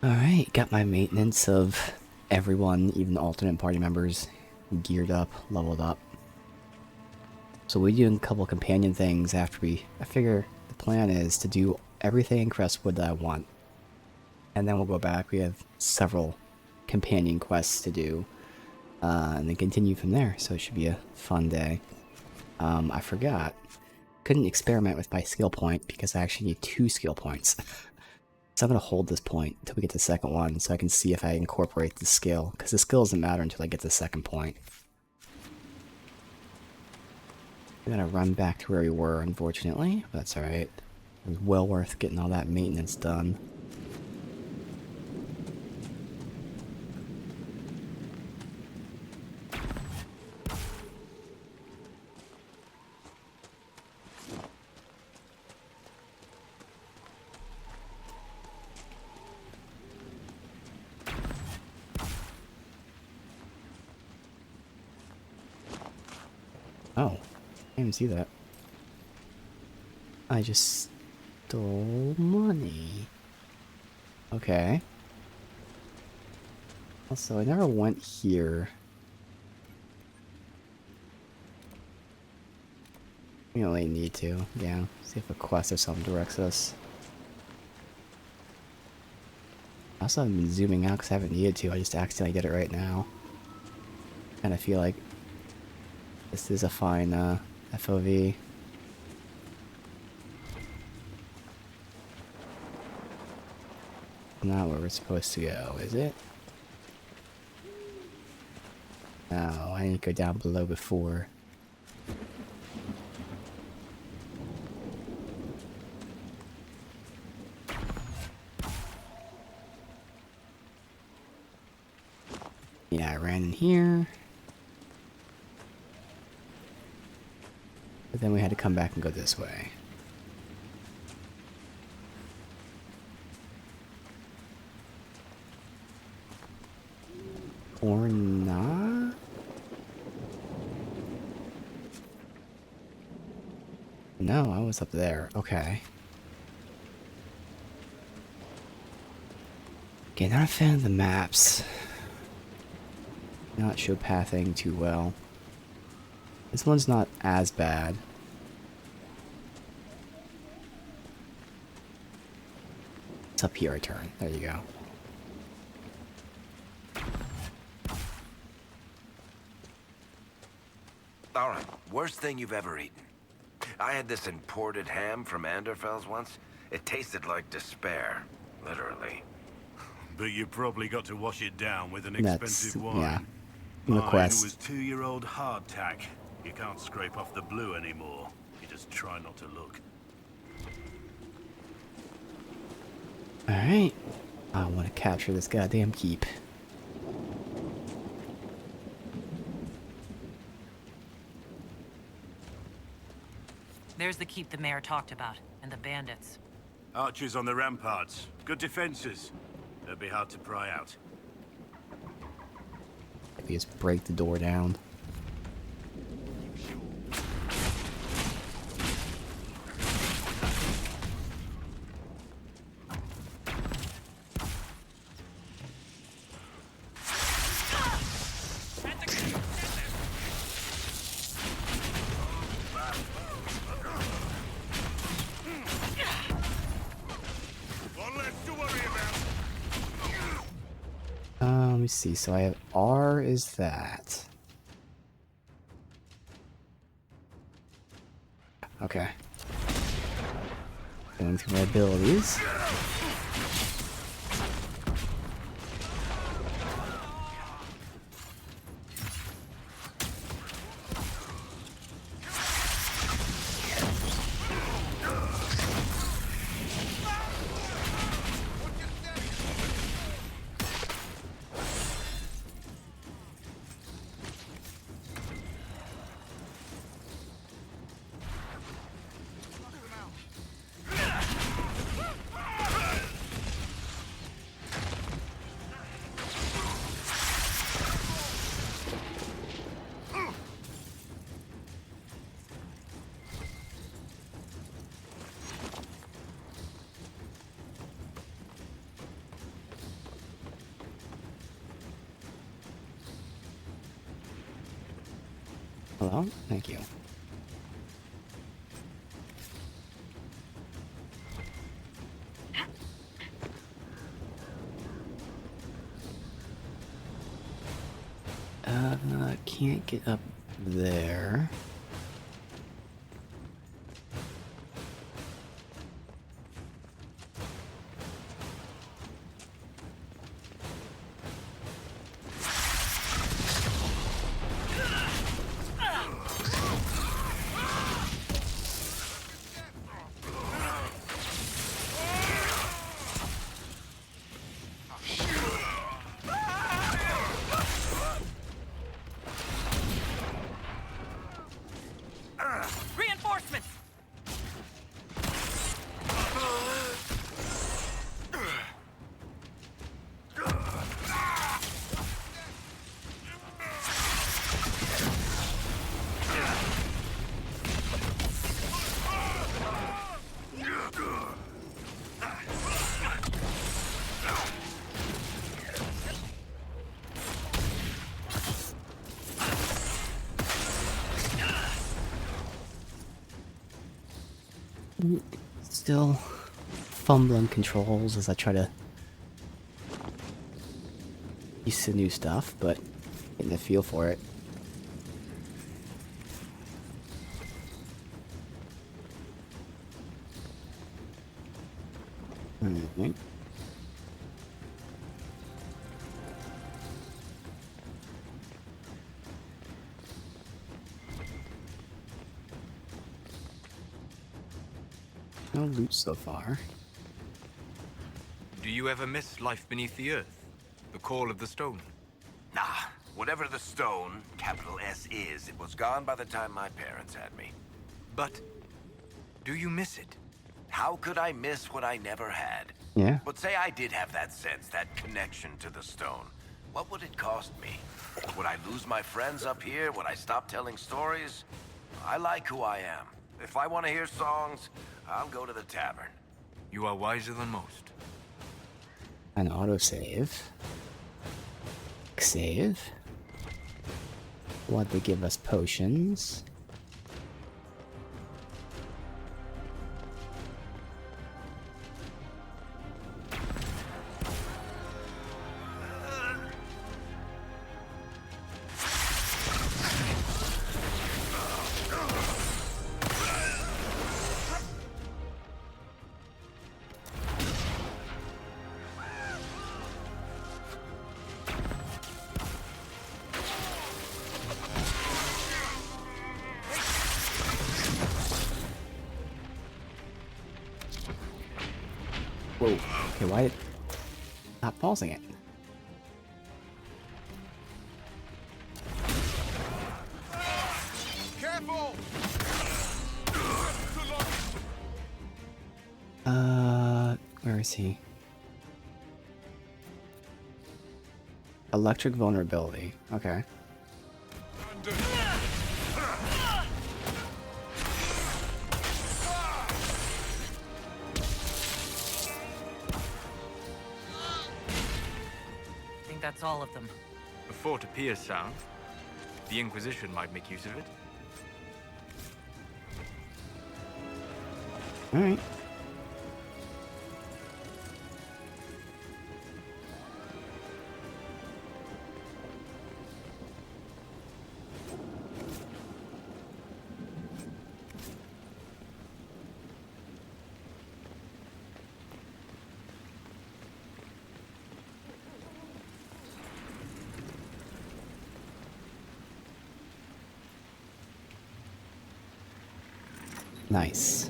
Alright, got my maintenance of everyone, even the alternate party members, geared up, leveled up. So we're doing a couple companion things after I figure the plan is to do everything in Crestwood that I want. And then we'll go back, we have several companion quests to do. And then continue from there, so it should be a fun day. I forgot. Couldn't experiment with my skill point because I actually need 2 skill points. So I'm going to hold this point until we get to the second one so I can see if I incorporate the skill. Because the skill doesn't matter until I get to the second point. We're going to run back to where we were, unfortunately. But that's alright. It was well worth getting all that maintenance done. Oh, I didn't even see that. I just stole money. Okay. Also, I never went here. We don't really need to. Yeah. See if a quest or something directs us. I also haven't been zooming out because I haven't needed to. I just accidentally did it right now. Kind of feel like this is a fine FOV. Not where we're supposed to go, is it? No, I need to go down below before. Yeah, I ran in here. But then we had to come back and go this way. Or not? No, I was up there. Okay. Okay, not a fan of the maps. Not show pathing too well. This one's not as bad. It's up here I turn. There you go. Alright, worst thing you've ever eaten. I had this imported ham from Anderfell's once. It tasted like despair, literally. But you probably got to wash it down with an That's, expensive wine. yeah. Mine Request. was 2-year-old hardtack. You can't scrape off the blue anymore. You just try not to look. Alright. I want to capture this goddamn keep. There's the keep the mayor talked about, and the bandits. Archers on the ramparts. Good defenses. They'll be hard to pry out. If we just break the door down. Let me see. So I have R is that. Okay. Going through my abilities. Hello? Thank you. Can't get up there. Reinforcements! Still fumbling controls as I try to use the new stuff, but getting the feel for it. Alright. No loot so far. Do you ever miss life beneath the earth? The call of the stone? Nah, whatever the stone, capital S, is, it was gone by the time my parents had me. But do you miss it? How could I miss what I never had? Yeah. But say I did have that sense, that connection to the stone. What would it cost me? Would I lose my friends up here? Would I stop telling stories? I like who I am. If I want to hear songs, I'll go to the tavern. You are wiser than most. An autosave. Save. What they give us potions. Whoa. Okay, why? Not pausing it. Careful! Where is he? Electric vulnerability. Okay. I think that's all of them. The fort appears sound. The Inquisition might make use of it. Alright. Nice.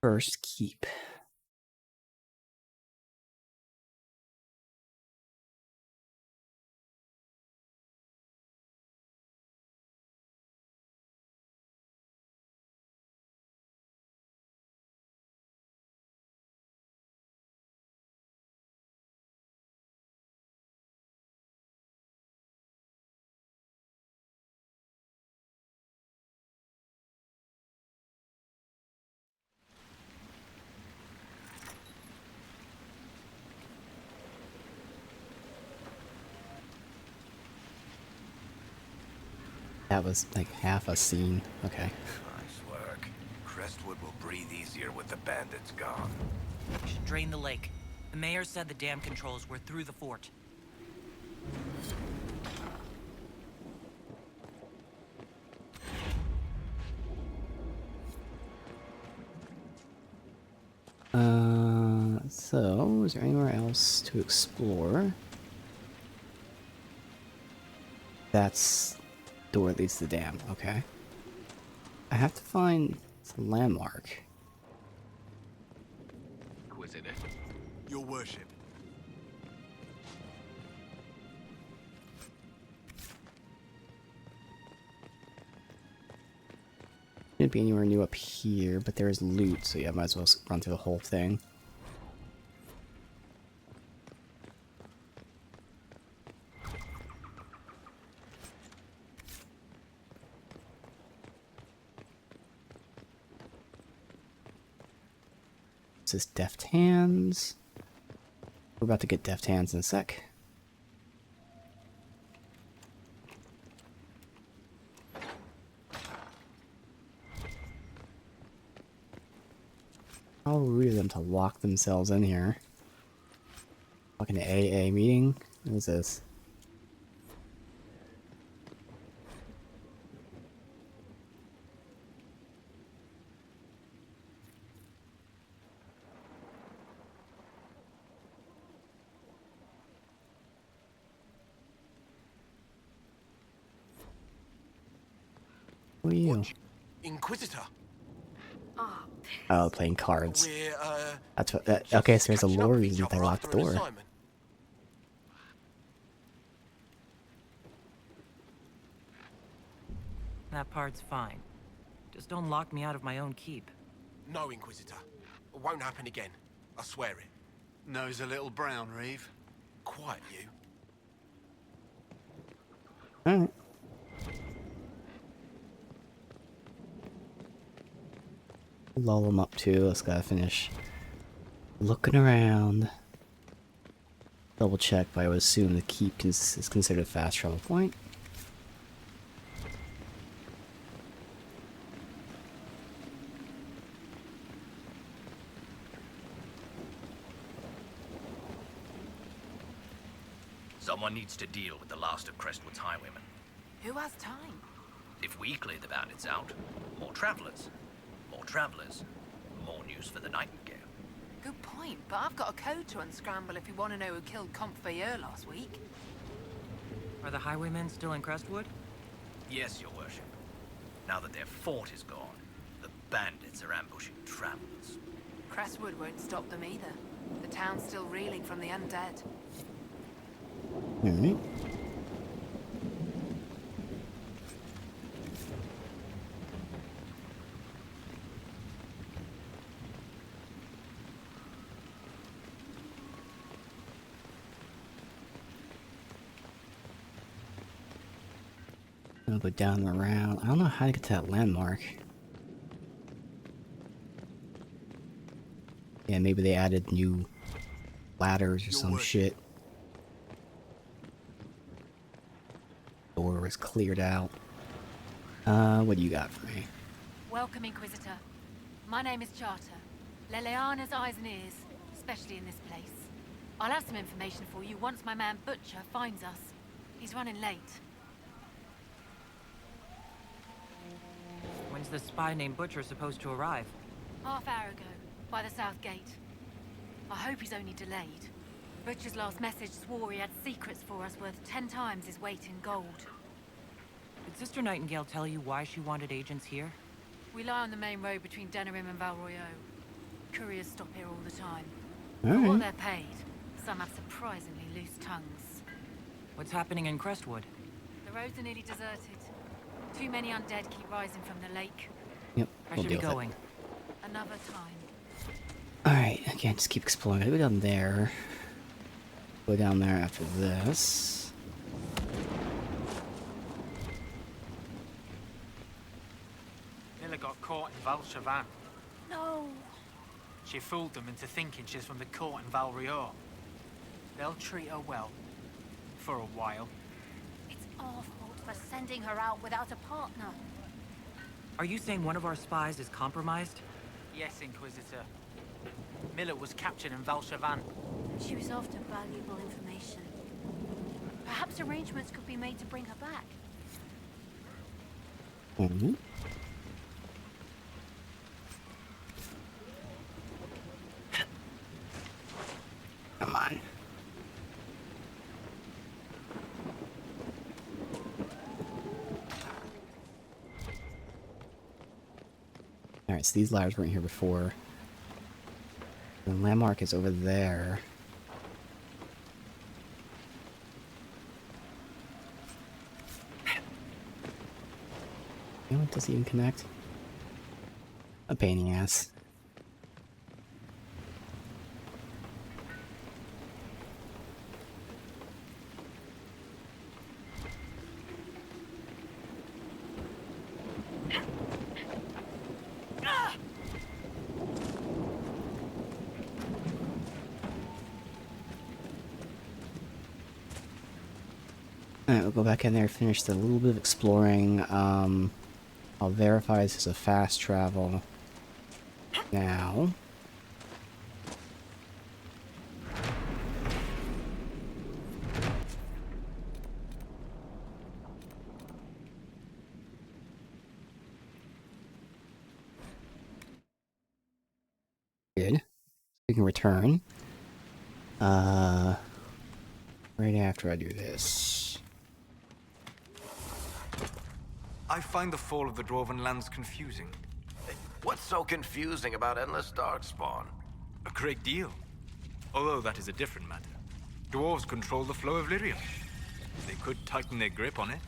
First keep. That was like half a scene. Okay. Nice work. Crestwood will breathe easier with the bandits gone. We should drain the lake. The mayor said the dam controls were through the fort. So, is there anywhere else to explore? That's door that leads to the dam, okay. I have to find some landmark. Inquisitor. Your worship. Shouldn't be anywhere new up here, but there is loot, so yeah, might as well run through the whole thing. This is Deft Hands. We're about to get Deft Hands in a sec. How rude of them to lock themselves in here. Fucking AA meeting? What is this? Who are you? Inquisitor. Oh, playing cards. We're, That's what. Okay, so there's a catching up lore with reason each that they other locked the after an door. assignment. That part's fine. Just don't lock me out of my own keep. No, Inquisitor. It won't happen again. I swear it. Nose a little brown, Reeve. Quiet, you. Alright. Lull them up too. Let's gotta finish looking around. Double check, but I would assume the keep is considered a fast travel point. Someone needs to deal with the last of Crestwood's highwaymen. Who has time? If we clear the bandits out, more travelers. More travelers. More news for the Nightingale. Good point, but I've got a code to unscramble if you want to know who killed Comte Veilleur last week. Are the highwaymen still in Crestwood? Yes, your worship. Now that their fort is gone, the bandits are ambushing travelers. Crestwood won't stop them either. The town's still reeling from the undead. Alright. I'll go down and around. I don't know how to get to that landmark. Yeah, maybe they added new ladders or some shit. Door was cleared out. What do you got for me? Welcome, Inquisitor. My name is Charter. Leleana's eyes and ears, especially in this place. I'll have some information for you once my man Butcher finds us. He's running late. When's the spy named Butcher supposed to arrive? Half hour ago, by the south gate. I hope he's only delayed. Butcher's last message swore he had secrets for us worth 10 times his weight in gold. Did Sister Nightingale tell you why she wanted agents here? We lie on the main road between Denerim and Valroyaux. Couriers stop here all the time. All For what right. they're paid, some have surprisingly loose tongues. What's happening in Crestwood? The roads are nearly deserted. Too many undead keep rising from the lake. Yep, I we'll should be deal with going. Another time. it. Alright, again, just keep exploring. I go down there. Go down there after this. Nilla got caught in Valchavan. No! She fooled them into thinking she's from the court in Valrior. They'll treat her well. For a while. It's our fault for sending her out without a partner. Are you saying one of our spies is compromised? Yes, Inquisitor. Miller was captured in Valshavan. She was after valuable information. Perhaps arrangements could be made to bring her back. Mm-hmm. Come on. Alright, so these ladders weren't here before. The landmark is over there. You know what, does it even connect? A pain in the ass. Alright, we'll go back in there, finish the little bit of exploring. I'll verify this is a fast travel now. Good. We can return. Right after I do this. I find the fall of the Dwarven lands confusing. What's so confusing about endless darkspawn? A great deal. Although that is a different matter. Dwarves control the flow of lyrium. They could tighten their grip on it.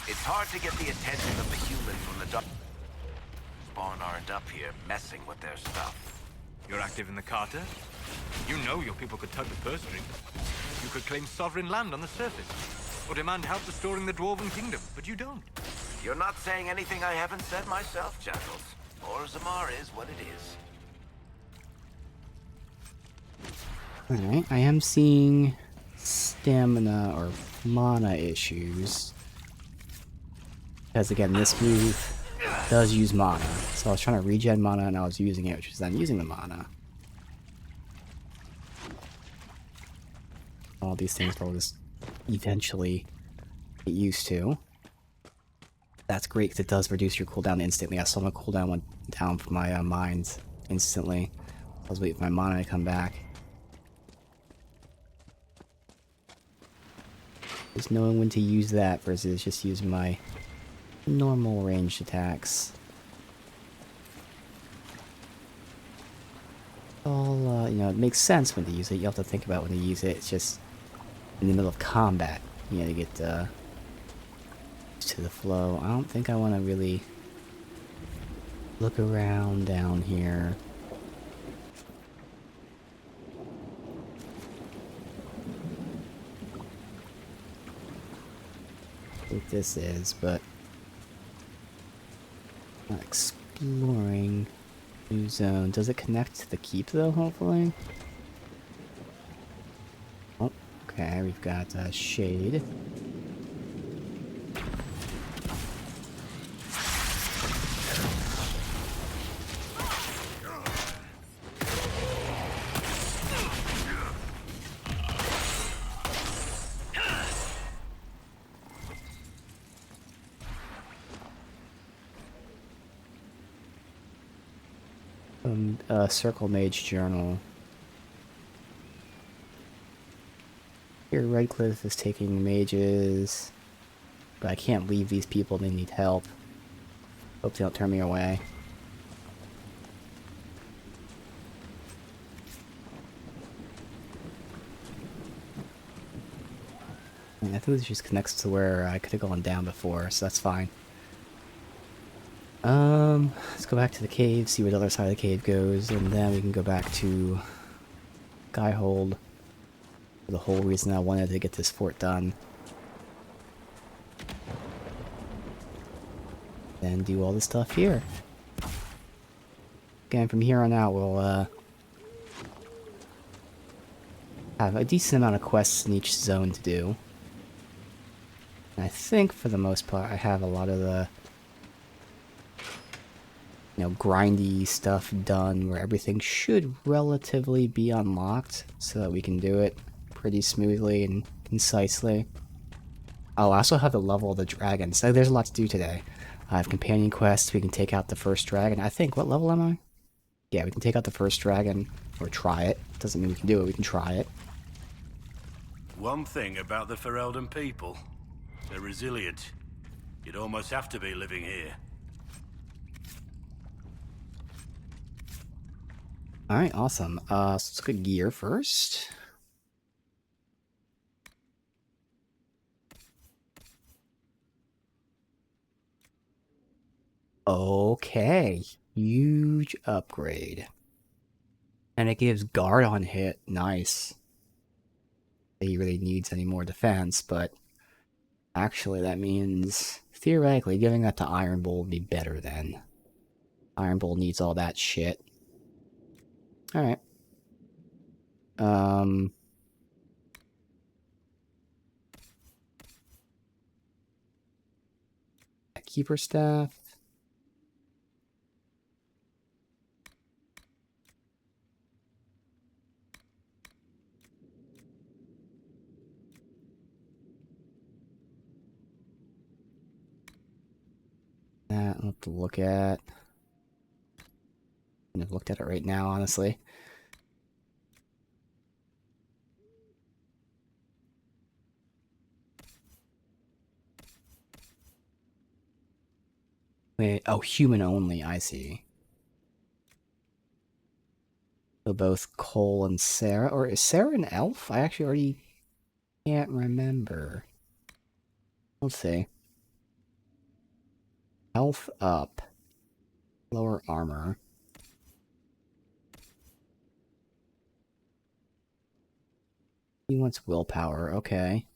It's hard to get the attention of the humans when the darkspawn aren't up here messing with their stuff. You're active in the Carter. You know your people could tug the purse strings. You could claim sovereign land on the surface, or demand help restoring the Dwarven kingdom, but you don't. You're not saying anything I haven't said myself, Jackals. Orzammar is what it is. Alright, I am seeing stamina or mana issues. Because again, this move does use mana. So I was trying to regen mana and I was using it, which is then using the mana. All these things will just eventually get used to. That's great because it does reduce your cooldown instantly. I saw my cooldown went down for my mines instantly. I was waiting for my mana to come back. Just knowing when to use that versus just using my normal ranged attacks. All, you know, it makes sense when to use it. You have to think about when to use it. It's just in the middle of combat, you know, to get used to the flow. I don't think I want to really look around down here. What this is, but not exploring new zone. Does it connect to the keep though, hopefully? Oh, okay, we've got shade. Circle Mage Journal. Here, Redcliffe is taking mages, but I can't leave these people, they need help. Hope they don't turn me away. I think this just connects to where I could have gone down before, so that's fine. Let's go back to the cave, see where the other side of the cave goes, and then we can go back to Skyhold. The whole reason I wanted to get this fort done. Then do all the stuff here. Again, from here on out, we'll have a decent amount of quests in each zone to do. And I think for the most part I have a lot of the, you know, grindy stuff done where everything should relatively be unlocked so that we can do it pretty smoothly and concisely. Oh, I also have the level of the dragon, so there's a lot to do today. I have companion quests, we can take out the first dragon. I think, what level am I? Yeah, we can take out the first dragon, or try it. Doesn't mean we can do it, we can try it. One thing about the Ferelden people, they're resilient. You'd almost have to be living here. Alright, awesome. So let's go gear first. Okay, huge upgrade. And it gives guard on hit, nice. He really needs any more defense, but actually that means, theoretically, giving that to Iron Bull would be better then. Iron Bull needs all that shit. Alright. Keeper staff. That I'll have to look at. I've looked at it right now, honestly. Wait, oh, human only, I see. So both Cole and Sarah, or is Sarah an elf? I actually already can't remember. Let's see. Health up. Lower armor. He wants willpower, okay.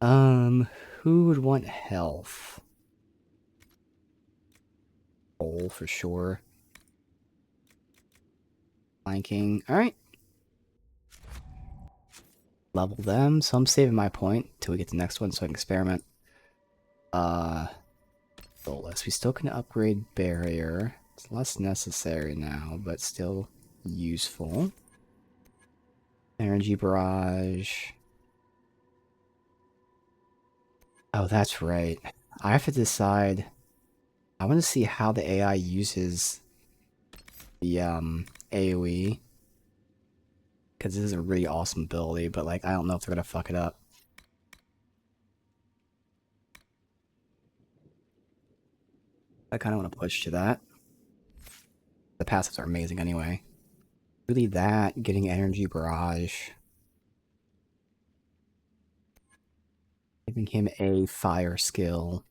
Who would want health? Cole, for sure. Flanking, alright. Level them, so I'm saving my point till we get to the next one so I can experiment. Bolus. We still can upgrade barrier. It's less necessary now, but still useful. Energy barrage. Oh, that's right. I have to decide. I want to see how the AI uses the AoE. Because this is a really awesome ability, but like I don't know if they're gonna fuck it up. I kind of want to push to that. The passives are amazing anyway. Really that, getting energy barrage. Giving him a fire skill.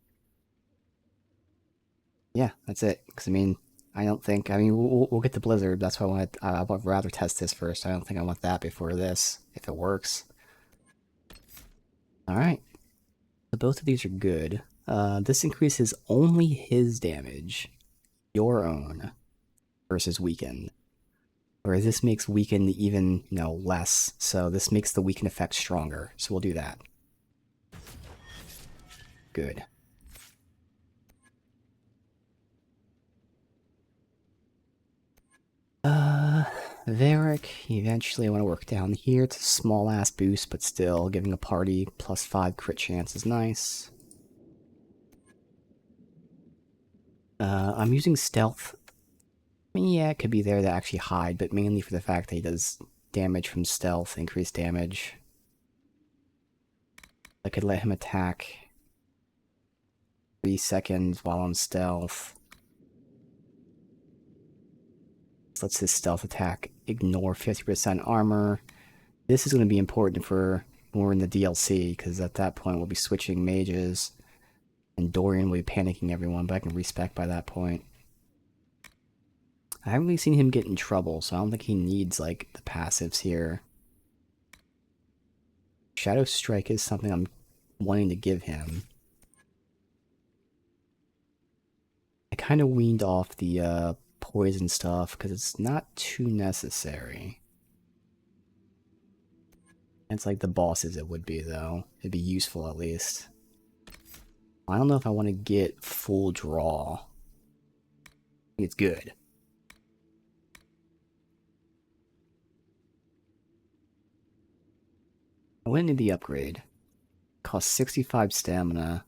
Yeah, that's it. Because I mean, I don't think, I mean, we'll get the blizzard. That's why I would rather test this first. I don't think I want that before this, if it works. Alright. So both of these are good. This increases only his damage. Your own. Versus weakened. Whereas this makes weakened even, you know, less. So this makes the weaken effect stronger. So we'll do that. Good. Varric, eventually I want to work down here. It's a small ass boost, but still, giving a party +5 crit chance is nice. I'm using stealth. I mean, yeah, it could be there to actually hide, but mainly for the fact that he does damage from stealth, increased damage. I could let him attack 3 seconds while on stealth. Let's his stealth attack ignore 50% armor. This is going to be important for when we're in the DLC, because at that point we'll be switching mages, and Dorian will be panicking everyone, but I can respec by that point. I haven't really seen him get in trouble, so I don't think he needs, like, the passives here. Shadow Strike is something I'm wanting to give him. I kind of weaned off the, poison stuff because it's not too necessary. It's like the bosses it would be though. It'd be useful at least. I don't know if I want to get full draw. I think it's good. I wouldn't need the upgrade. Costs 65 stamina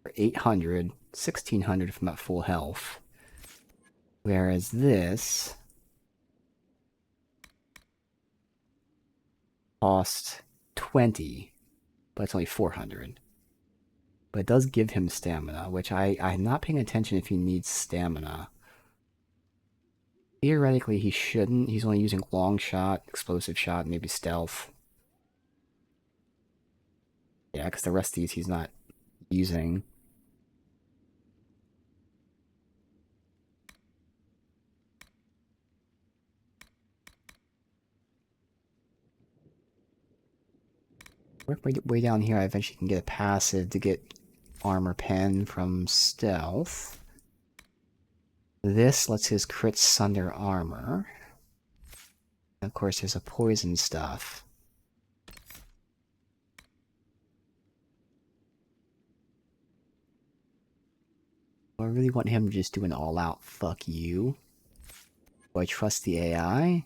for 800, 1600 if I'm at full health. Whereas this costs 20, but it's only 400. But it does give him stamina, which I'm not paying attention if he needs stamina. Theoretically, he shouldn't. He's only using long shot, explosive shot, maybe stealth. Yeah, because the rest of these he's not using. Way down here, I eventually can get a passive to get armor pen from stealth. This lets his crit sunder armor. And of course, there's a poison stuff. I really want him to just do an all-out fuck you. Do I trust the AI?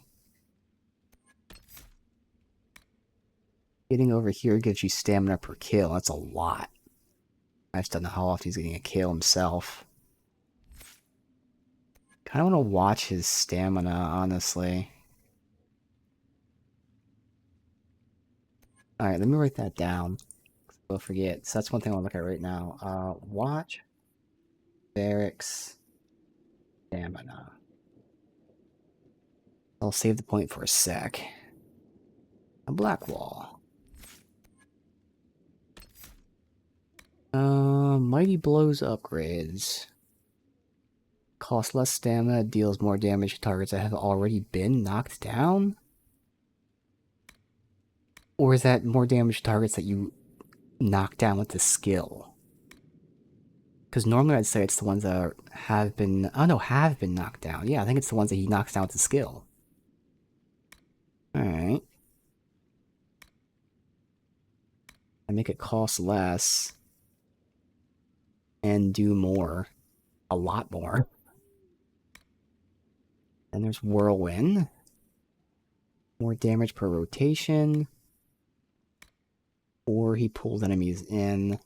Getting over here gives you stamina per kill. That's a lot. I just don't know how often he's getting a kill himself. Kind of want to watch his stamina, honestly. Alright, let me write that down. I'll forget. So that's one thing I'll look at right now. Watch barracks stamina. I'll save the point for a sec. A black wall. Mighty Blows upgrades. Costs less stamina, deals more damage to targets that have already been knocked down? Or is that more damage to targets that you knock down with the skill? Because normally I'd say it's the ones that have been... Oh no, have been knocked down. Yeah, I think it's the ones that he knocks down with the skill. Alright. I make it cost less. And do more. A lot more. Then there's Whirlwind. More damage per rotation. Or he pulls enemies in.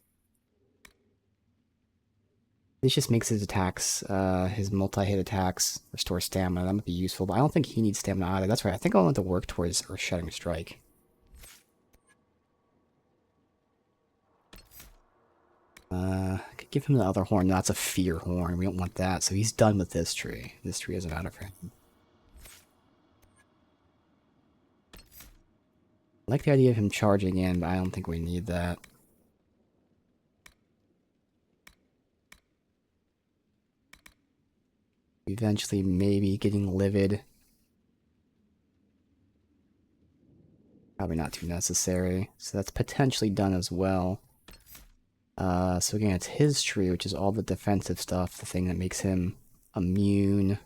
This just makes his attacks, his multi-hit attacks, restore stamina. That might be useful, but I don't think he needs stamina either. That's right, I think I'll want to work towards Earth-Shattering Strike. Could give him the other horn. No, that's a fear horn. We don't want that, so he's done with this tree. This tree isn't out of him. I like the idea of him charging in, but I don't think we need that. Eventually, maybe getting livid. Probably not too necessary. So that's potentially done as well. So again, it's his tree, which is all the defensive stuff, the thing that makes him immune.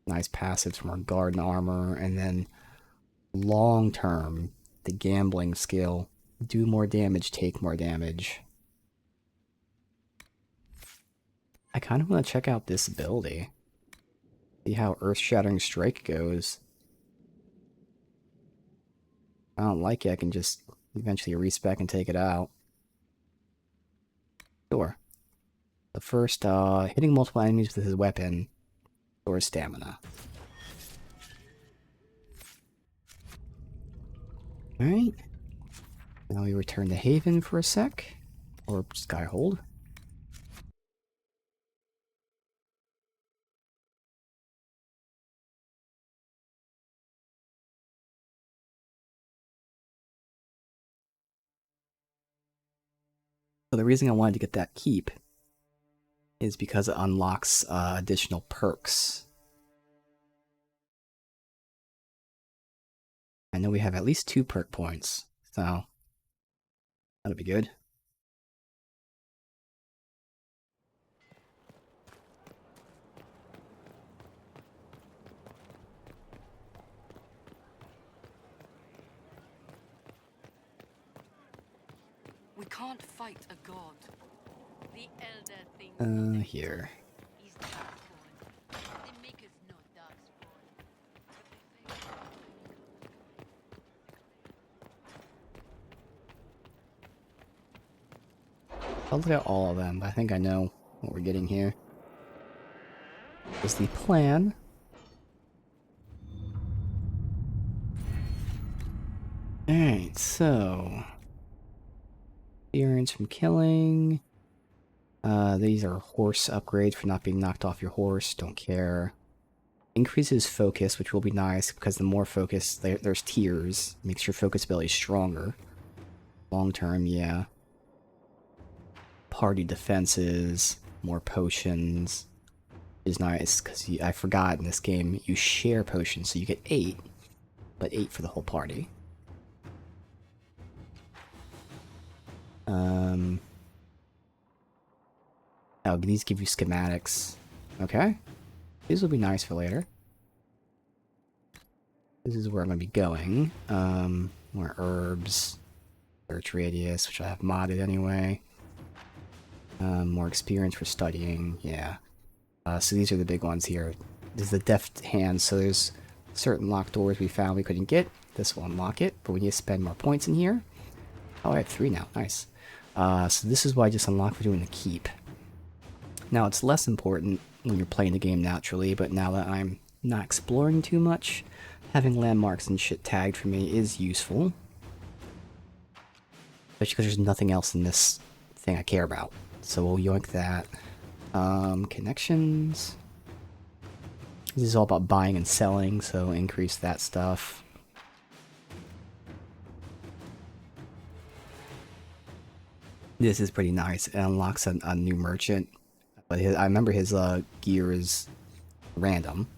Nice passives from our guard and armor, and then long term, the gambling skill. Do more damage, take more damage. I kind of want to check out this ability. See how Earth-Shattering Strike goes. If I don't like it, I can just eventually respec and take it out. Sure. The first, hitting multiple enemies with his weapon restores stamina. Alright. Now we return to Haven for a sec. Or Skyhold. So the reason I wanted to get that keep is because it unlocks additional perks. I know we have at least 2 perk points, so that'll be good. We can't fight a god. The elder things Here. is darkspawn. The makers know darkspawn. I'll look at all of them, but I think I know what we're getting here. Is the plan. Alright, so experience from killing. These are horse upgrades for not being knocked off your horse. Don't care. Increases focus, which will be nice because the more focus, there's tiers. Makes your focus ability stronger. Long term, yeah. Party defenses, more potions is nice because I forgot in this game you share potions, so you get 8, but 8 for the whole party. Oh, these give you schematics. Okay. These will be nice for later. This is where I'm going to be going. More herbs. Search radius, which I have modded anyway. More experience for studying. Yeah. So these are the big ones here. This is the deft hand, so there's certain locked doors we found we couldn't get. This will unlock it, but we need to spend more points in here. Oh, I have 3 now. Nice. So this is what I just unlocked for doing the keep. Now, it's less important when you're playing the game naturally, but now that I'm not exploring too much, having landmarks and shit tagged for me is useful. Especially because there's nothing else in this thing I care about. So we'll yoink that. Connections. This is all about buying and selling, so increase that stuff. This is pretty nice. It unlocks a new merchant. But I remember his gear is random.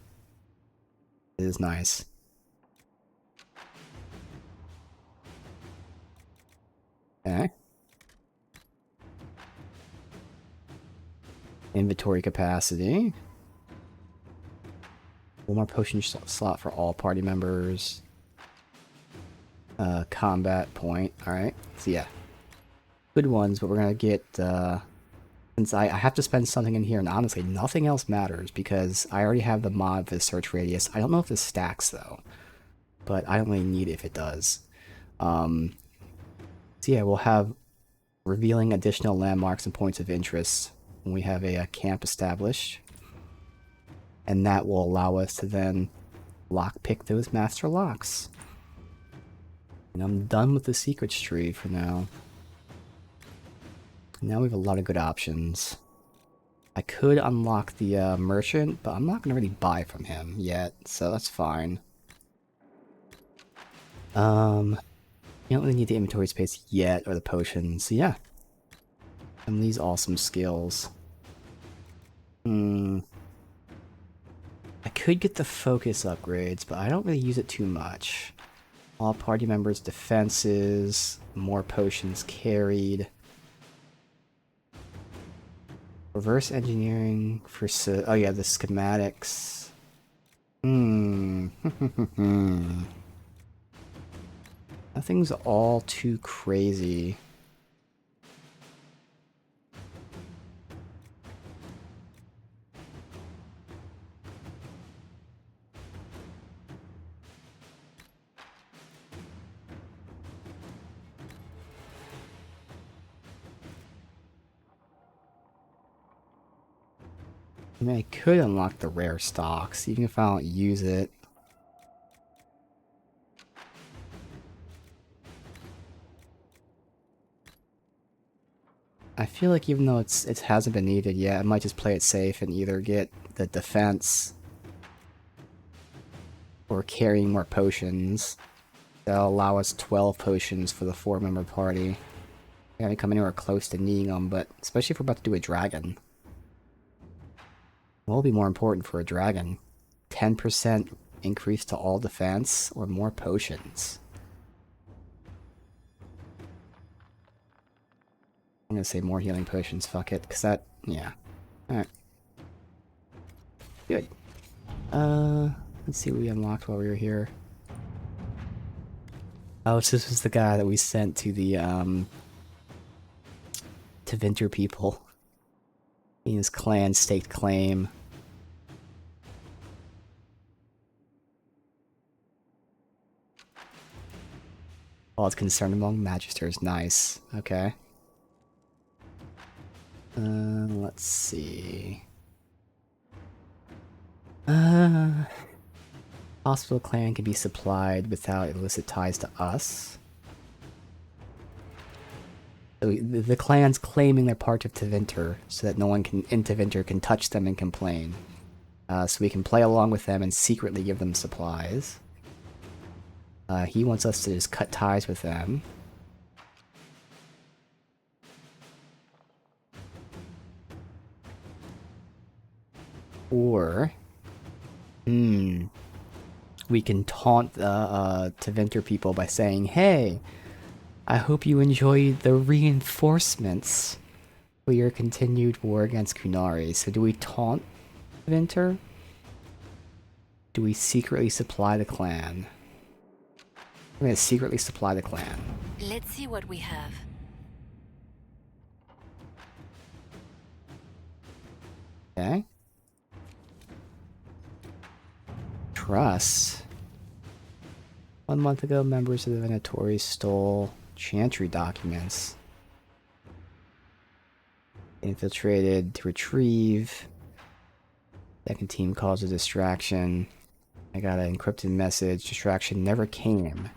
It is nice. Okay. Inventory capacity. One more potion slot for all party members. Combat point. Alright. So yeah. Good ones, but we're gonna get since I have to spend something in here, and honestly, nothing else matters because I already have the mod for the search radius. I don't know if this stacks, though, but I don't really need it if it does. So yeah, we'll have revealing additional landmarks and points of interest when we have a camp established. And that will allow us to then lockpick those master locks. And I'm done with the secrets tree for now. Now we have a lot of good options. I could unlock the merchant, but I'm not going to really buy from him yet, so that's fine. You don't really need the inventory space yet, or the potions, so yeah. And these awesome skills. I could get the focus upgrades, but I don't really use it too much. All party members' defenses, more potions carried. Reverse engineering for oh yeah, the schematics. Nothing's all too crazy. I mean, I could unlock the rare stocks, even if I don't use it. I feel like even though it hasn't been needed yet, I might just play it safe and either get the defense or carrying more potions. That'll allow us 12 potions for the 4-member party. I haven't come anywhere close to needing them, but especially if we're about to do a dragon. What will be more important for a dragon? 10% increase to all defense or more potions? I'm gonna say more healing potions, fuck it, because that, yeah. Alright. Good. Let's see what we unlocked while we were here. Oh, so this was the guy that we sent to the, to Vinter people. His clan staked claim. All it's concerned among magisters. Nice. Okay. Let's see. Hospital clan can be supplied without illicit ties to us. So the clan's claiming they're part of Tevinter, so that no one in Tevinter can touch them and complain. So we can play along with them and secretly give them supplies. He wants us to just cut ties with them. Or, we can taunt the Tevinter people by saying, "Hey, I hope you enjoy the reinforcements for your continued war against Kunari." So do we taunt Tevinter? Do we secretly supply the clan? I'm gonna secretly supply the clan. Let's see what we have. Okay. Trust. 1 month ago, members of the Venatori stole Chantry documents. Infiltrated to retrieve. Second team caused a distraction. I got an encrypted message. Distraction never came.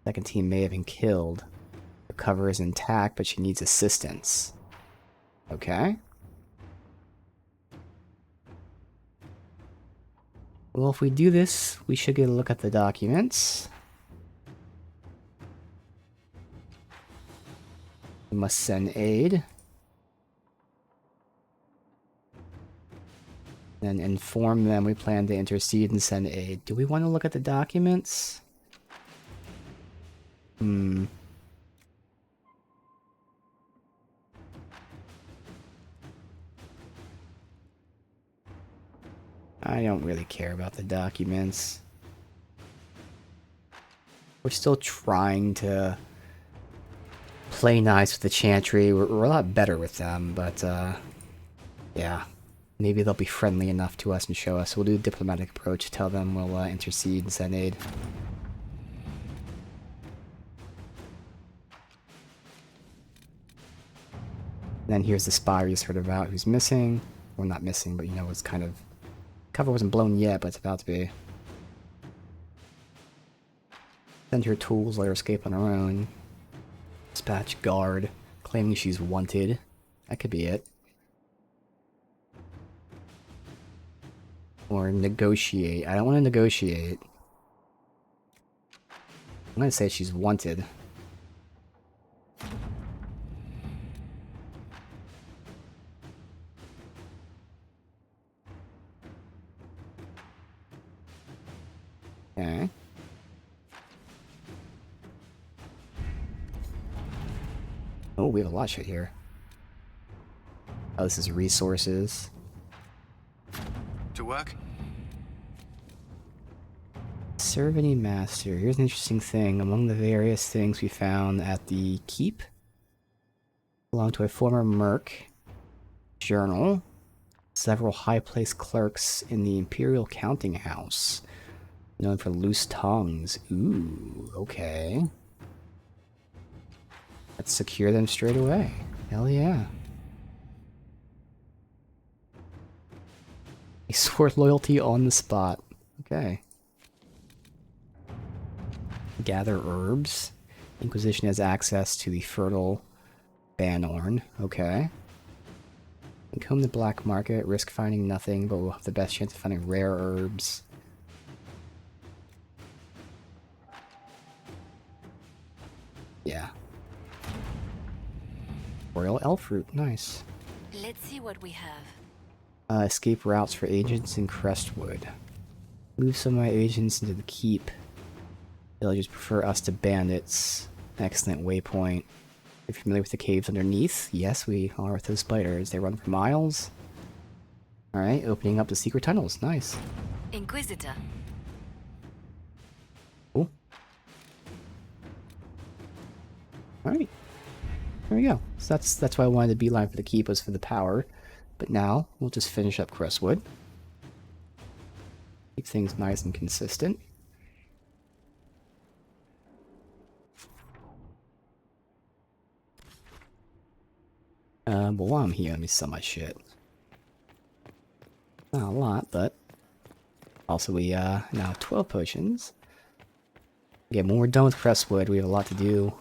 Second team may have been killed. The cover is intact, but she needs assistance. Okay. Well, if we do this, we should get a look at the documents. We must send aid. Then inform them we plan to intercede and send aid. Do we want to look at the documents? I don't really care about the documents. We're still trying to play nice with the Chantry. We're a lot better with them, but yeah. Maybe they'll be friendly enough to us and show us. We'll do a diplomatic approach, tell them we'll intercede and send aid. And then here's the spy we just heard about who's missing. Well, not missing, but you know, it's kind of... Cover wasn't blown yet, but it's about to be. Send her tools, let her escape on her own. Dispatch guard, claiming she's wanted. That could be it. Or negotiate. I don't want to negotiate. I'm gonna say she's wanted. Okay. Oh, we have a lot of shit here. Oh, this is resources. To work? Serve any master. Here's an interesting thing. Among the various things we found at the keep, belonged to a former merc, journal, several high-placed clerks in the Imperial Counting House, known for loose tongues. Ooh, okay. Let's secure them straight away. Hell yeah. He swore loyalty on the spot. Okay. Gather herbs. Inquisition has access to the fertile Banorn. Okay. And comb the black market. Risk finding nothing, but we'll have the best chance of finding rare herbs. Yeah. Royal elf fruit. Nice. Let's see what we have. Escape routes for agents in Crestwood. Move some of my agents into the keep. Villagers prefer us to bandits. Excellent waypoint. If you're familiar with the caves underneath, yes, we are with those spiders. They run for miles. Alright, opening up the secret tunnels. Nice. Inquisitor. Cool. Alright. There we go. So that's why I wanted the beeline for the keep, was for the power. But now, we'll just finish up Crestwood. Keep things nice and consistent. But while I'm here, let me sell my shit. Not a lot, but... Also, we, now have 12 potions. Again, when we're done with Crestwood, we have a lot to do.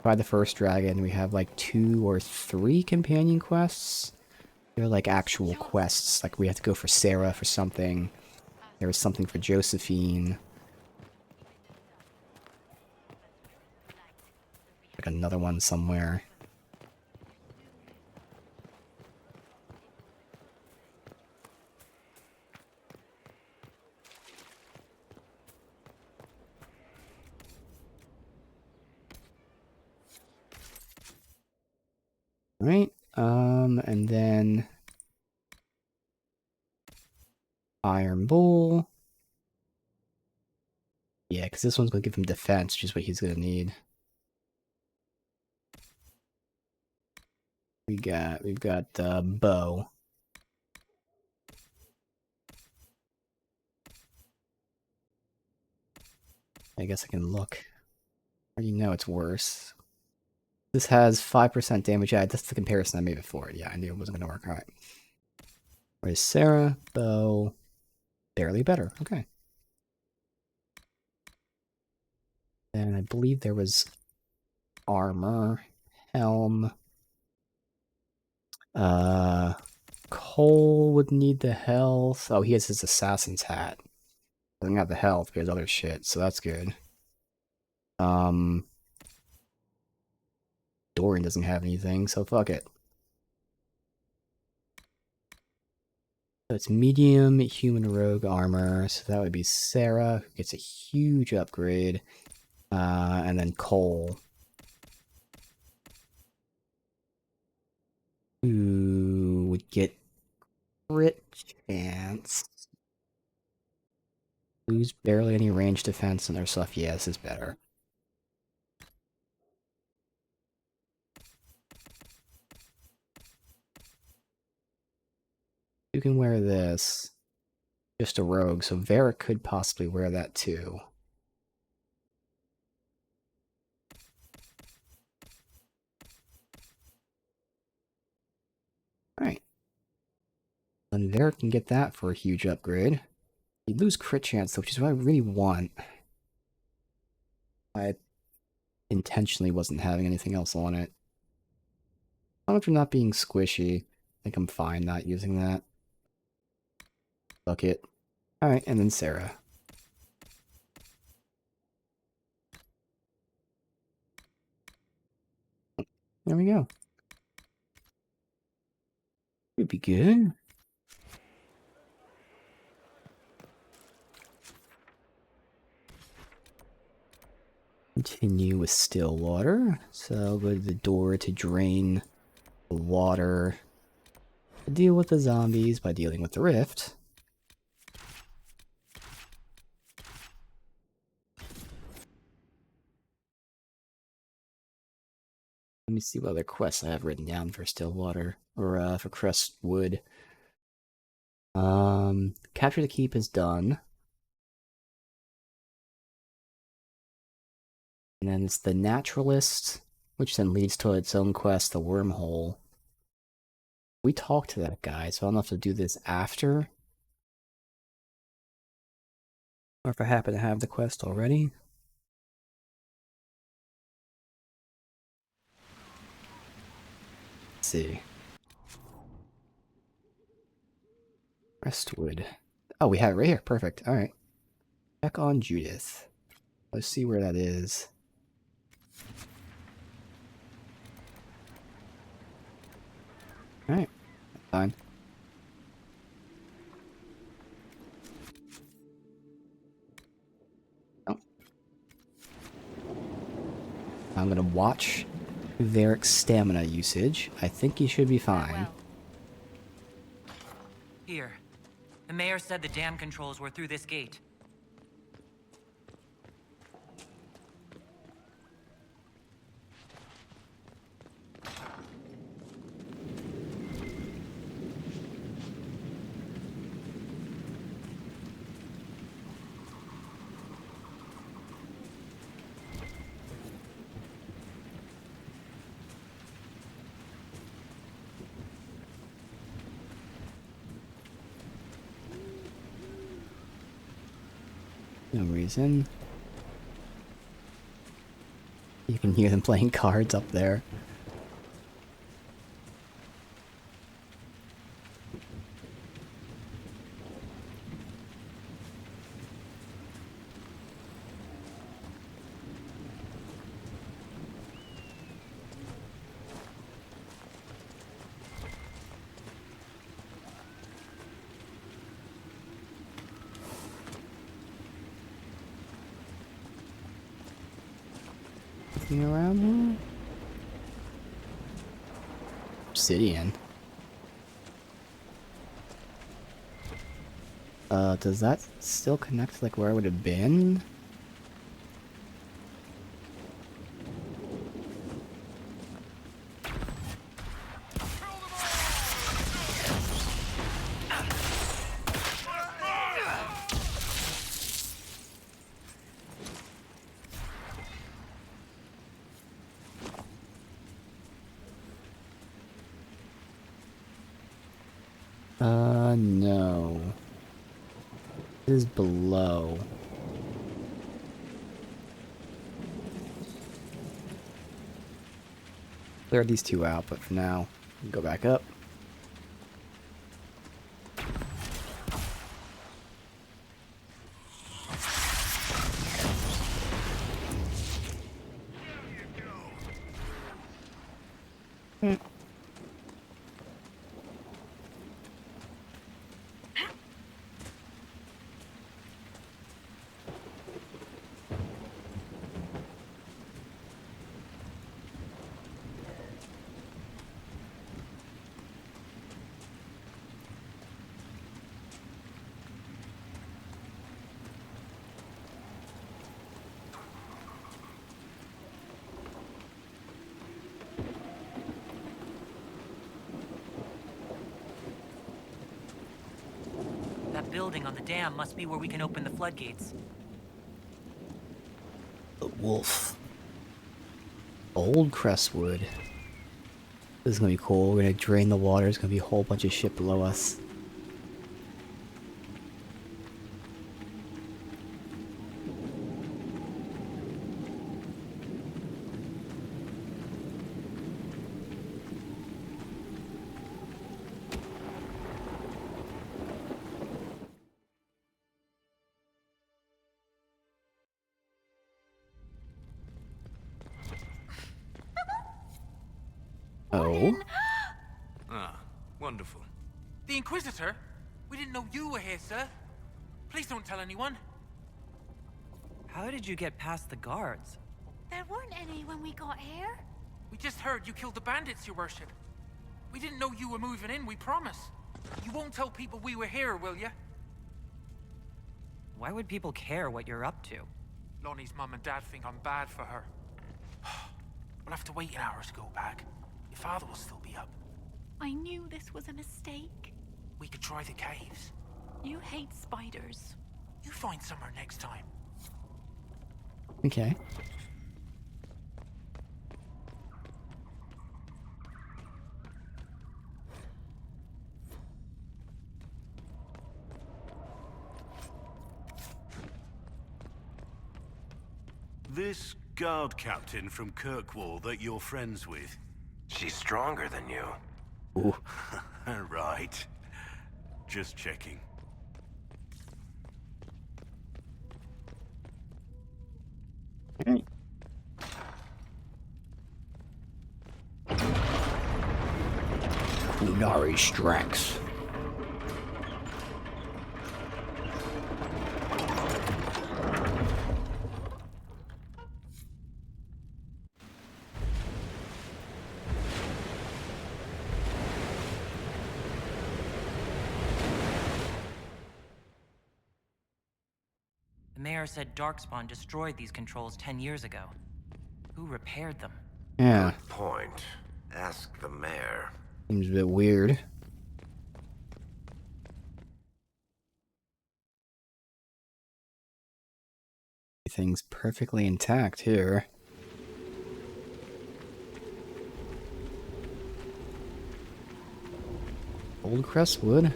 By the first dragon, we have like 2 or 3 companion quests. They're like actual quests, like we have to go for Sarah for something. There was something for Josephine. Like another one somewhere. Right, and then Iron Bull. Yeah, because this one's going to give him defense, which is what he's going to need. We've got bow. I guess I can look. I already know it's worse. This has 5% damage. Yeah, that's the comparison I made before. Yeah, I knew it wasn't going to work. Alright. Where's Sarah? Bow. Barely better. Okay. And I believe there was armor, helm. Cole would need the health. Oh, he has his assassin's hat. Doesn't have the health, but he has other shit, so that's good. Dorian doesn't have anything, so fuck it. So it's medium human rogue armor, so that would be Sarah, who gets a huge upgrade. And then Cole, who would get crit chance. Lose barely any range defense and their stuff. Yeah, this is better. You can wear this. Just a rogue, so Varric could possibly wear that too. Alright. And Varric can get that for a huge upgrade. You lose crit chance, though, which is what I really want. I intentionally wasn't having anything else on it. How much for not being squishy? I think I'm fine not using that. Fuck it. Alright, and then Sarah. There we go. Would be good. Continue with still water. So go to the door to drain the water. Deal with the zombies by dealing with the rift. Let me see what other quests I have written down for Stillwater, or for Crestwood. Capture the Keep is done. And then it's the Naturalist, which then leads to its own quest, the Wormhole. We talked to that guy, so I don't know if to do this after. Or if I happen to have the quest already. Let's see. Crestwood. Oh, we have it right here. Perfect. Alright. Check on Judith. Let's see where that is. Alright. Fine. Oh. I'm gonna watch Varric's stamina usage. I think he should be fine. Here. The mayor said the dam controls were through this gate. No reason. You can hear them playing cards up there. Anything around here? Obsidian. Does that still connect to, like, where I would have been? No. It is below. Clear these two out, but for now, go back up. That building on the dam must be where we can open the floodgates. The wolf. Old Crestwood. This is gonna be cool. We're gonna drain the water. There's gonna be a whole bunch of shit below us. Oh. Ah, wonderful. The Inquisitor? We didn't know you were here, sir. Please don't tell anyone. How did you get past the guards? There weren't any when we got here. We just heard you killed the bandits, your worship. We didn't know you were moving in, we promise. You won't tell people we were here, will you? Why would people care what you're up to? Lonnie's mum and dad think I'm bad for her. We'll have to wait an hour to go back. Your father will still be up. I knew this was a mistake. We could try the caves. You hate spiders. You find somewhere next time. Okay. This guard captain from Kirkwall that you're friends with. She's stronger than you. Ooh. Right. Just checking. Lunari Strax. The mayor said Darkspawn destroyed these controls 10 years ago. Who repaired them? Yeah, Good point. Ask the mayor. seems a bit weird. Everything's perfectly intact here. Old Crestwood.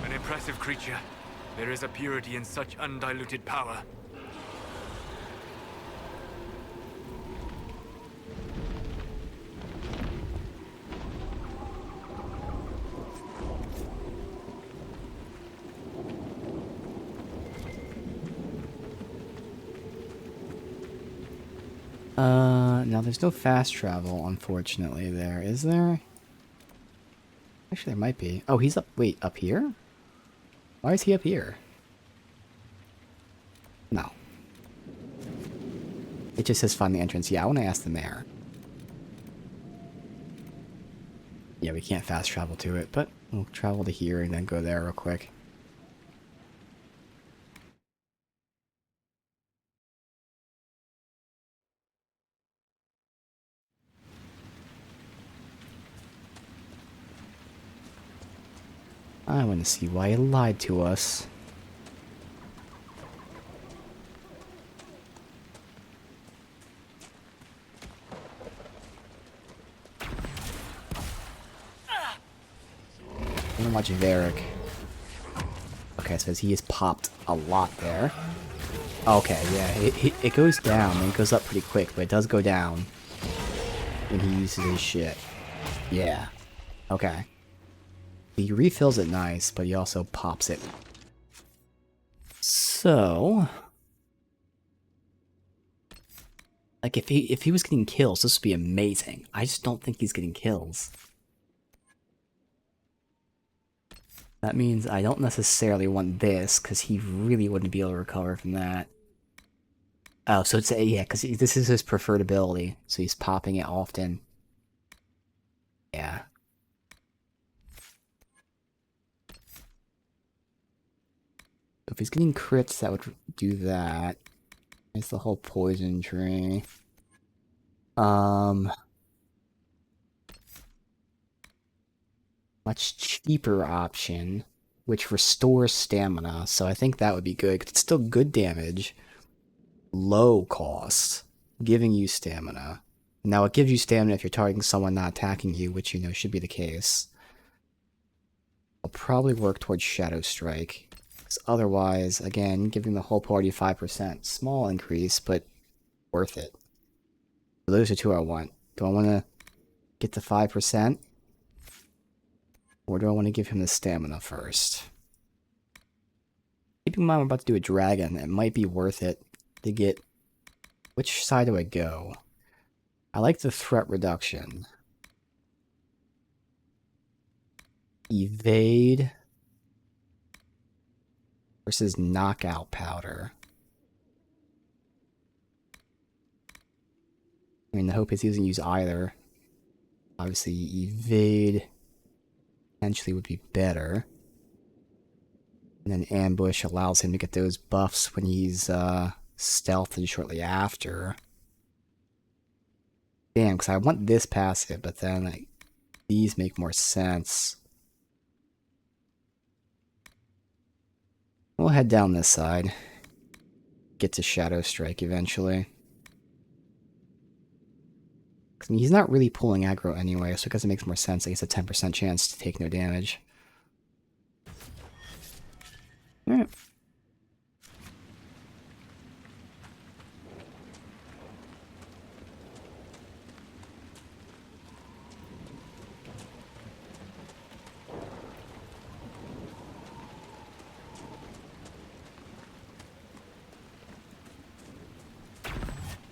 Any impressive creature. There is a purity in such undiluted power. Now there's no fast travel, unfortunately, there, is there? Actually, there might be. Oh, he's up, wait, up here? Why is he up here? No. It just says find the entrance. Yeah, I want to ask the mayor. Yeah, we can't fast travel to it, but we'll travel to here and then go there real quick. I want to see why he lied to us. I'm gonna watch Varric. Okay, so he has popped a lot there. Okay, yeah, it goes down and it goes up pretty quick, but it does go down when he uses his shit. Yeah. Okay. He refills it nice, but he also pops it. So, like if he was getting kills, this would be amazing. I just don't think he's getting kills. That means I don't necessarily want this, because he really wouldn't be able to recover from that. Oh, so it's yeah, because this is his preferred ability, so he's popping it often. Yeah. If he's getting crits, that would do that. It's the whole poison tree. Much cheaper option, which restores stamina, so I think that would be good, 'cause it's still good damage. Low cost, giving you stamina. Now, it gives you stamina if you're targeting someone not attacking you, which you know should be the case. I'll probably work towards Shadow Strike. Because otherwise, again, giving the whole party 5%. Small increase, but worth it. So those are two I want. Do I want to get to 5%? Or do I want to give him the stamina first? Keep in mind I'm about to do a dragon. It might be worth it to get... Which side do I go? I like the threat reduction. Evade versus knockout powder. I mean, the hope is he doesn't use either. Obviously, evade potentially would be better. And then ambush allows him to get those buffs when he's stealth and shortly after. Damn, because I want this passive, but then like, these make more sense. We'll head down this side. Get to Shadow Strike eventually. I mean, he's not really pulling aggro anyway, so I guess it makes more sense. I guess a 10% chance to take no damage. Alright.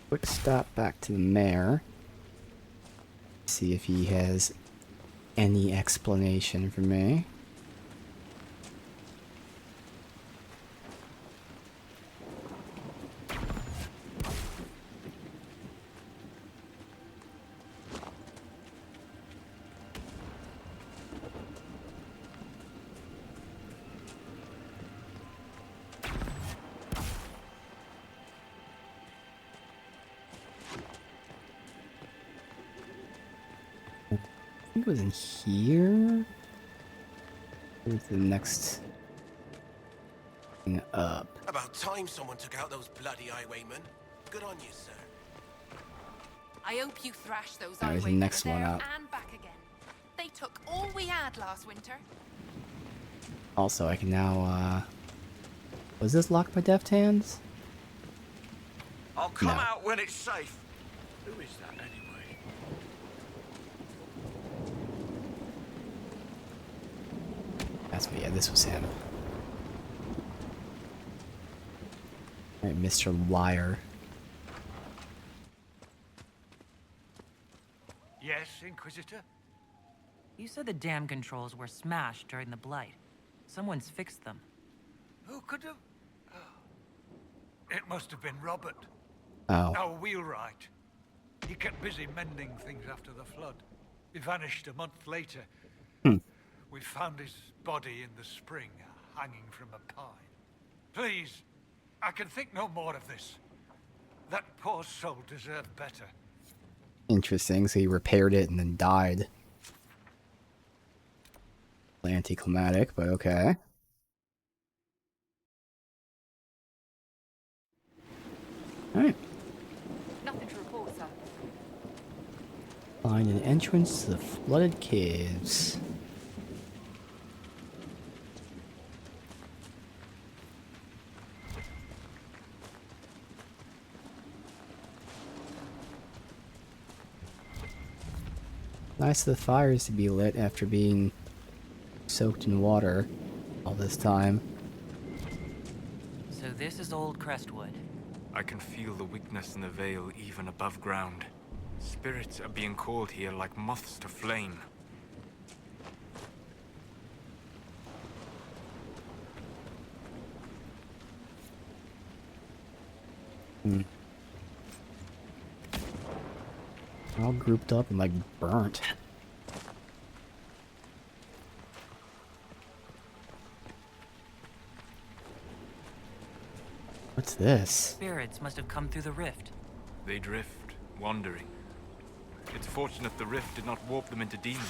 Quick stop back to the mayor. See if he has any explanation for me. I think it was in here. Where's the next thing up? About time someone took out those bloody highwaymen. Good on you, sir. I hope you thrash those There's the highwaymen next one there up. and back again. They took all we had last winter. Also, I can now, was this locked by deft hands? I'll come No. out when it's safe. Who is that anyway? That's me. Yeah, this was him. Alright, Mr. Liar. Yes, Inquisitor? You said the dam controls were smashed during the Blight. Someone's fixed them. Who could have... It must have been Robert. Oh. Our wheelwright. He kept busy mending things after the flood. He vanished a month later. We found his body in the spring, hanging from a pine. Please, I can think no more of this. That poor soul deserved better. Interesting, so he repaired it and then died. Anticlimactic, but okay. Alright. Nothing to report, sir. Find an entrance to the flooded caves. Nice of the fires to be lit after being soaked in water all this time. So this is old Crestwood. I can feel the weakness in the veil even above ground. Spirits are being called here like moths to flame. All grouped up and like burnt. What's this? Spirits must have come through the rift. They drift, wandering. It's fortunate the rift did not warp them into demons.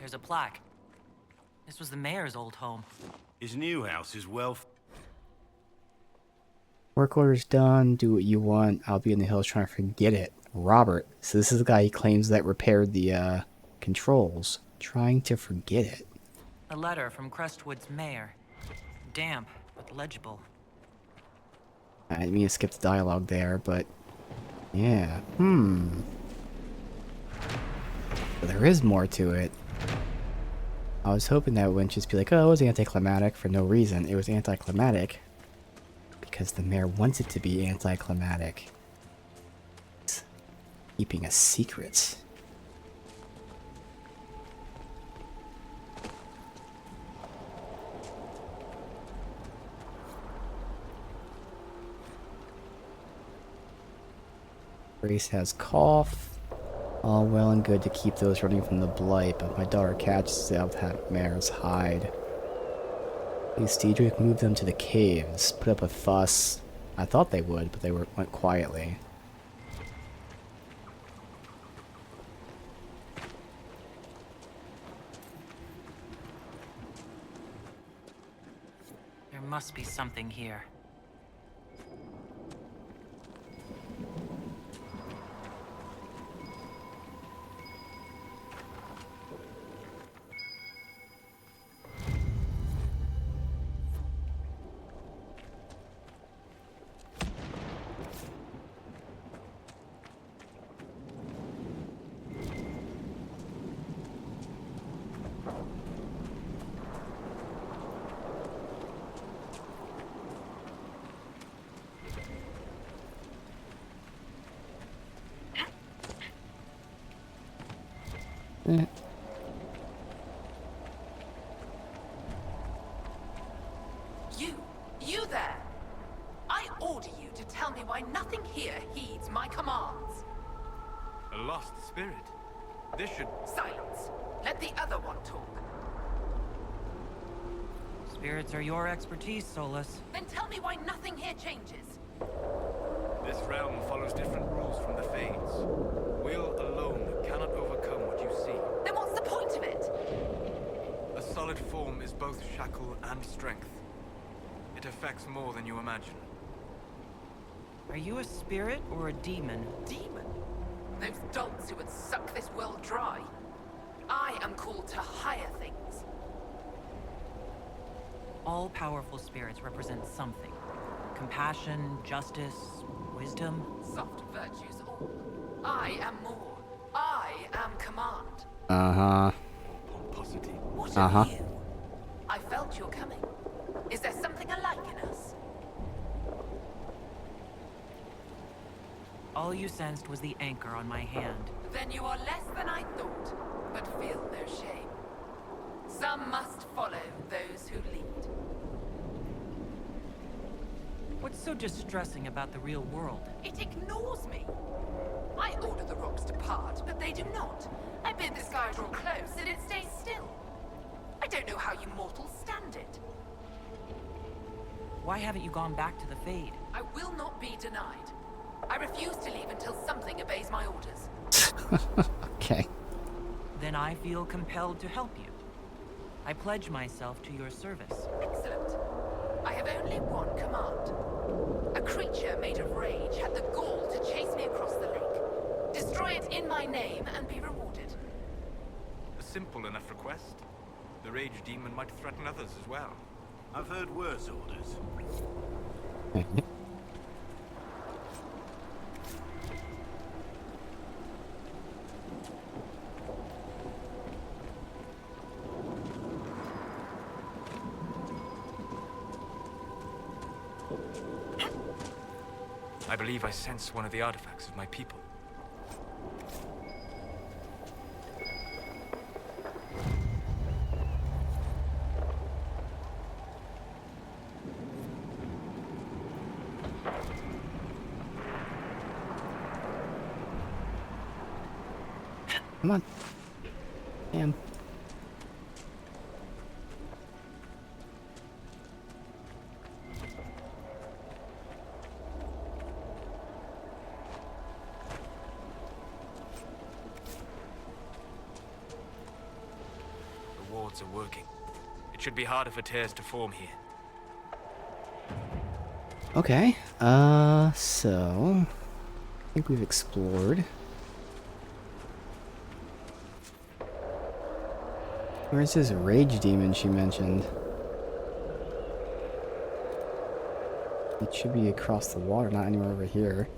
There's a plaque. This was the mayor's old home. His new house is well... Work order's done. Do what you want. I'll be in the hills trying to forget it. Robert. So this is the guy he claims that repaired the controls. Trying to forget it. A letter from Crestwood's mayor. Damp, but legible. I didn't mean to skip the dialogue there, but... yeah. But there is more to it. I was hoping that it wouldn't just be like, oh, it was anticlimactic for no reason. It was anticlimactic because the mayor wants it to be anticlimactic. It's keeping a secret. Grace has cough. All well and good to keep those running from the blight, but my daughter catches it out that mare's hide. Please, Cedric, move them to the caves. Put up a fuss. I thought they would, but they went quietly. There must be something here. You there! I order you to tell me why nothing here heeds my commands. A lost spirit. This should... Silence. Let the other one talk. Spirits are your expertise, Solus. Then tell me why nothing here changes. This realm follows different rules from the Fades. Will alone cannot overcome what you see. Then what's the point of it? A solid form is both shackle and strength. It affects more than you imagine. Are you a spirit or a demon? Demon? Those dolts who would suck this world dry. I am called to higher things. All powerful spirits represent something. Compassion, justice, wisdom. Soft virtues all. I am more. I am command. Uh-huh. Pomposity. What of you? I felt you're coming. Is there something alike in us? All you sensed was the anchor on my hand. Then you are less than I thought, but feel no shame. Some must follow those who lead. What's so distressing about the real world? It ignores me. I order the rocks to part, but they do not. I bid the sky draw close, and it stays still. I don't know how you mortals stand it. Why haven't you gone back to the Fade? I will not be denied. I refuse to leave until something obeys my orders. Okay. Then I feel compelled to help you. I pledge myself to your service. Excellent. I have only one command. A creature made of rage had the gall to chase me across the lake. Destroy it in my name and be rewarded. A simple enough request. The Rage Demon might threaten others as well. I've heard worse orders. I believe I sense one of the artifacts of my people. Come on. Damn. The wards are working. It should be harder for tears to form here. Okay. So I think we've explored. Where's this rage demon she mentioned? It should be across the water, not anywhere over here.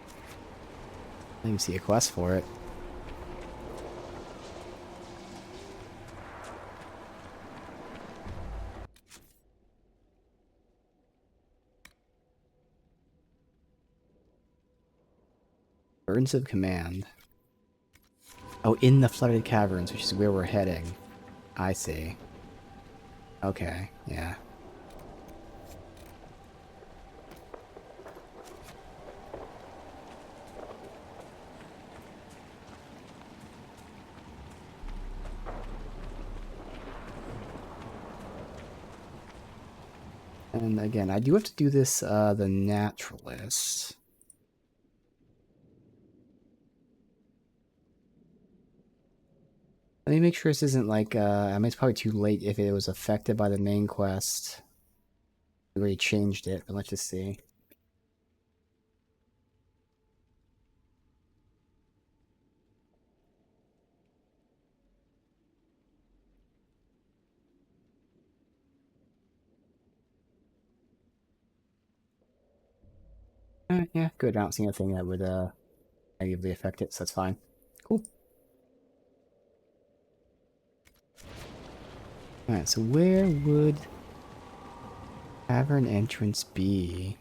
I didn't even see a quest for it. Burdens of command. Oh, in the flooded caverns, which is where we're heading. I see. Okay, yeah. And again, I do have to do this, the naturalist. Let me make sure this isn't like, I mean, it's probably too late if it was affected by the main quest. We already changed it, but let's just see. Yeah, good. I don't see anything that would, negatively affect it, so that's fine. Cool. Alright, so where would cavern entrance be?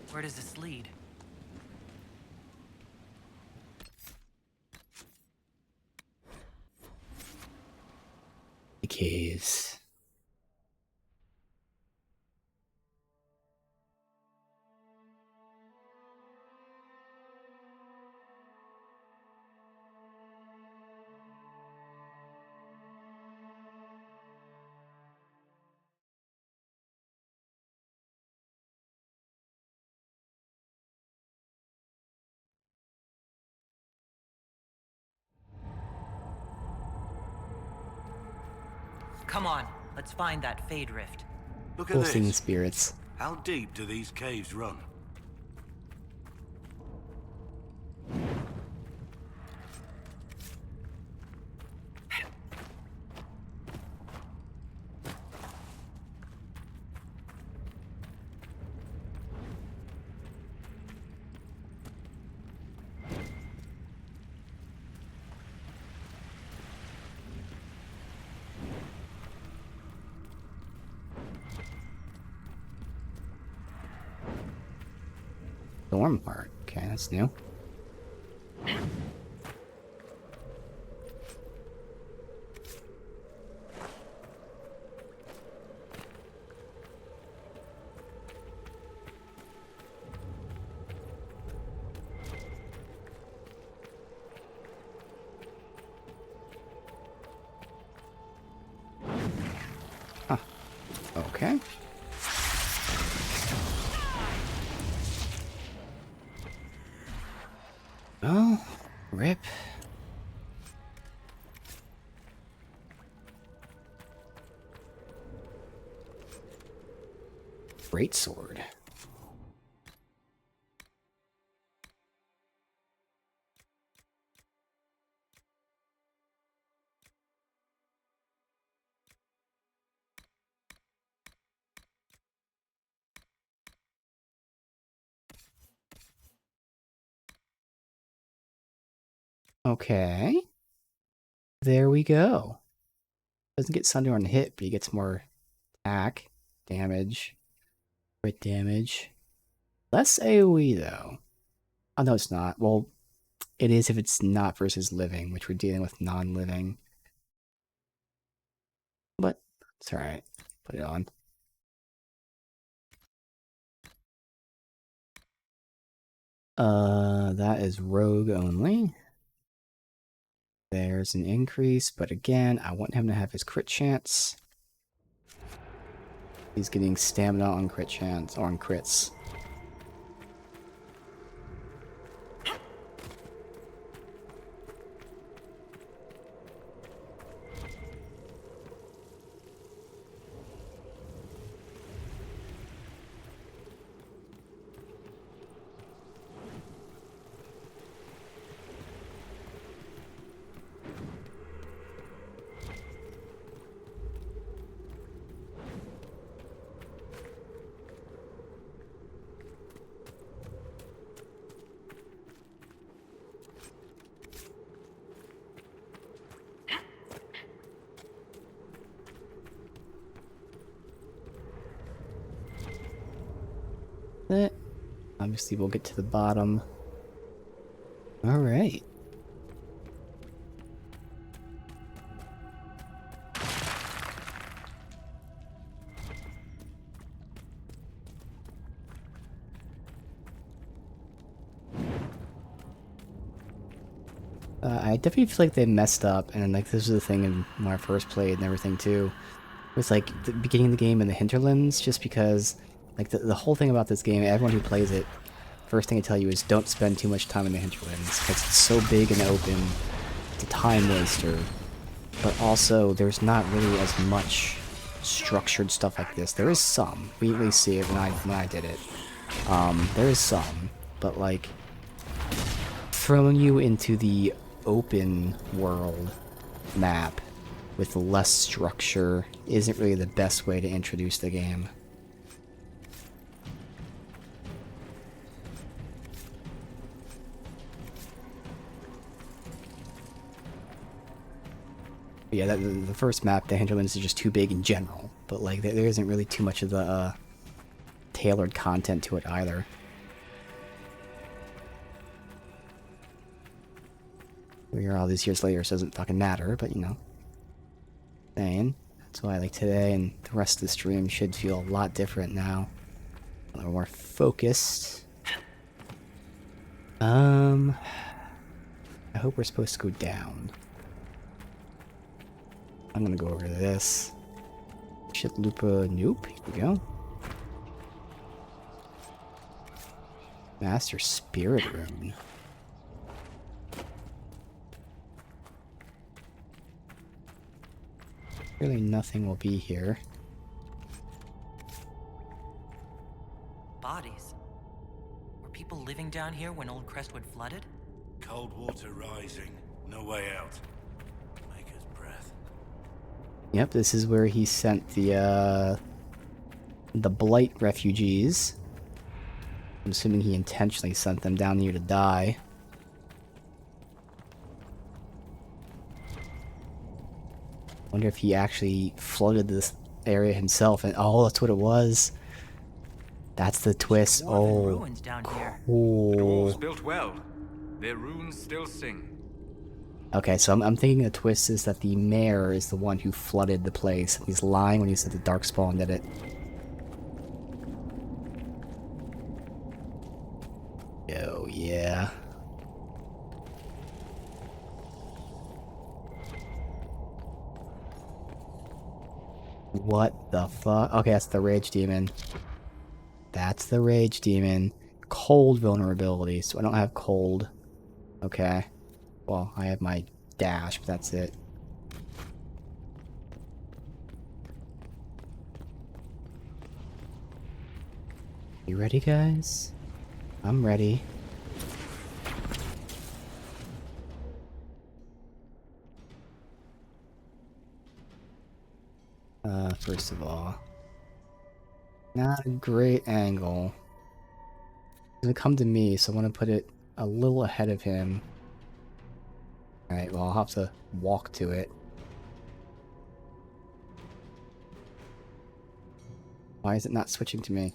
Where does this lead? The caves. Come on, let's find that Fade Rift. Look at Pulsing this. spirits. How deep do these caves run? Storm part. Okay, that's new. Huh. Okay. Oh, rip. Great sword. Okay. There we go. Doesn't get Sunder on the hit, but he gets more attack, damage, crit damage. Less AoE though. Oh no, it's not. Well, it is if it's not versus living, which we're dealing with non-living. But it's alright. Put it on. That is rogue only. There's an increase, but again, I want him to have his crit chance. He's getting stamina on crit chance, or on crits. Obviously, we'll get to the bottom. Alright. I definitely feel like they messed up, and like this was the thing when I first played and everything too. With like the beginning of the game in the hinterlands, just because like the whole thing about this game, everyone who plays it, first thing I tell you is don't spend too much time in the hinterlands because it's so big and open. It's a time waster, but also there's not really as much structured stuff like this. There is some. We see it when I did it. There is some, but like throwing you into the open world map with less structure isn't really the best way to introduce the game. But yeah, the first map, the hinterlands, is just too big in general, but like there isn't really too much of the tailored content to it either. We're all these years later, so it doesn't fucking matter, but you know. Saying. That's why, like, today and the rest of the stream should feel a lot different now. A little more focused. I hope we're supposed to go down. I'm gonna go over to this. Shit, Lupa, nope, here we go. Master Spirit Rune. Really nothing will be here. Bodies. Were people living down here when Old Crestwood flooded? Cold water rising. No way out. Maker's breath. Yep, this is where he sent the Blight refugees. I'm assuming he intentionally sent them down here to die. Wonder if he actually flooded this area himself, and oh, that's what it was. That's the twist. Oh, Ruins down here. The dwarves cool. built well. Their runes still sing. Okay, so I'm thinking the twist is that the mayor is the one who flooded the place. He's lying when he said the Darkspawn did it. Oh, yeah. What the fuck? Okay, that's the Rage Demon. That's the Rage Demon. Cold vulnerability, so I don't have cold. Okay. Well, I have my dash, but that's it. You ready, guys? I'm ready. First of all, not a great angle. It's gonna come to me, so I want to put it a little ahead of him. Alright, well, I'll have to walk to it. Why is it not switching to me?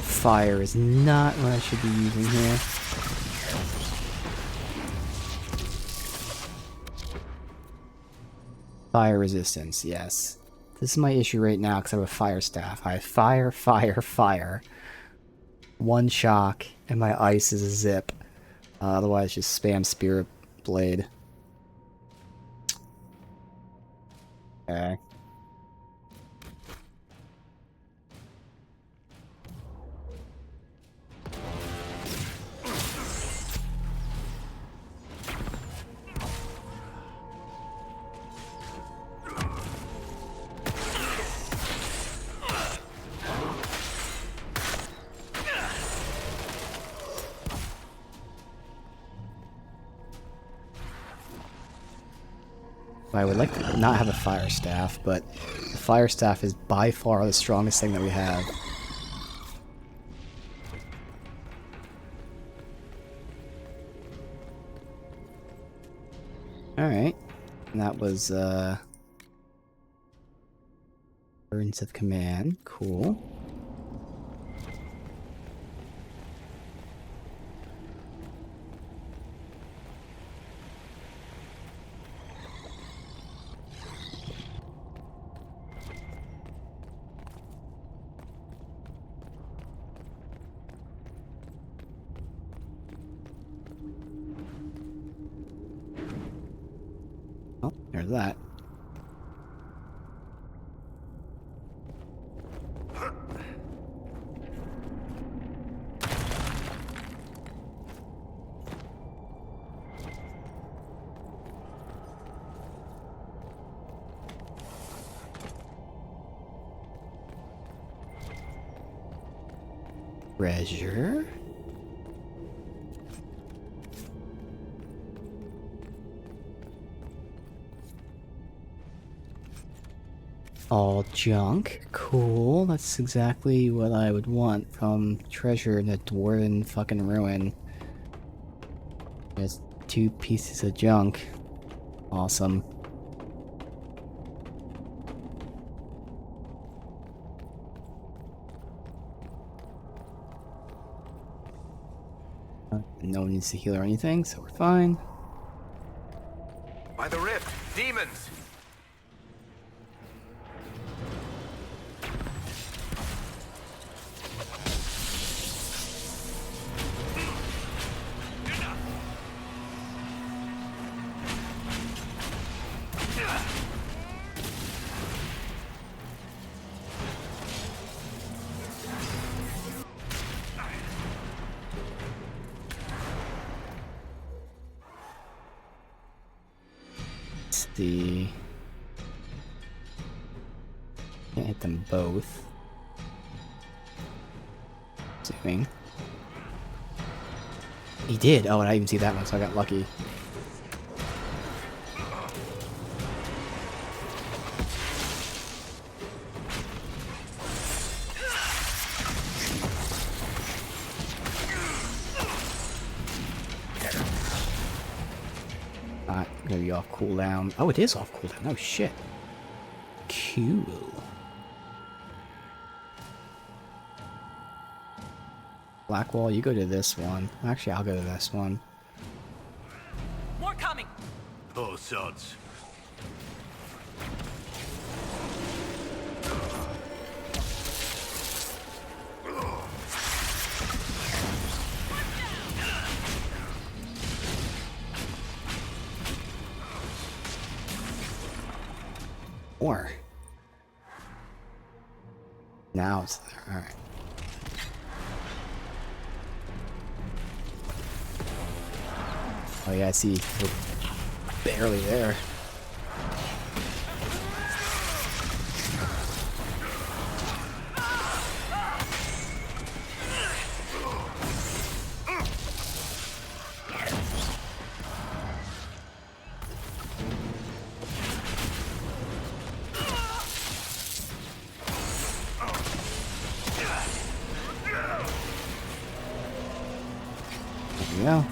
Fire is not what I should be using here. Fire resistance, yes. This is my issue right now because I have a fire staff. I have fire, fire, fire. One shock, and my ice is a zip. Otherwise, just spam Spirit Blade. Okay. I would like to not have a fire staff, but the fire staff is by far the strongest thing that we have. Alright. And that was Burns of Command. Cool. Oh, there's that. Treasure. All junk. Cool. That's exactly what I would want from treasure in a dwarven fucking ruin. Just 2 pieces of junk. Awesome. No one needs to heal or anything, so we're fine. By the rift, demons! Let's see. Can't hit them both. Assuming. He did! Oh, and I didn't even see that one, so I got lucky. Not gonna be off cooldown. Oh, it is off cooldown. Oh shit. Cool. Blackwall, you go to this one. Actually, I'll go to this one. More coming! Poor sods. Or now it's there. All right. Oh yeah, I see. We're barely there. There we go.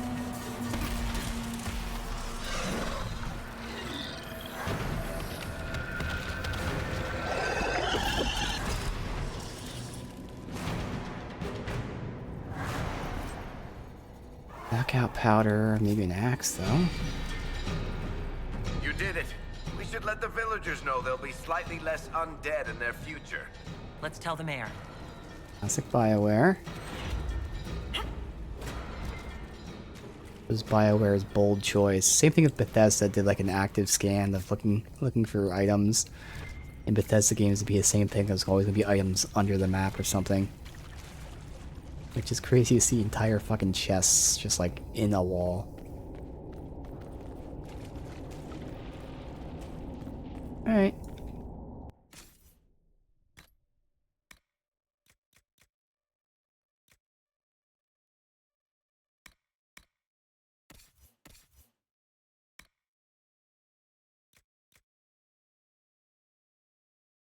Knockout powder, maybe an axe though. You did it. We should let the villagers know they'll be slightly less undead in their future. Let's tell the mayor. Classic BioWare. It was BioWare's bold choice. Same thing with Bethesda did like an active scan of looking for items. In Bethesda games it'd be the same thing. There's always gonna be items under the map or something. Which is crazy to see entire fucking chests just like in a wall. Alright.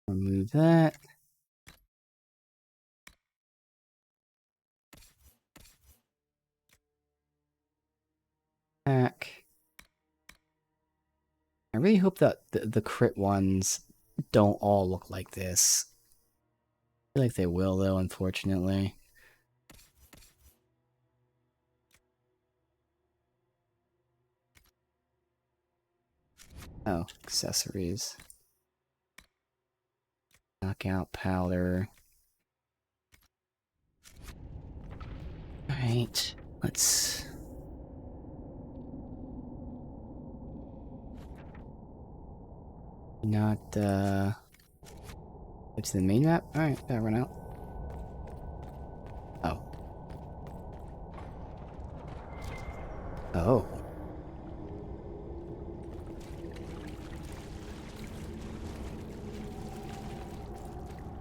Remove that. Back. I really hope that the crit ones don't all look like this. I feel like they will though, unfortunately. Oh, accessories. Knockout powder. Alright, let's... Not, it's the main map? Alright, gotta run out. Oh. Oh.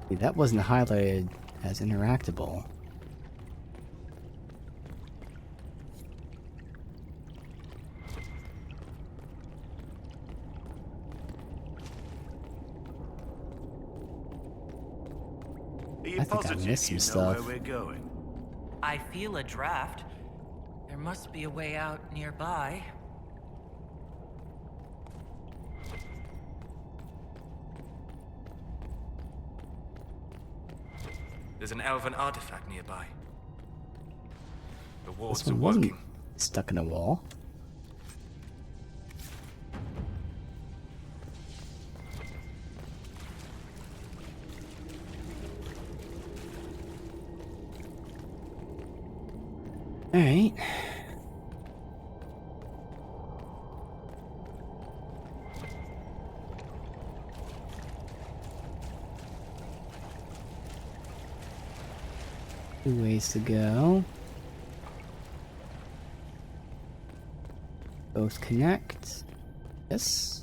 See, that wasn't highlighted as interactable. I think I missed some stuff. Where we're going? I feel a draft. There must be a way out nearby. There's an elven artifact nearby. The This wards one are wasn't working. stuck in a wall. Alright. Two ways to go. Both connect. Yes.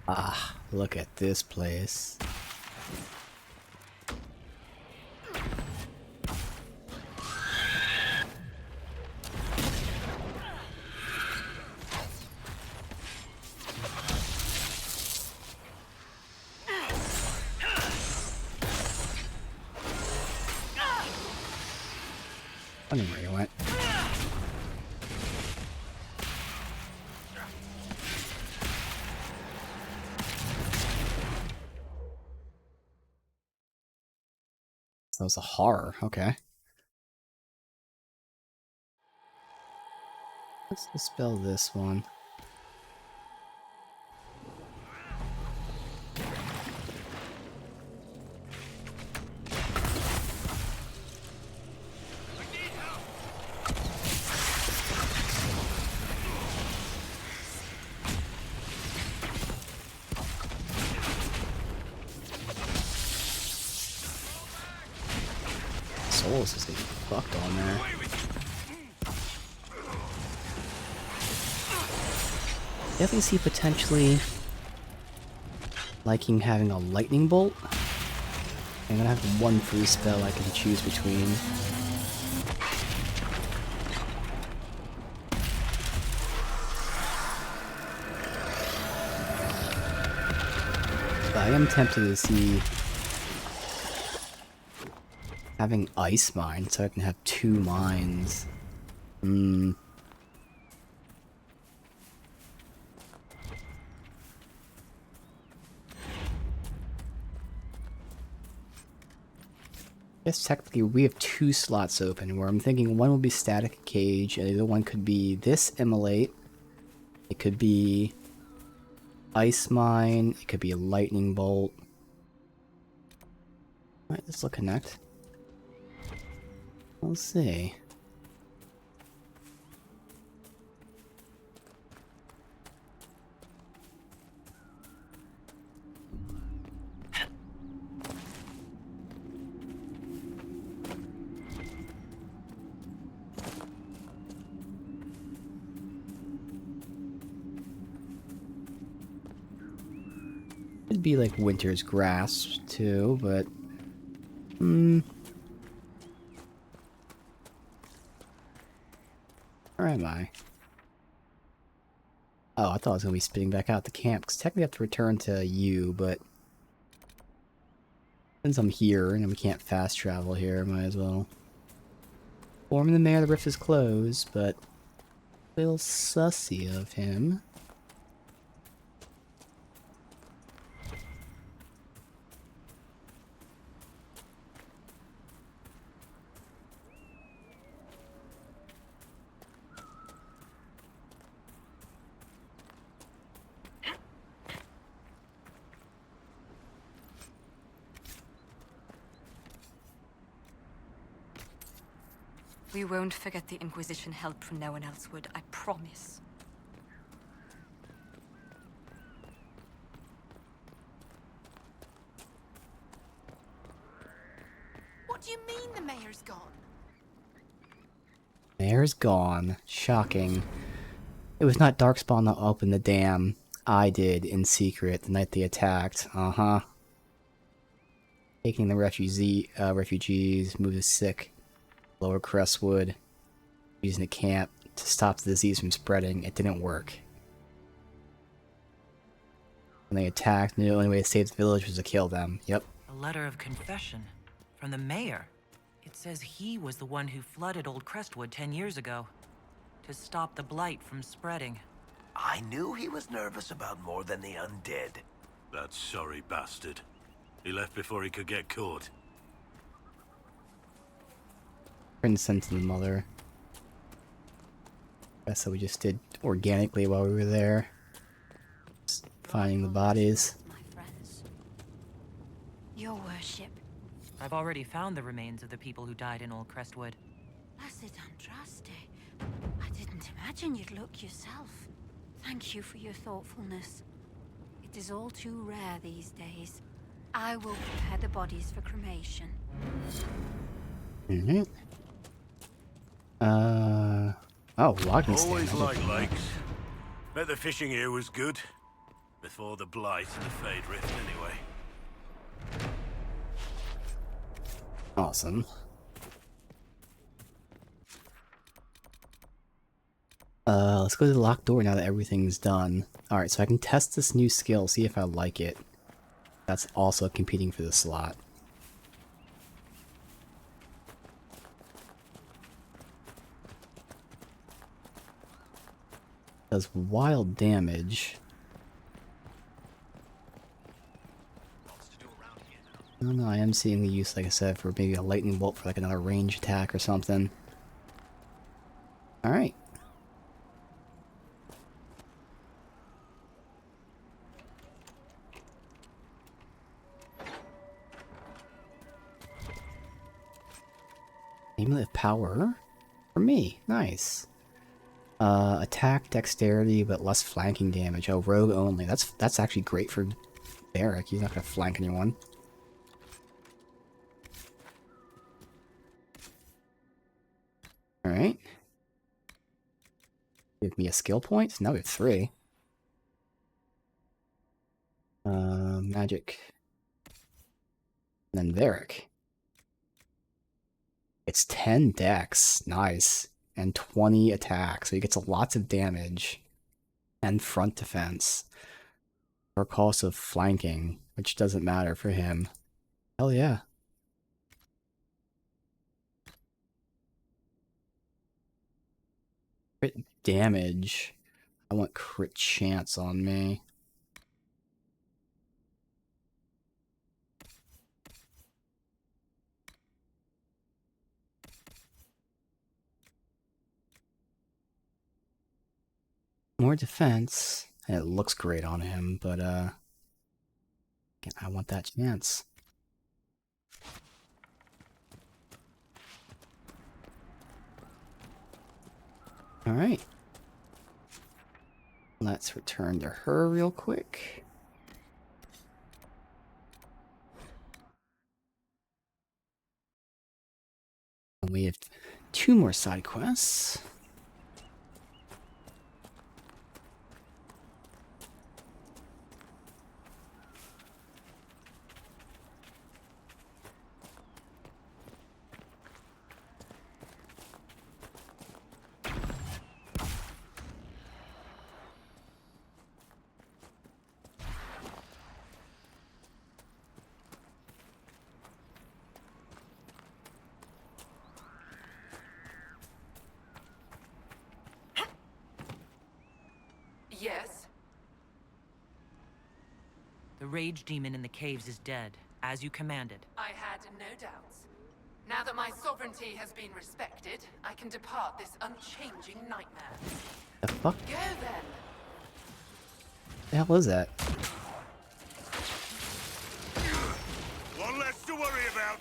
Ah, look at this place. I don't know where you went. That was a horror. Okay. Let's dispel this one. Souls is getting fucked on there. Definitely see potentially liking having a lightning bolt. I'm gonna have one free spell I can choose between. But I am tempted to see having ice mine so I can have 2 mines. I guess technically we have 2 slots open where I'm thinking one will be static cage and the other one could be this immolate. It could be ice mine. It could be a lightning bolt. Alright, this will connect. We'll see. Could be like Winter's Grasp too, but where am I? Oh, I thought I was gonna be spitting back out the camp, because technically I have to return to you, but since I'm here and we can't fast travel here, might as well. Inform the mayor the rift is closed, but a little sussy of him. We won't forget the Inquisition help when no one else would, I promise. What do you mean the mayor's gone? Mayor's gone. Shocking. It was not Darkspawn that opened the dam. I did, in secret, the night they attacked. Uh-huh. Taking the refugees, move the sick, lower Crestwood, using the camp to stop the disease from spreading. It didn't work. When they attacked, the only way to save the village was to kill them. Yep. A letter of confession from the mayor. It says he was the one who flooded Old Crestwood 10 years ago to stop the blight from spreading. I knew he was nervous about more than the undead. That sorry bastard. He left before he could get caught. Couldn't send to the mother. That's what we just did organically while we were there. Just finding the bodies. My friends. Your worship. I've already found the remains of the people who died in Old Crestwood. Blessed Andraste. I didn't imagine you'd look yourself. Thank you for your thoughtfulness. It is all too rare these days. I will prepare the bodies for cremation. Mm-hmm. Oh, logging stand. Always like lakes. Bet the fishing here was good. Before the blight and the Fade Rift, anyway. Awesome. Let's go to the locked door now that everything's done. Alright, so I can test this new skill, see if I like it. That's also competing for the slot. Does wild damage. I don't know, I am seeing the use, like I said, for maybe a lightning bolt for like another range attack or something. Alright. Amulet of Power? For me. Nice. Attack, dexterity, but less flanking damage. Oh, rogue only. That's actually great for Derek. He's not gonna flank anyone. Alright. Give me a skill point. Now we have 3. Magic. And then Varric. It's 10 dex. Nice. And 20 attack. So he gets lots of damage. And front defense. For cost of flanking. Which doesn't matter for him. Hell yeah. Crit damage. I want crit chance on me. More defense. And it looks great on him, but I want that chance. Alright. Let's return to her real quick. And we have 2 more side quests. Yes? The rage demon in the caves is dead, as you commanded. I had no doubts. Now that my sovereignty has been respected, I can depart this unchanging nightmare. The fuck? Go then! The hell is that? One less to worry about.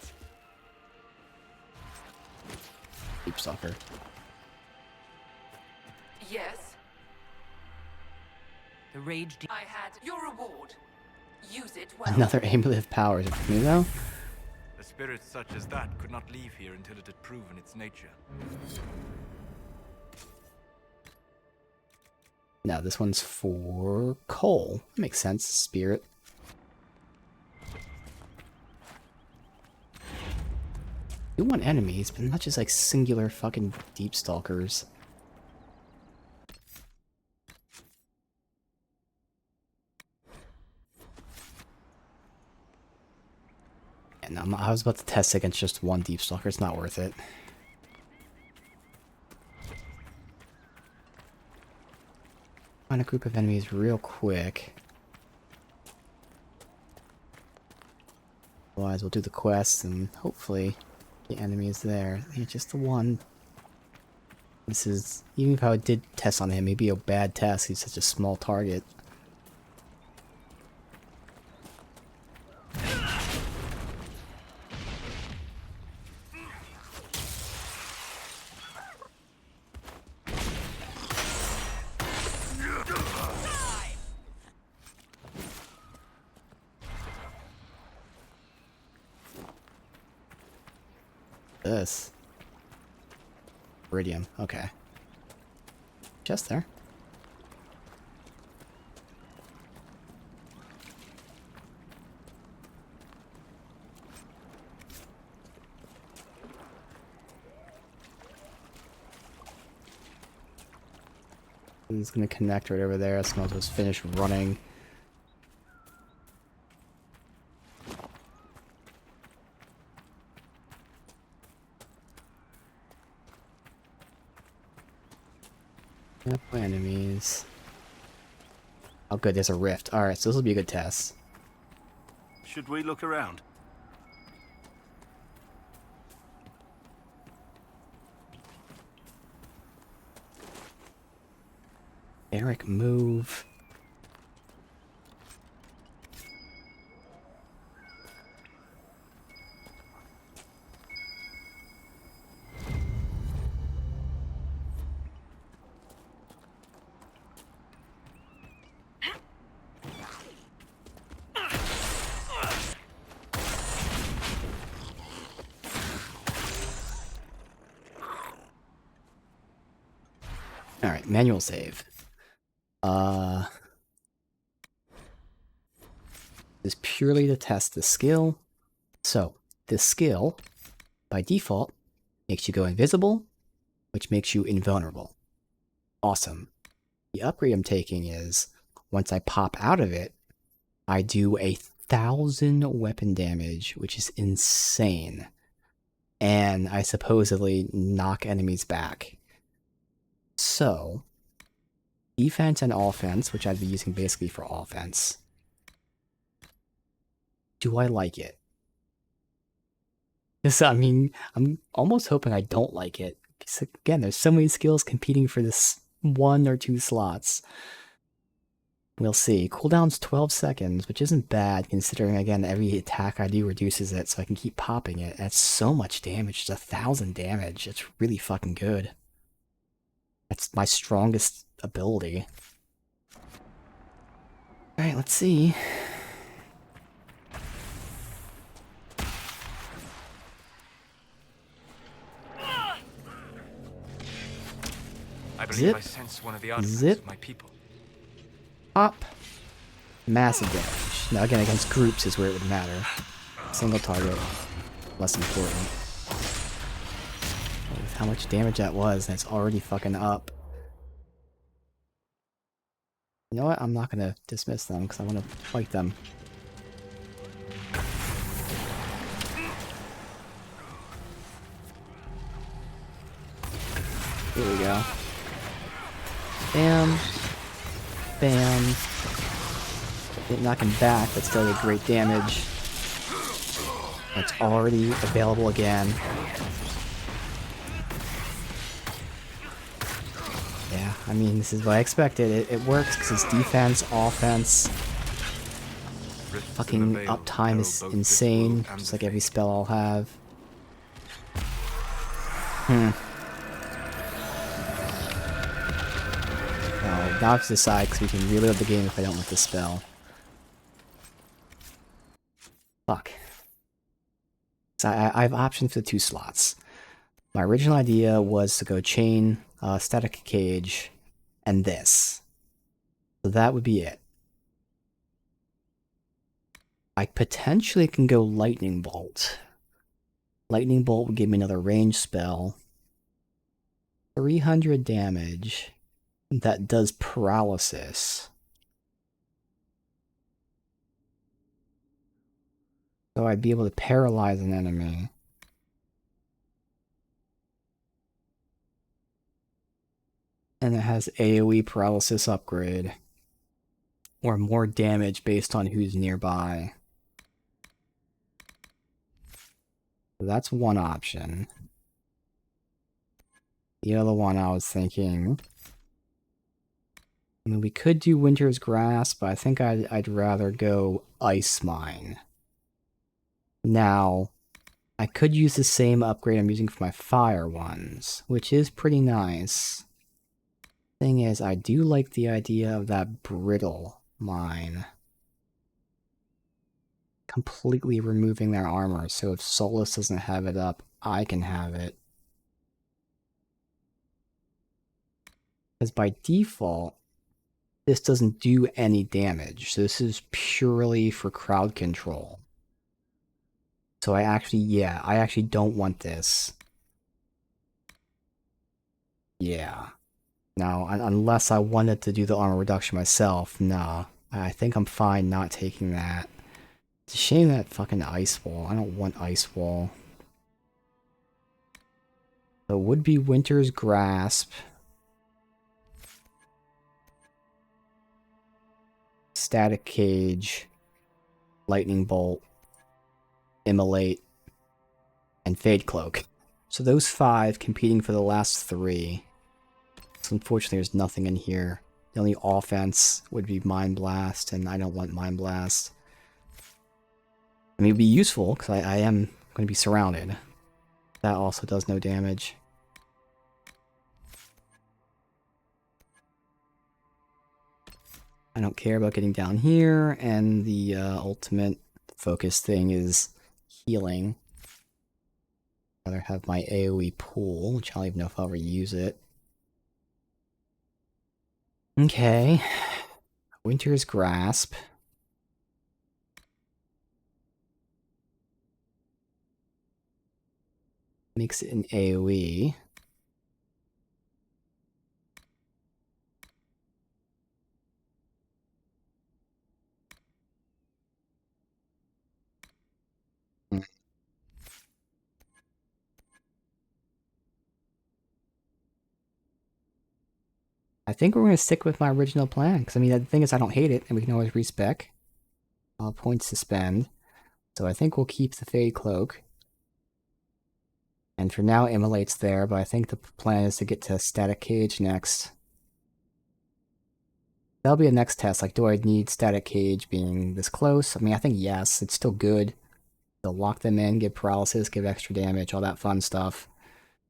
Deep Stalker. Yes, The rage. I had your reward. Use it well. Another amulet of power. Is it for me though? A spirit such as that could not leave here until it had proven its nature. No, this one's for Cole. Makes sense. Spirit. You want enemies, but not just like singular fucking Deep Stalkers. And I was about to test against just one Deep Stalker. It's not worth it. Find a group of enemies real quick. Otherwise, we'll do the quest and hopefully the enemy is there. Yeah, just the one. This is, even if I did test on him, maybe a bad test. He's such a small target. This. Iridium, okay. Just there. It's gonna connect right over there, so I'll just finish running. Yep, enemies. Oh good, there's a rift. Alright, so this will be a good test. Should we look around? Eric, move. Alright, manual save. Is purely to test the skill. So, this skill, by default, makes you go invisible, which makes you invulnerable. Awesome. The upgrade I'm taking is, once I pop out of it, I do 1,000 weapon damage, which is insane. And I supposedly knock enemies back. So, defense and offense, which I'd be using basically for offense. Do I like it? Yes, I mean, I'm almost hoping I don't like it. Because again, there's so many skills competing for this 1 or 2 slots. We'll see. Cooldown's 12 seconds, which isn't bad considering, again, every attack I do reduces it, so I can keep popping it. That's so much damage. It's 1,000 damage. It's really fucking good. That's my strongest ability. Alright, let's see. I believe Zip. I sense one of the artifacts Zip. of my people. Pop. Massive damage. Now again, against groups is where it would matter. Single target, less important. With how much damage that was, that's already fucking up. You know what? I'm not gonna dismiss them because I want to fight them. Here we go. Bam. Bam. Didn't knock him back, but still did great damage. It's already available again. Yeah, I mean, this is what I expected. It works because it's defense, offense. Fucking uptime is insane, just like every spell I'll have. Now I have to decide, because we can reload the game if I don't want the spell. Fuck. So I have options for the 2 slots. My original idea was to go chain, static cage, and this. So that would be it. I potentially can go lightning bolt. Lightning bolt would give me another range spell. 300 damage. That does paralysis. So I'd be able to paralyze an enemy. And it has AoE paralysis upgrade. Or more damage based on who's nearby. So that's one option. The other one I was thinking... I mean, we could do Winter's Grasp, but I think I'd rather go Ice Mine. Now, I could use the same upgrade I'm using for my fire ones, which is pretty nice. Thing is, I do like the idea of that brittle mine. Completely removing their armor, so if Solus doesn't have it up, I can have it. Because by default, this doesn't do any damage, so this is purely for crowd control. So I actually don't want this. Yeah. Now, unless I wanted to do the armor reduction myself, nah. I think I'm fine not taking that. It's a shame that fucking Ice Wall. I don't want Ice Wall. So it would be Winter's Grasp. Static Cage. Lightning Bolt. Immolate. And Fade Cloak. So those 5 competing for the last 3. So unfortunately there's nothing in here. The only offense would be Mind Blast, and I don't want Mind Blast. I mean, it would be useful, because I am going to be surrounded. That also does no damage. I don't care about getting down here, and the ultimate focus thing is healing. I'd rather have my AoE pool, which I don't even know if I'll ever use it. Okay. Winter's Grasp. Makes it an AoE. I think we're going to stick with my original plan, because I mean, the thing is I don't hate it, and we can always respec. Points to spend. So I think we'll keep the Fade Cloak. And for now, Immolate's there, but I think the plan is to get to Static Cage next. That'll be a next test, like, do I need Static Cage being this close? I mean, I think yes, it's still good. They'll lock them in, give paralysis, give extra damage, all that fun stuff.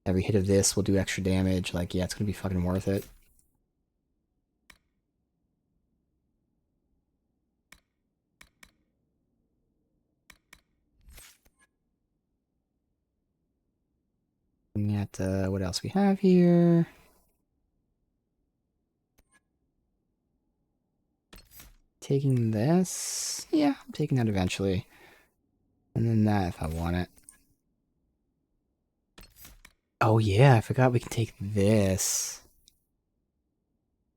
Every hit of this will do extra damage, like, yeah, it's gonna be fucking worth it. Looking at what else we have here. Taking this? Yeah, I'm taking that eventually. And then that if I want it. Oh yeah, I forgot we can take this.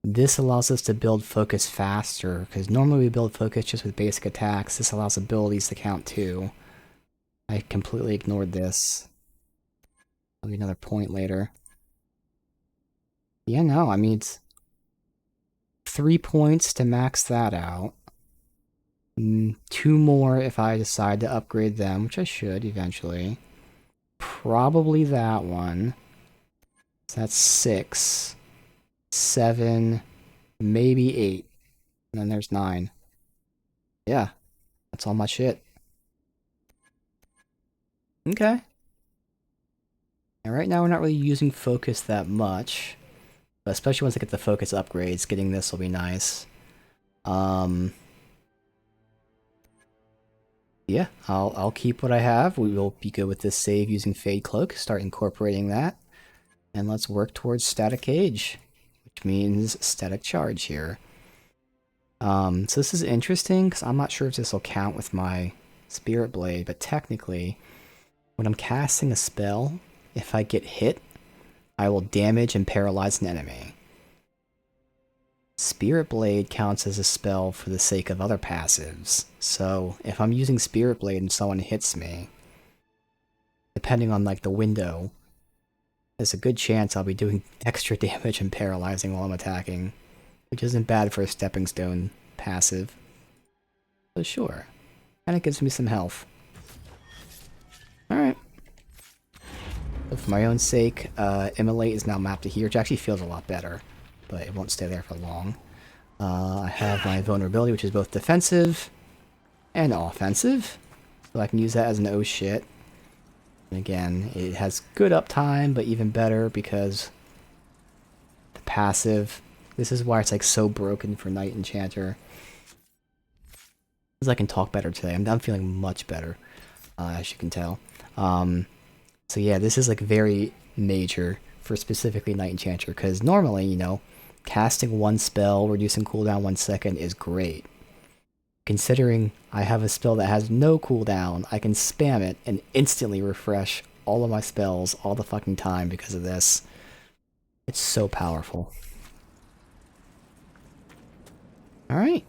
This allows us to build focus faster, because normally we build focus just with basic attacks. This allows abilities to count too. I completely ignored this. I'll get another point later. Yeah, no, I mean, it's 3 points to max that out. 2 more if I decide to upgrade them, which I should eventually. Probably that one. So that's 6. 7. Maybe 8. And then there's 9. Yeah, that's all my shit. Okay. And right now we're not really using focus that much. But especially once I get the focus upgrades, getting this will be nice. Yeah, I'll keep what I have. We will be good with this save using Fade Cloak, start incorporating that. And let's work towards Static Cage, which means Static Charge here. So this is interesting, because I'm not sure if this will count with my Spirit Blade, but technically, when I'm casting a spell, if I get hit, I will damage and paralyze an enemy. Spirit Blade counts as a spell for the sake of other passives, so if I'm using Spirit Blade and someone hits me, depending on like the window, there's a good chance I'll be doing extra damage and paralyzing while I'm attacking, which isn't bad for a Stepping Stone passive. So sure, kinda gives me some health. Alright. So for my own sake, Immolate is now mapped to here, which actually feels a lot better, but it won't stay there for long. I have my vulnerability, which is both defensive and offensive, so I can use that as an oh shit. And again, it has good uptime, but even better because the passive, this is why it's like so broken for Knight Enchanter. Because I can talk better today. I'm feeling much better, as you can tell. So yeah, this is like very major for specifically Knight Enchanter, because normally, you know, casting one spell, reducing cooldown 1 second is great. Considering I have a spell that has no cooldown, I can spam it and instantly refresh all of my spells all the fucking time because of this. It's so powerful. Alright.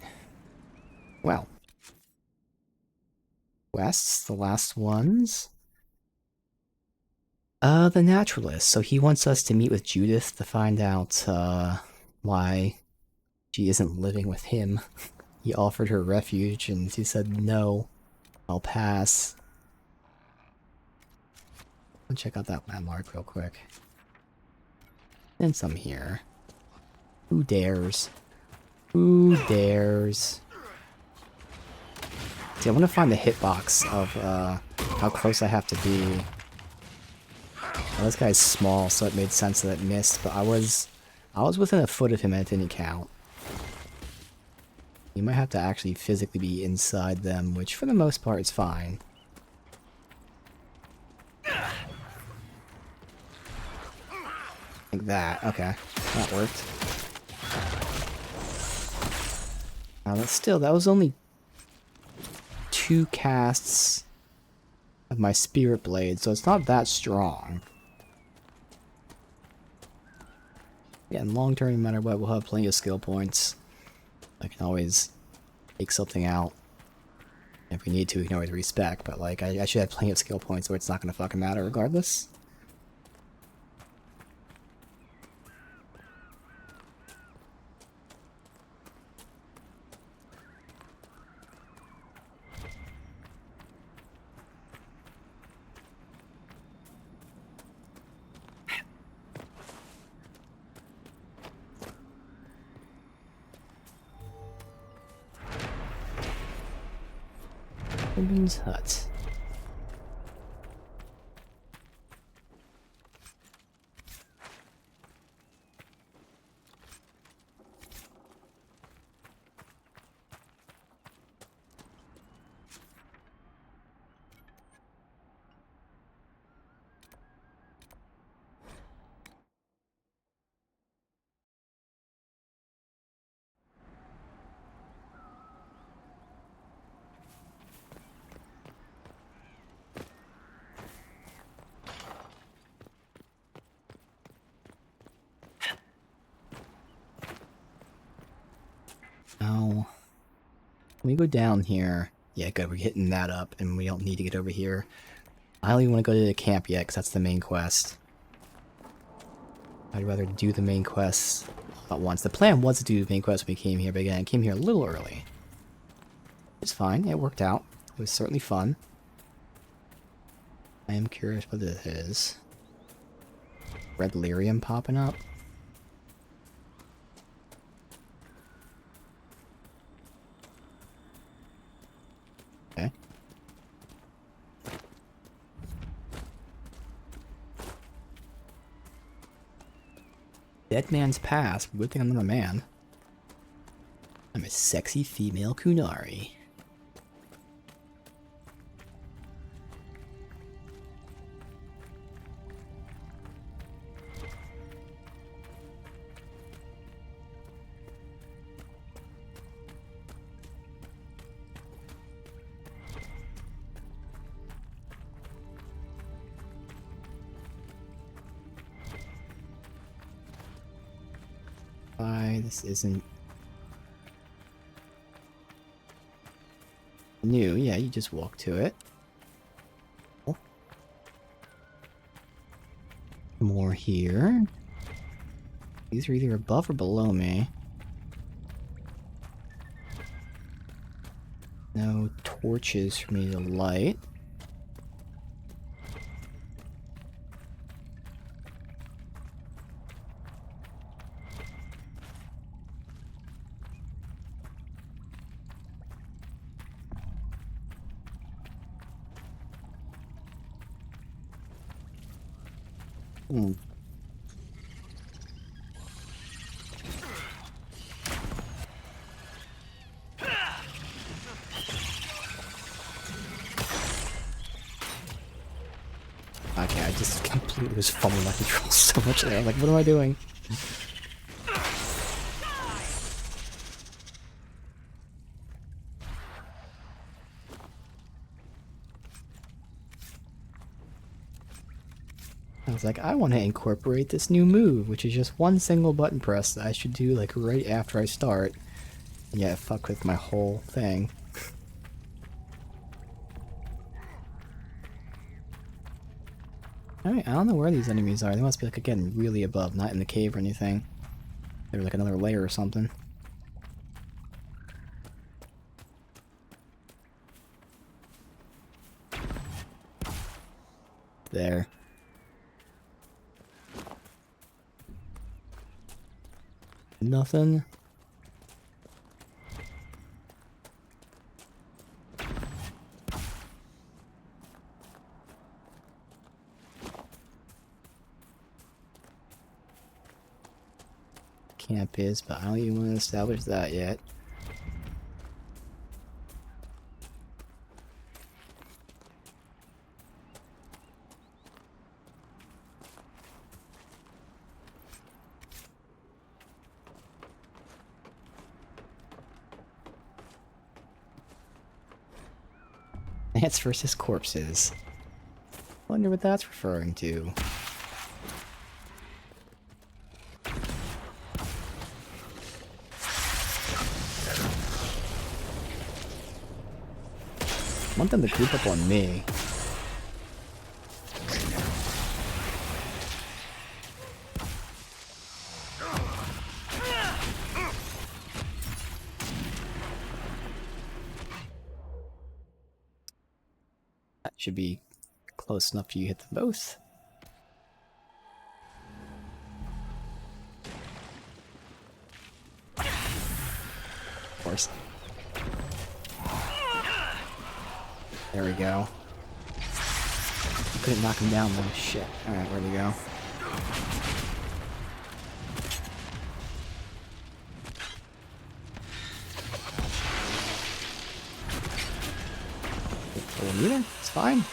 Well. Quests, the last ones. The Naturalist. So he wants us to meet with Judith to find out, why she isn't living with him. He offered her refuge and she said, no, I'll pass. Let's check out that landmark real quick. And some here. Who dares? Who dares? See, I want to find the hitbox of, how close I have to be. Well, this guy's small, so it made sense that it missed, but I was within a foot of him and it didn't count. You might have to actually physically be inside them, which for the most part is fine. Like that. Okay. That worked. Now that's still, that was only 2 casts of my Spirit Blade, so it's not that strong. Yeah, in long term, no matter what, we'll have plenty of skill points. I can always take something out. If we need to, we can always respec, but like, I should have plenty of skill points where it's not gonna fucking matter regardless. Woman's hut. Now, when we go down here, yeah, good, we're hitting that up, and we don't need to get over here. I don't even want to go to the camp yet, because that's the main quest. I'd rather do the main quest at once. The plan was to do the main quest when we came here, but again, I came here a little early. It's fine, it worked out. It was certainly fun. I am curious what this is. Red lyrium popping up. Okay. Dead man's past. Good thing I'm not a man. I'm a sexy female Kunari. This isn't new. Yeah, you just walk to it. Oh. More here. These are either above or below me. No torches for me to light. Okay, I just completely was fumbling my controls so much there. Like, what am I doing? I was like, I want to incorporate this new move, which is just one single button press that I should do like right after I start. And yeah, fuck with my whole thing. Alright, I don't know where these enemies are. They must be like, again, really above, not in the cave or anything. They're like another layer or something. There. Nothing. Camp is, but I don't even want to establish that yet. Ants versus corpses. Wonder what that's referring to. I want them to group up on me. That should be close enough for you to hit them both. Of course. There we go. Couldn't knock him down though. Shit. Alright, where'd he go? Pull him either. It's fine.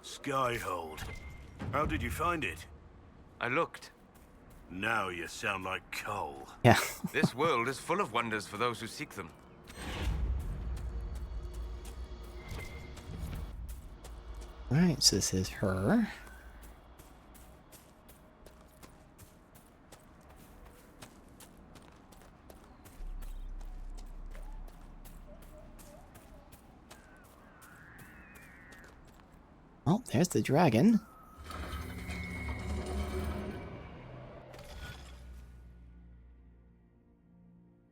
Skyhold. How did you find it? I looked. Now you sound like Cole. Yeah. This world is full of wonders for those who seek them. Alright, so this is her. Oh, there's the dragon.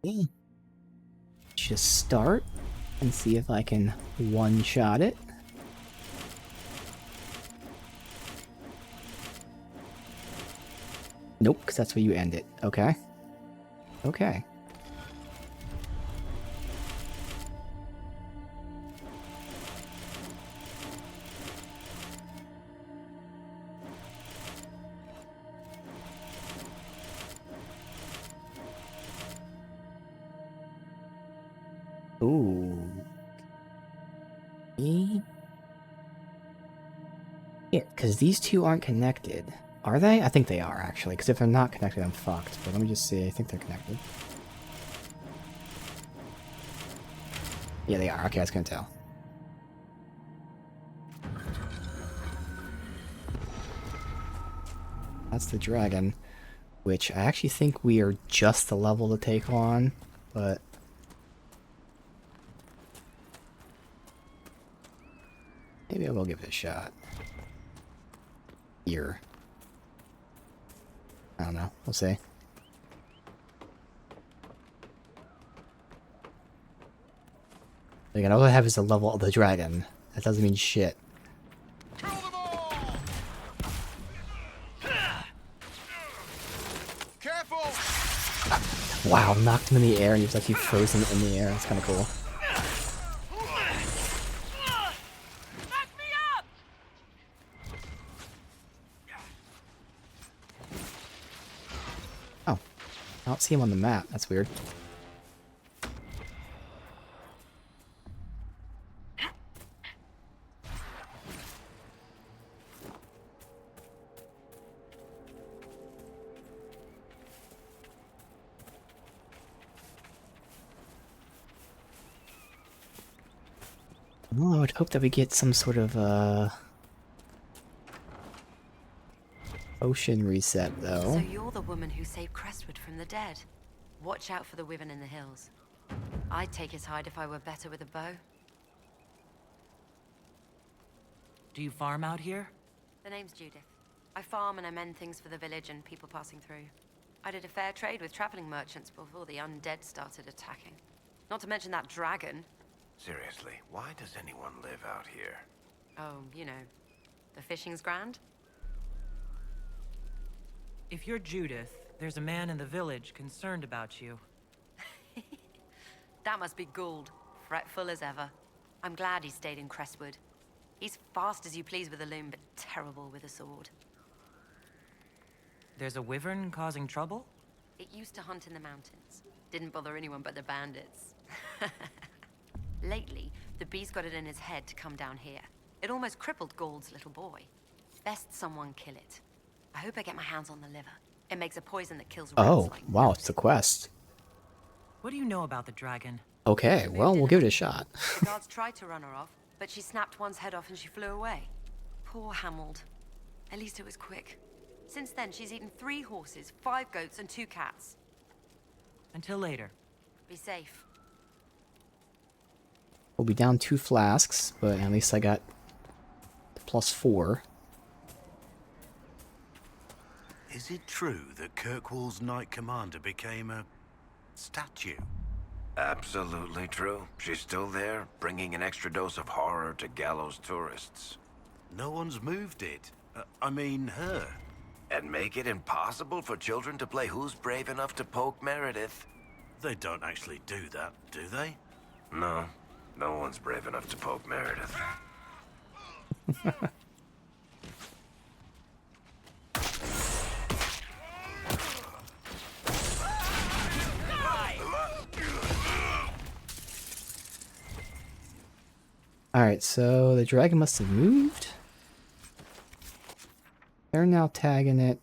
Okay. Just start and see if I can one-shot it. Nope, because that's where you end it. Okay. Okay. Ooh. Yeah, because these two aren't connected. Are they? I think they are, actually, because if they're not connected, I'm fucked. But let me just see. I think they're connected. Yeah, they are. Okay, I was gonna tell. That's the dragon, which I actually think we are just the level to take on, but... maybe I will give it a shot. Here. I don't know. We'll see. Again, all I have is the level of the dragon. That doesn't mean shit. Careful! Wow, knocked him in the air and he was actually frozen in the air. That's kind of cool. Oh. I don't see him on the map. That's weird. Well, I would hope that we get some sort of, ocean reset, though. So you're the woman who saved Crestwood from the dead. Watch out for the wyvern in the hills. I'd take his hide if I were better with a bow. Do you farm out here? The name's Judith. I farm and I mend things for the village and people passing through. I did a fair trade with traveling merchants before the undead started attacking. Not to mention that dragon. Seriously, why does anyone live out here? Oh, you know, the fishing's grand? If you're Judith, there's a man in the village concerned about you. That must be Gould, fretful as ever. I'm glad he stayed in Crestwood. He's fast as you please with a loom, but terrible with a sword. There's a wyvern causing trouble? It used to hunt in the mountains. Didn't bother anyone but the bandits. Lately, the beast got it in his head to come down here. It almost crippled Gould's little boy. Best someone kill it. I hope I get my hands on the liver. It makes a poison that kills rats. Oh, like wow, it's a quest. What do you know about the dragon? Okay, well, we'll give it a shot. The guards tried to run her off, but she snapped one's head off and she flew away. Poor Hamold. At least it was quick. Since then, she's eaten 3 horses, 5 goats, and 2 cats. Until later. Be safe. We'll be down 2 flasks, but at least I got +4. Is it true that Kirkwall's Knight Commander became a statue? Absolutely true. She's still there, bringing an extra dose of horror to gallows tourists. No one's moved it. I mean, her. And make it impossible for children to play Who's Brave Enough to Poke Meredith. They don't actually do that, do they? No. No one's brave enough to poke Meredith. Alright, so the dragon must have moved. They're now tagging it,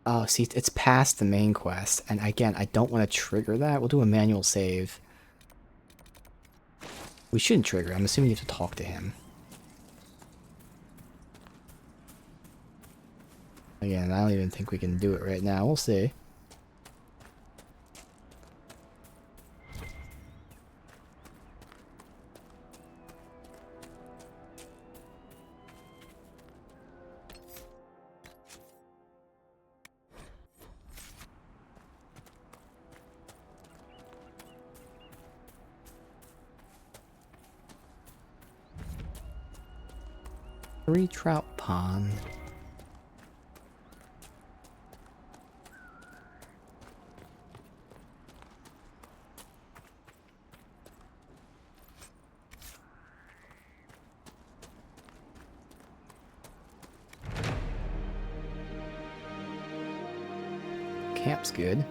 oh, see, it's past the main quest, and again, I don't want to trigger that. We'll do a manual save. We shouldn't trigger. I'm assuming you have to talk to him. Again, I don't even think we can do it right now. We'll see. Three trout pond. Camp's good.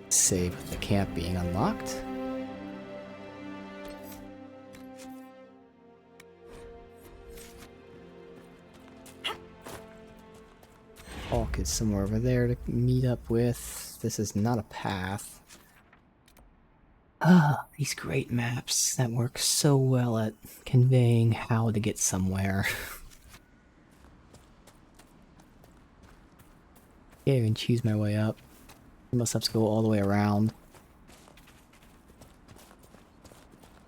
Save with the camp being unlocked. Hawk is somewhere over there to meet up with. This is not a path. Ah, these great maps that work so well at conveying how to get somewhere. Can't even choose my way up. I must have to go all the way around.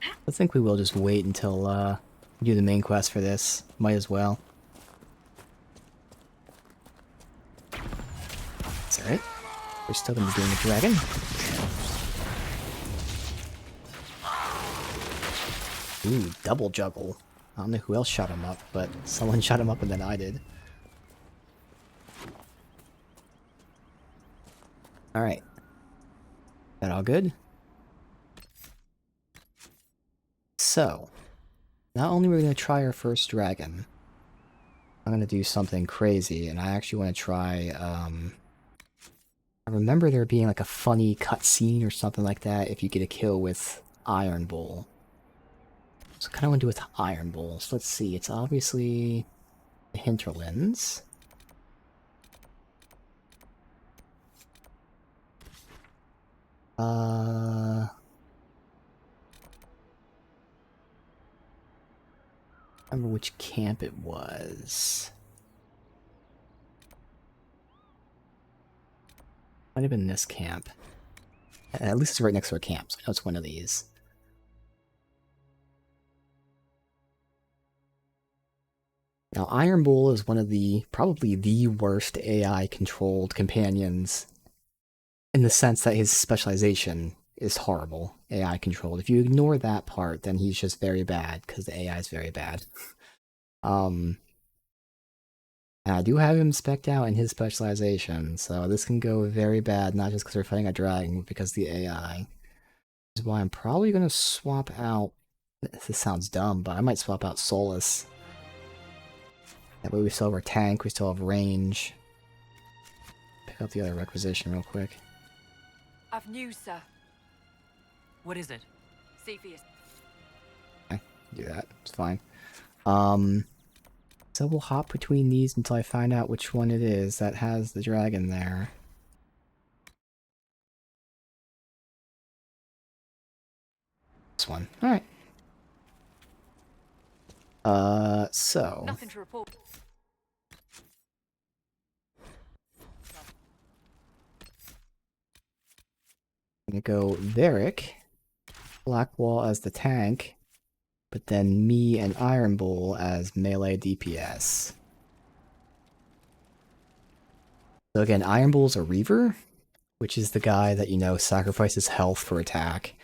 I think we will just wait until we do the main quest for this. Might as well. That's alright. We're still gonna be doing the dragon. Ooh, double juggle. I don't know who else shot him up, but someone shot him up and then I did. Alright. That all good? So, not only are we going to try our first dragon, I'm going to do something crazy, and I actually want to try, I remember there being like a funny cutscene or something like that if you get a kill with Iron Bull. So I kind of want to do it with Iron Bull. So let's see, it's obviously the hinterlands. I remember which camp it was. Might have been this camp. At least it's right next to our camp, so I know it's one of these. Now, Iron Bull is one of the, probably the worst AI-controlled companions, in the sense that his specialization is horrible, AI-controlled. If you ignore that part, then he's just very bad, because the AI is very bad. And I do have him spec'd out in his specialization, so this can go very bad, not just because we're fighting a dragon, but because the AI. Which is why I'm probably going to swap out... This sounds dumb, but I might swap out Solus. That way we still have our tank, we still have range. Pick up the other requisition real quick. I've news, sir. What is it? Cepheus. Okay, do that. It's fine. So we'll hop between these until I find out which one it is that has the dragon there. This one. Alright. So... Nothing to report. I'm gonna go Varric, Blackwall as the tank, but then me and Iron Bull as melee DPS. So again, Iron Bull's a Reaver, which is the guy that, you know, sacrifices health for attack.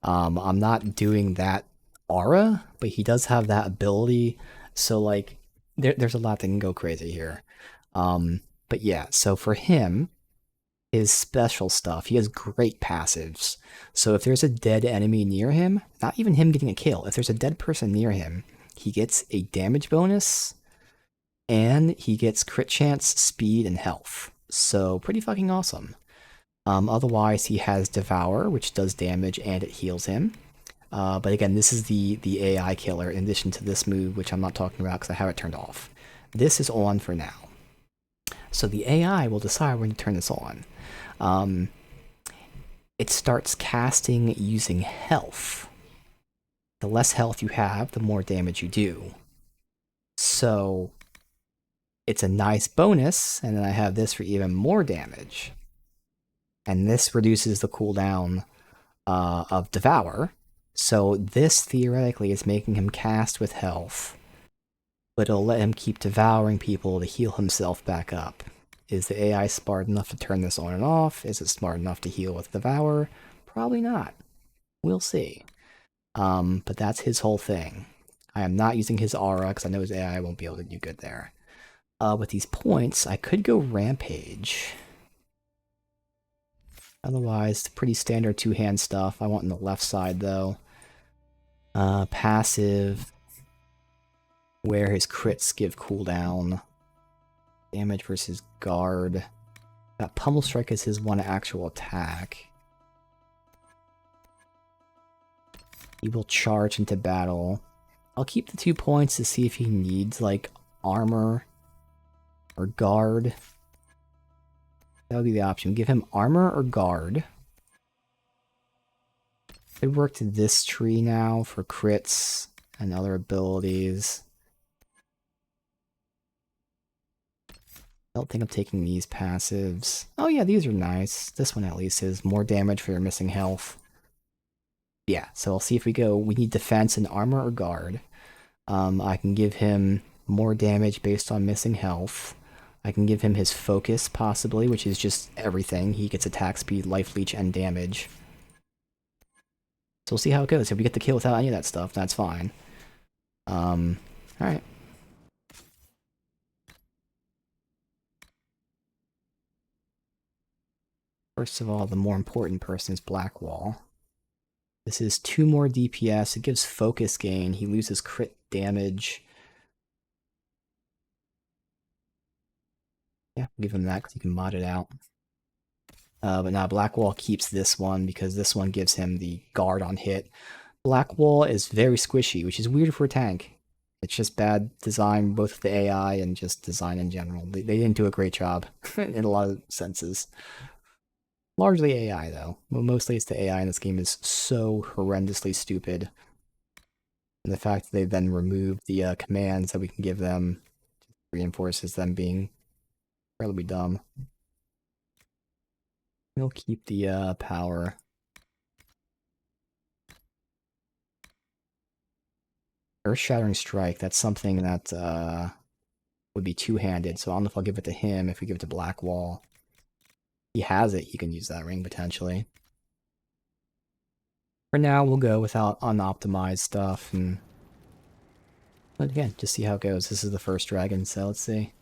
I'm not doing that aura, but he does have that ability, so like, there's a lot that can go crazy here. But yeah, so for him, his special stuff, he has great passives. So if there's a dead enemy near him, not even him getting a kill, if there's a dead person near him, he gets a damage bonus, and he gets crit chance, speed, and health. So pretty fucking awesome. Otherwise, he has Devour, which does damage and it heals him. But again, this is the AI killer in addition to this move, which I'm not talking about because I have it turned off. This is on for now. So the AI will decide when to turn this on. It starts casting using health. The less health you have, the more damage you do. So it's a nice bonus, and then I have this for even more damage. And this reduces the cooldown of Devour. So this theoretically is making him cast with health, but it'll let him keep devouring people to heal himself back up. Is the AI smart enough to turn this on and off? Is it smart enough to heal with Devour? Probably not. We'll see. But that's his whole thing. I am not using his aura because I know his AI won't be able to do good there. With these points, I could go Rampage. Otherwise, pretty standard two-hand stuff. I want on the left side, though. Passive, where his crits give cooldown. Damage versus guard. That Pummel Strike is his one actual attack. He will charge into battle. I'll keep the 2 points to see if he needs, like, armor or guard. That would be the option. Give him armor or guard. It worked this tree now for crits and other abilities. I don't think I'm taking these passives. Oh yeah, these are nice. This one at least is more damage for your missing health. Yeah, so I'll see if we need defense and armor or guard. I can give him more damage based on missing health. I can give him his focus, possibly, which is just everything. He gets attack speed, life leech, and damage. So we'll see how it goes. If we get the kill without any of that stuff, that's fine. Alright. First of all, the more important person is Blackwall. This is 2 more DPS. It gives focus gain. He loses crit damage. Yeah, give him that because you can mod it out. But now Blackwall keeps this one because this one gives him the guard on hit. Blackwall is very squishy, which is weird for a tank. It's just bad design, both with the AI and just design in general. They didn't do a great job in a lot of senses. Largely AI, though. Well, mostly it's the AI in this game is so horrendously stupid. And the fact that they then removed the commands that we can give them reinforces them being incredibly dumb. We'll keep the power. Earth-Shattering Strike, that's something that would be two-handed, so I don't know if I'll give it to him. If we give it to Blackwall, he has it, he can use that ring potentially. For now, we'll go without unoptimized stuff, and but again, just see how it goes. This is the first dragon, so let's see.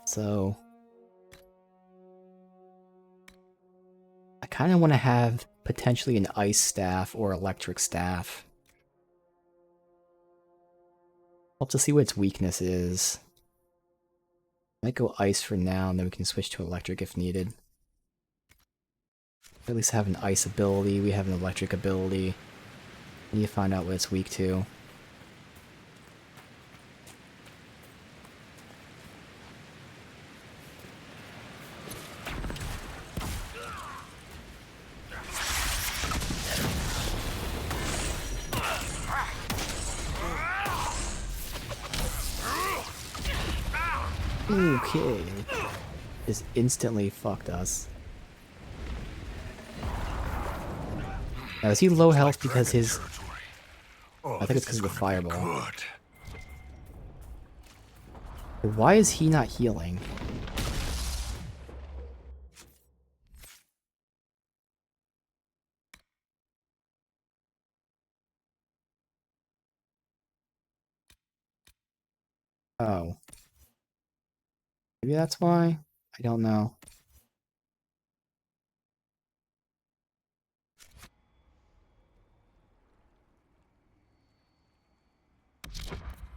So I kind of want to have potentially an ice staff or electric staff. I'll have to see what its weakness is. Might go ice for now, and then we can switch to electric if needed. Or at least have an ice ability, we have an electric ability. I need to find out what it's weak to. Okay. Just instantly fucked us. Now, is he low health because his... I think it's because of the fireball. Why is he not healing? Oh. Maybe that's why? I don't know.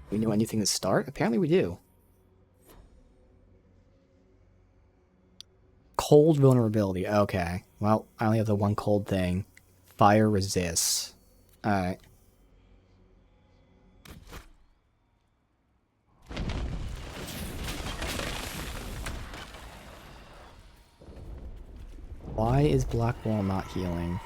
We know anything to start? Apparently we do. Cold vulnerability. Okay. Well, I only have the one cold thing. Fire resists. Alright. Why is Blackwall not healing?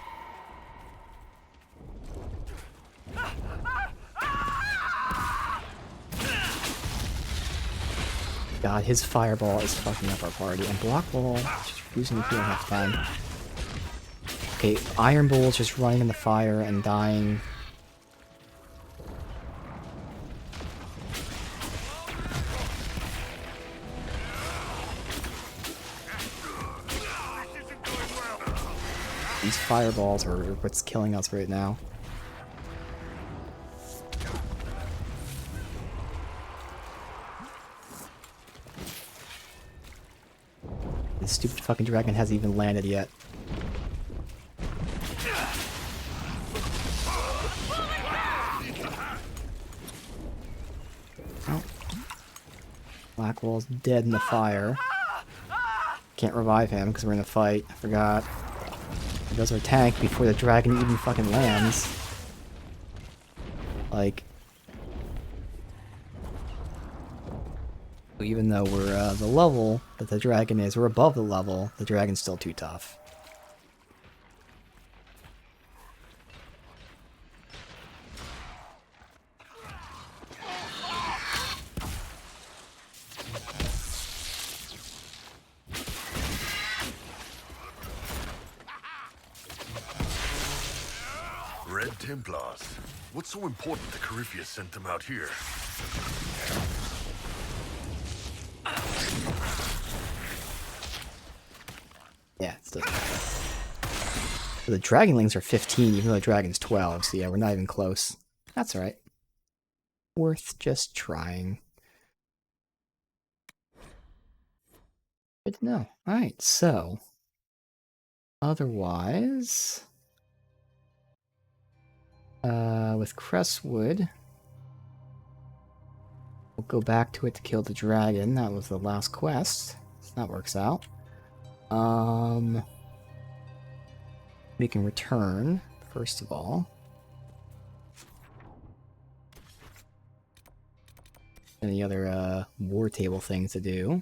God, his fireball is fucking up our party, and Blackwall is just refusing to heal half the time. Okay, Iron Bull is just running in the fire and dying. These fireballs are what's killing us right now. This stupid fucking dragon hasn't even landed yet. Oh. Blackwall's dead in the fire. Can't revive him because we're in a fight. I forgot. There goes our tank before the dragon even fucking lands. Like, even though we're the level that the dragon is, we're above the level, the dragon's still too tough. Red Templars. What's so important that Corypheus sent them out here? Yeah, it's the Dragonlings are 15, even though the dragon's 12, so yeah, we're not even close. That's alright. Worth just trying. Good to know. Alright, so... Otherwise... with Crestwood... We'll go back to it to kill the dragon. That was the last quest. So that works out. We can return, first of all. Any other, war table things to do.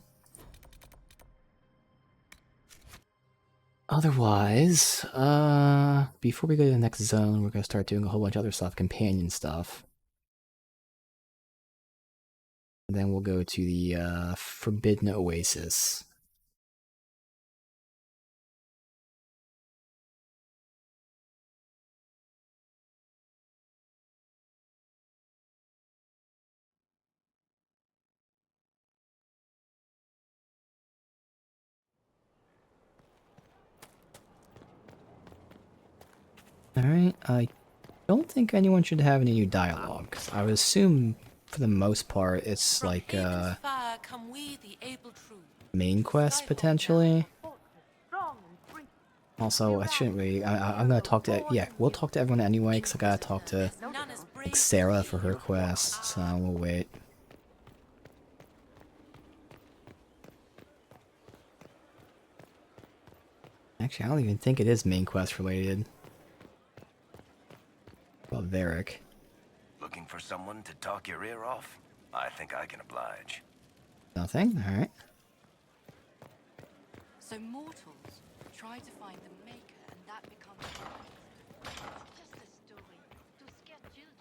Otherwise, before we go to the next zone, we're gonna start doing a whole bunch of other stuff, companion stuff. And then we'll go to the, Forbidden Oasis. Alright, I don't think anyone should have any new dialogue. 'Cause I would assume, for the most part, it's like, main quest, potentially. Also, I shouldn't really... I'm gonna talk to... Yeah, we'll talk to everyone anyway, because I gotta talk to, like, Sarah for her quest, so we'll wait. Actually, I don't even think it is main quest related. About Varric. Looking for someone to talk your ear off? I think I can oblige. Nothing? Alright. So mortals try to find the Maker, and that becomes just a story to scare children.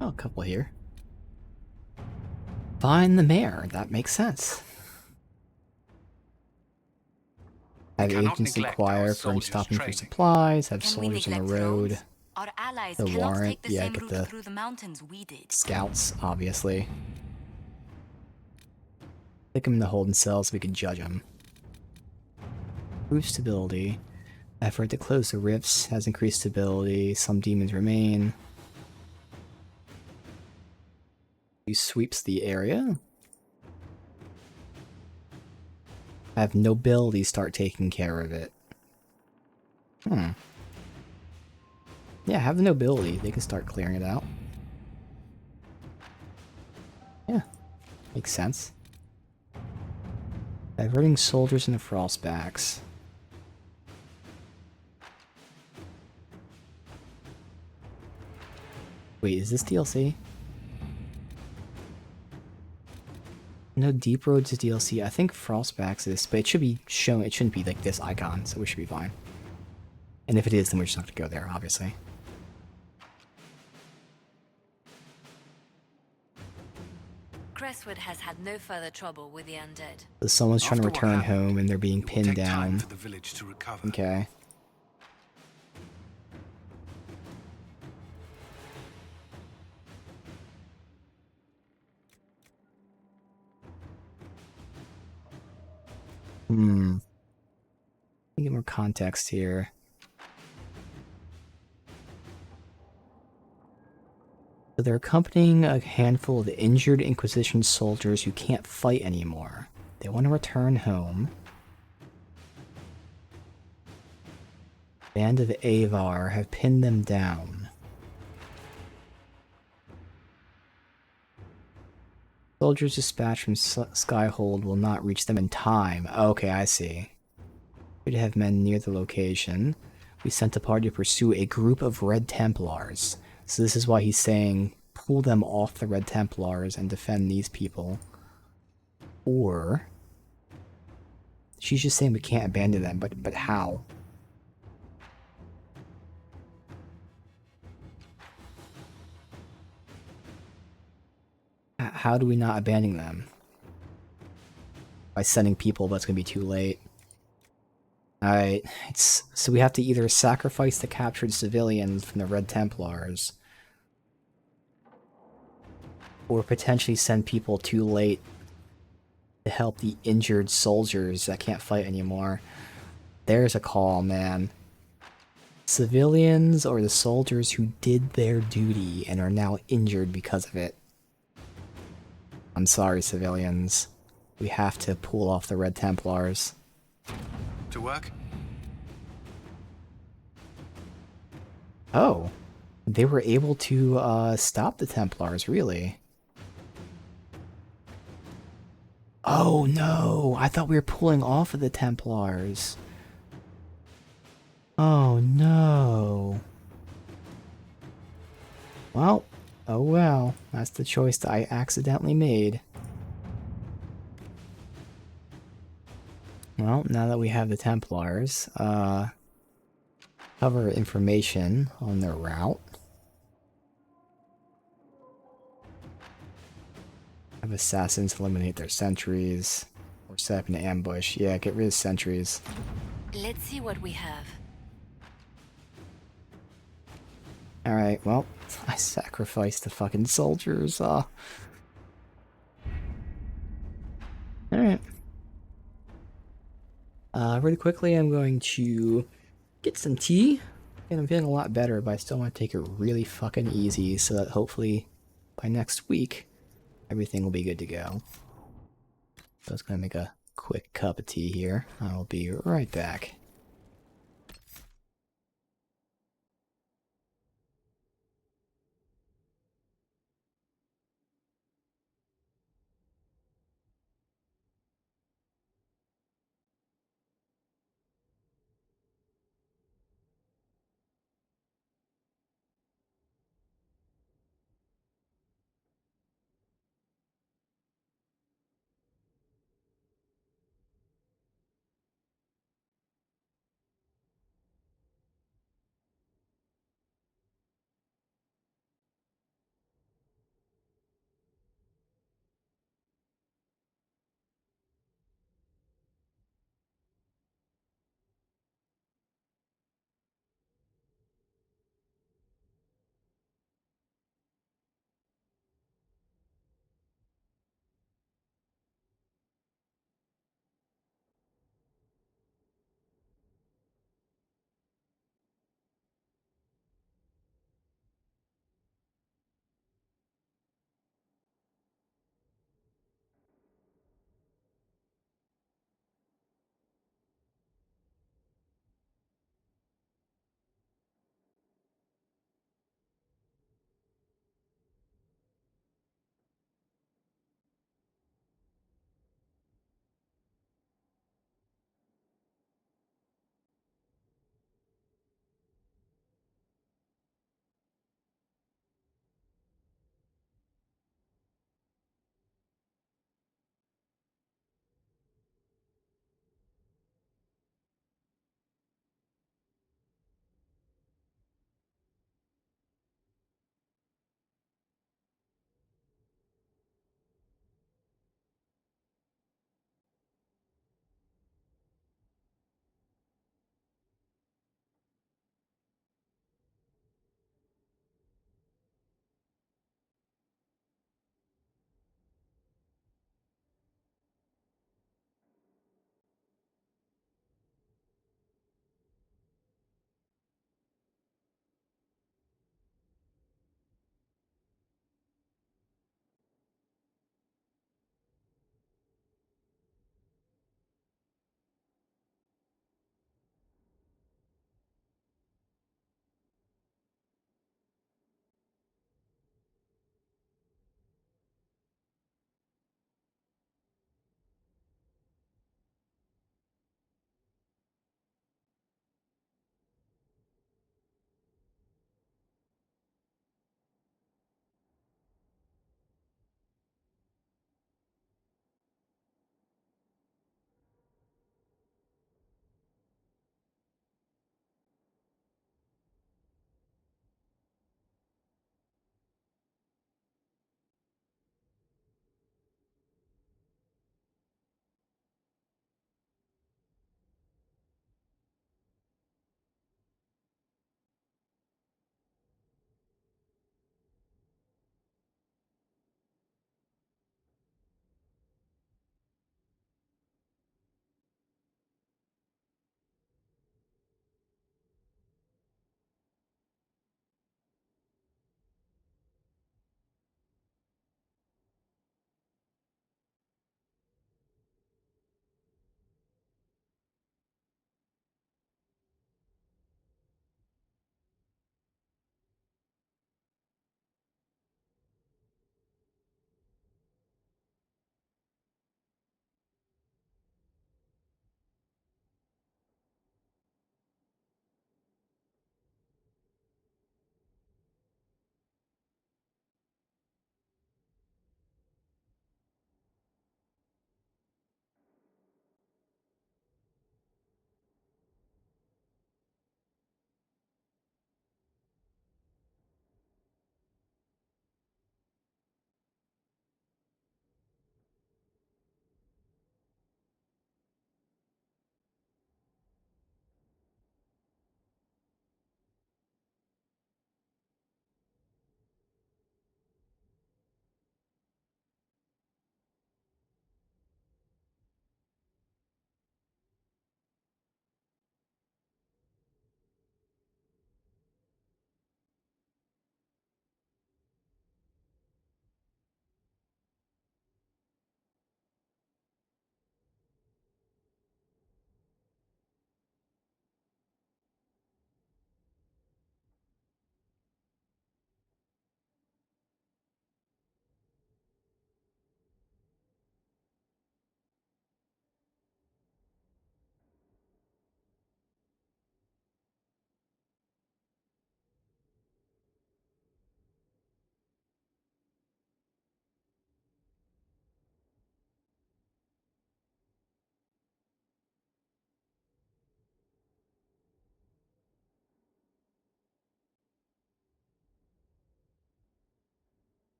Oh, a couple here. Find the mayor. That makes sense. Have agents inquire for him stopping for supplies. Have soldiers on the road. Our allies The cannot warrant. take the Yeah, same get route the through the mountains we did. scouts, obviously. Stick him in the holding cell so we can judge him. Improve stability. Effort to close the rifts has increased stability. Some demons remain. He sweeps the area. Have nobility start taking care of it. Yeah, have the nobility. They can start clearing it out. Yeah, makes sense. Diverting soldiers into frostbacks. Wait, is this DLC? No, Deep Roads is DLC. I think Frostbacks is, but it should be shown. It shouldn't be like this icon, so we should be fine. And if it is, then we just have to go there, obviously. Crestwood has had no further trouble with the undead. So someone's trying to After what return happened, home and they're being it will pinned take time down. for the village to recover. Okay. Let me get more context here. So they're accompanying a handful of injured Inquisition soldiers who can't fight anymore. They want to return home. Band of Avar have pinned them down. Soldiers dispatched from Skyhold will not reach them in time. Okay, I see. We'd have men near the location. We sent a party to pursue a group of Red Templars. So this is why he's saying, pull them off the Red Templars and defend these people. Or... she's just saying we can't abandon them, but how? How do we not abandon them? By sending people, but it's gonna be too late. Alright, so we have to either sacrifice the captured civilians from the Red Templars, or potentially send people too late to help the injured soldiers that can't fight anymore. There's a call, man. Civilians or the soldiers who did their duty and are now injured because of it. I'm sorry, civilians. We have to pull off the Red Templars. To work? Oh. They were able to stop the Templars, really? Oh no! I thought we were pulling off of the Templars. Oh no. Well, oh well. That's the choice that I accidentally made. Well, now that we have the Templars, cover information on their route. Have assassins eliminate their sentries. Or set up an ambush. Yeah, get rid of sentries. Let's see what we have. Alright, well, I sacrificed the fucking soldiers. Alright. Really quickly, I'm going to get some tea. And I'm feeling a lot better, but I still want to take it really fucking easy so that hopefully by next week, everything will be good to go. So I was going to make a quick cup of tea here. I'll be right back.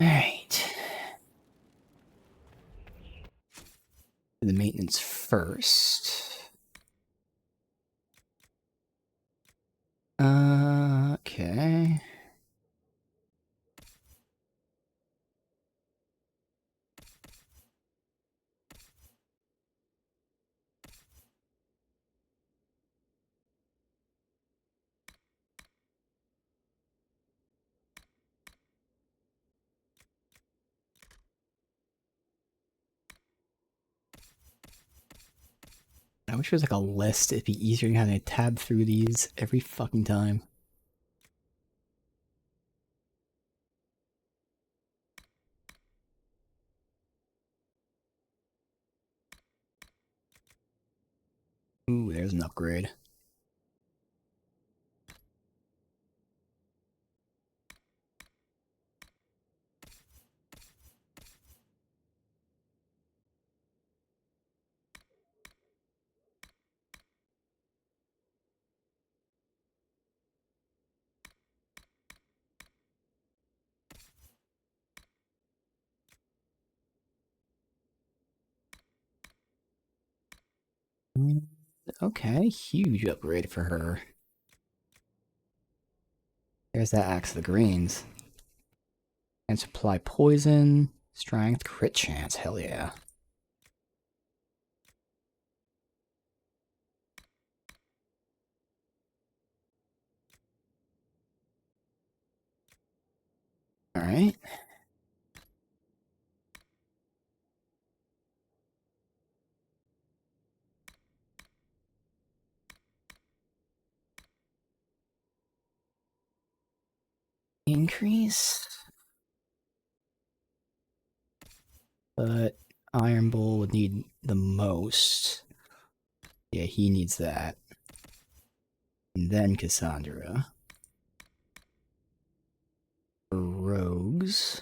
Alright. The maintenance first. Okay. I wish there was like a list. It'd be easier than having to tab through these every fucking time. Ooh, there's an upgrade. Okay, huge upgrade for her. There's that Axe of the Greens. And supply poison, strength, crit chance, hell yeah. Alright. Increase. But Iron Bull would need the most. Yeah, he needs that. And then Cassandra. For rogues.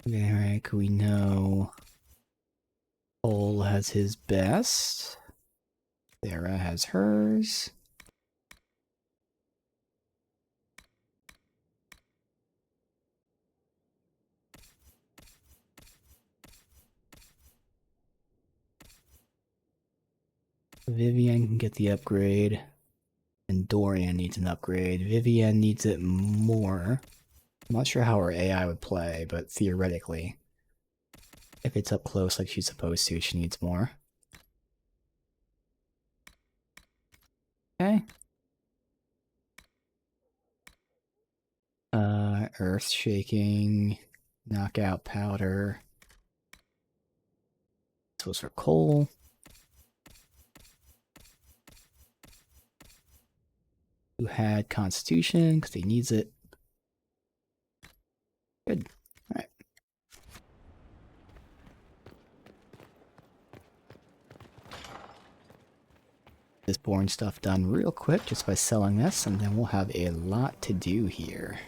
Alright, we know Cole has his best. Sarah has hers. Vivian can get the upgrade. And Dorian needs an upgrade. Vivian needs it more. I'm not sure how her AI would play, but theoretically, if it's up close like she's supposed to, she needs more. Okay. Earth shaking, knockout powder. This was for Cole. Who had Constitution, because he needs it. Good. Alright. This boring stuff done real quick just by selling this, and then we'll have a lot to do here.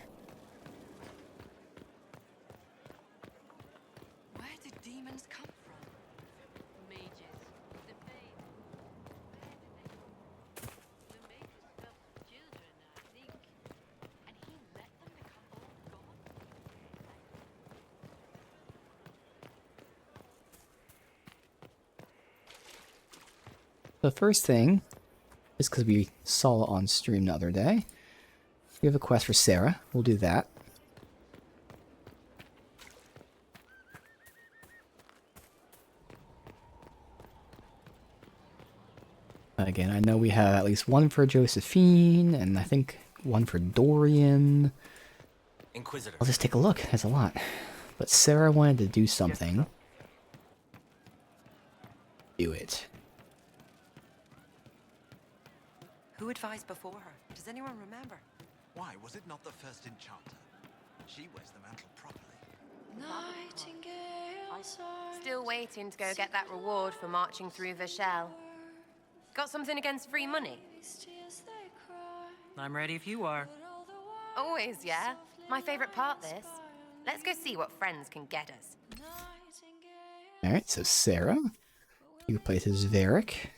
Where did demons come from? Mages. The faith. The makers felt children, I think. And he let them become old gods? The first thing, just because we saw it on stream the other day, we have a quest for Sarah. We'll do that. Again, I know we have at least one for Josephine, and I think one for Dorian. Inquisitor. I'll just take a look. There's a lot. But Sarah wanted to do something. Do it. Who advised before her? Does anyone remember? Why was it not the first enchanter? She wears the mantle properly. Still waiting to go get that reward for marching through Vashel. Got something against free money? I'm ready if you are. Always, yeah. My favorite part, this. Let's go see what friends can get us. Alright, so Sarah. He replaces Varric.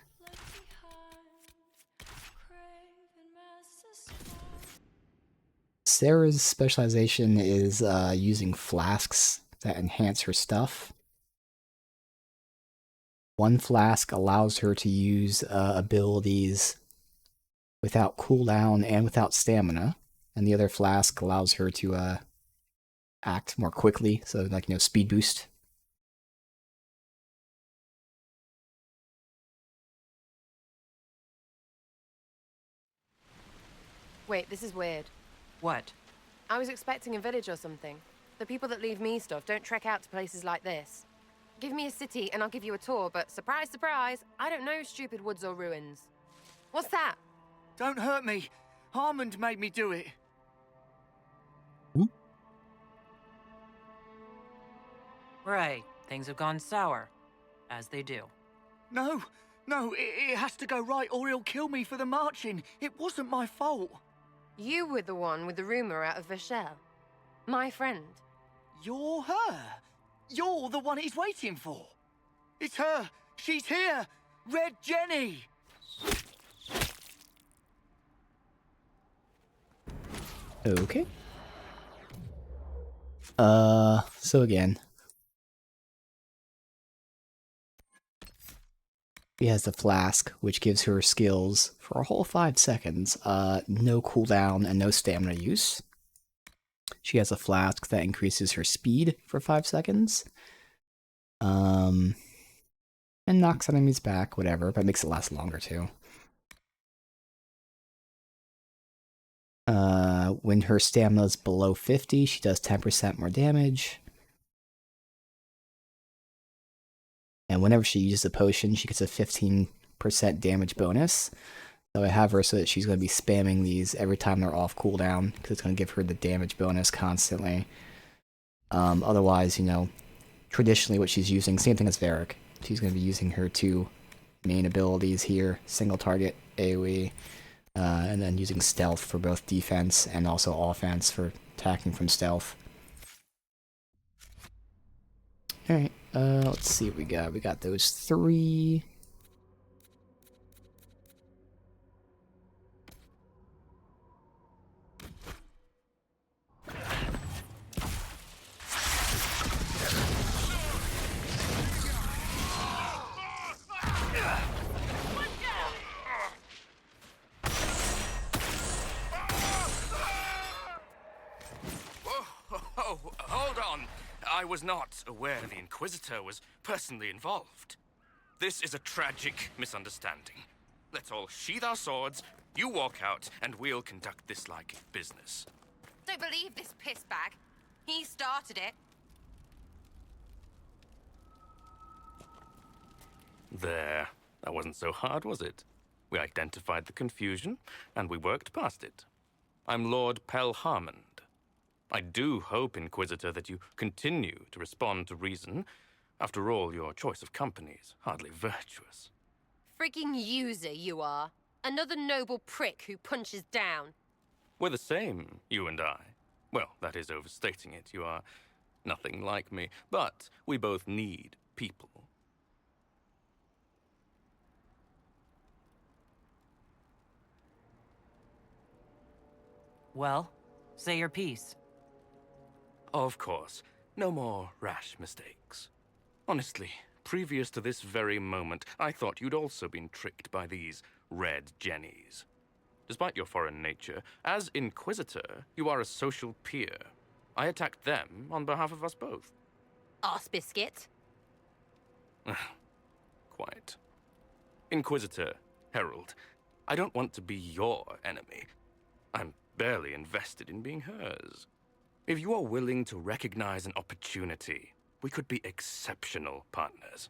Sarah's specialization is using flasks that enhance her stuff. One flask allows her to use abilities without cooldown and without stamina, and the other flask allows her to act more quickly, so like, speed boost. Wait, this is weird. What? I was expecting a village or something. The people that leave me stuff don't trek out to places like this. Give me a city and I'll give you a tour, but surprise, surprise, I don't know stupid woods or ruins. What's that? Don't hurt me. Harmond made me do it. Right. Things have gone sour. As they do. No, it has to go right or he'll kill me for the marching. It wasn't my fault. You were the one with the rumor out of Vershelle. My friend. You're her. You're the one he's waiting for. It's her. She's here. Red Jenny. Okay. So again. She has the flask, which gives her skills for a whole 5 seconds. No cooldown and no stamina use. She has a flask that increases her speed for 5 seconds. And knocks enemies back, whatever, but makes it last longer too. When her stamina is below 50, she does 10% more damage. And whenever she uses a potion, she gets a 15% damage bonus. So I have her so that she's going to be spamming these every time they're off cooldown, because it's going to give her the damage bonus constantly. Otherwise, traditionally what she's using, same thing as Varric. She's going to be using her 2 main abilities here, single target AoE, and then using stealth for both defense and also offense for attacking from stealth. Alright, let's see what we got. We got those 3. Hold on. I was not aware the Inquisitor was personally involved. This is a tragic misunderstanding. Let's all sheath our swords, you walk out, and we'll conduct this like business. Don't believe this piss bag. He started it. There. That wasn't so hard, was it? We identified the confusion, and we worked past it. I'm Lord Pel Harmond. I do hope, Inquisitor, that you continue to respond to reason. After all, your choice of company is hardly virtuous. Freaking user, you are. Another noble prick who punches down. We're the same, you and I. Well, that is overstating it. You are nothing like me. But we both need people. Well, say your piece. Of course. No more rash mistakes. Honestly, previous to this very moment, I thought you'd also been tricked by these red jennies. Despite your foreign nature, as Inquisitor, you are a social peer. I attacked them on behalf of us both. Arse biscuit. Quite. Inquisitor, Herald, I don't want to be your enemy. I'm barely invested in being hers. If you are willing to recognize an opportunity, we could be exceptional partners.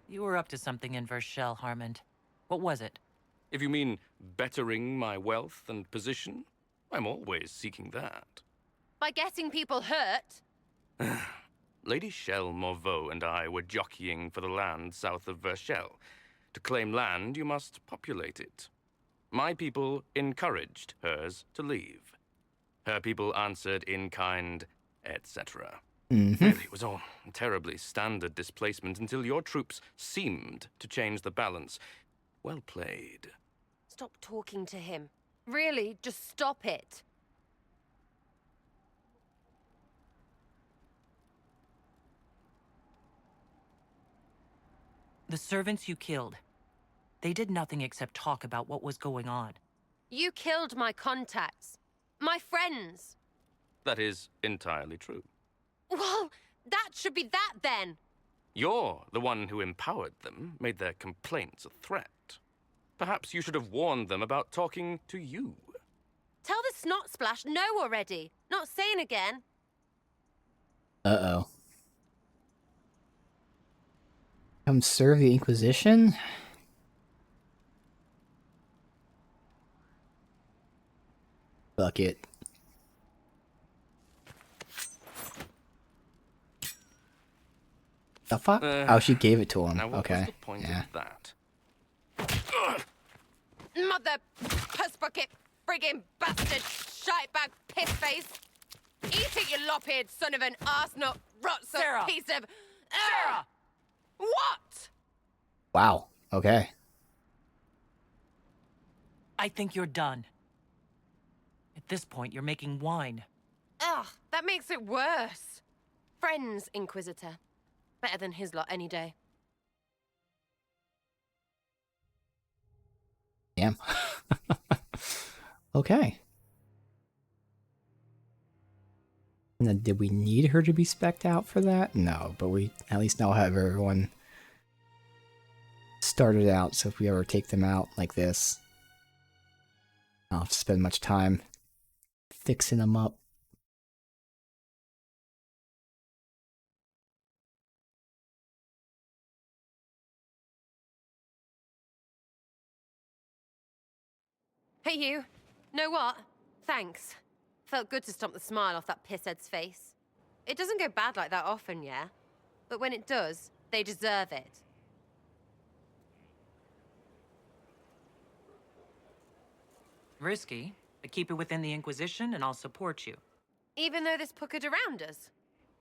You were up to something in Vershelle, Harmond. What was it? If you mean bettering my wealth and position, I'm always seeking that. By getting people hurt? Lady Shell Morveau and I were jockeying for the land south of Vershelle. To claim land, you must populate it. My people encouraged hers to leave. Her people answered in kind, etc. Really, it was all terribly standard displacement until your troops seemed to change the balance. Well played. Stop talking to him. Really, just stop it. The servants you killed, they did nothing except talk about what was going on. You killed my contacts. My friends. That is entirely true. Well, that should be that then. You're the one who empowered them, made their complaints a threat. Perhaps you should have warned them about talking to you. Tell the snot splash no already. Not saying again. Uh-oh. Come serve the Inquisition? Fuck it. The fuck? Oh, she gave it to him. Now what Okay. was the point Yeah. of that? Mother puss bucket, friggin' bastard, shitebag piss face. Eat it, you lop-eared son of an arsenal rot Sarah! piece of. Sarah! What? Wow. Okay. I think you're done. At this point, you're making wine. Ugh, that makes it worse. Friends, Inquisitor. Better than his lot any day. Damn. Okay. And then did we need her to be spec'd out for that? No, but we at least now have everyone started out, so if we ever take them out like this, I don't have to spend much time fixing them up. Hey, you. Know what? Thanks. Felt good to stomp the smile off that pisshead's face. It doesn't go bad like that often, yeah? But when it does, they deserve it. Risky, but keep it within the Inquisition and I'll support you. Even though this puckered around us?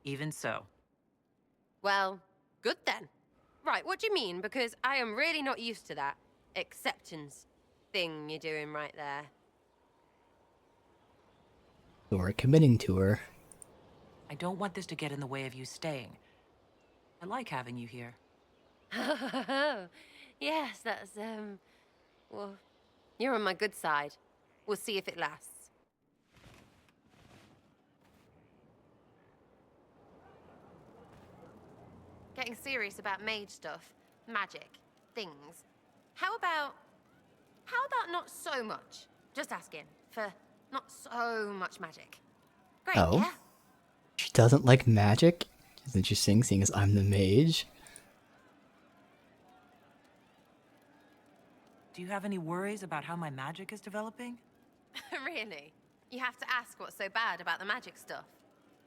Even so. Well, good then. Right, what do you mean? Because I am really not used to that acceptance thing you're doing right there. So we're committing to her. I don't want this to get in the way of you staying. I like having you here. Yes, that's, well, you're on my good side. We'll see if it lasts. Getting serious about mage stuff, magic, things. How about not so much? Just asking for not so much magic. Great, Oh? yeah? She doesn't like magic? It's interesting, seeing as I'm the mage. Do you have any worries about how my magic is developing? Really? You have to ask what's so bad about the magic stuff.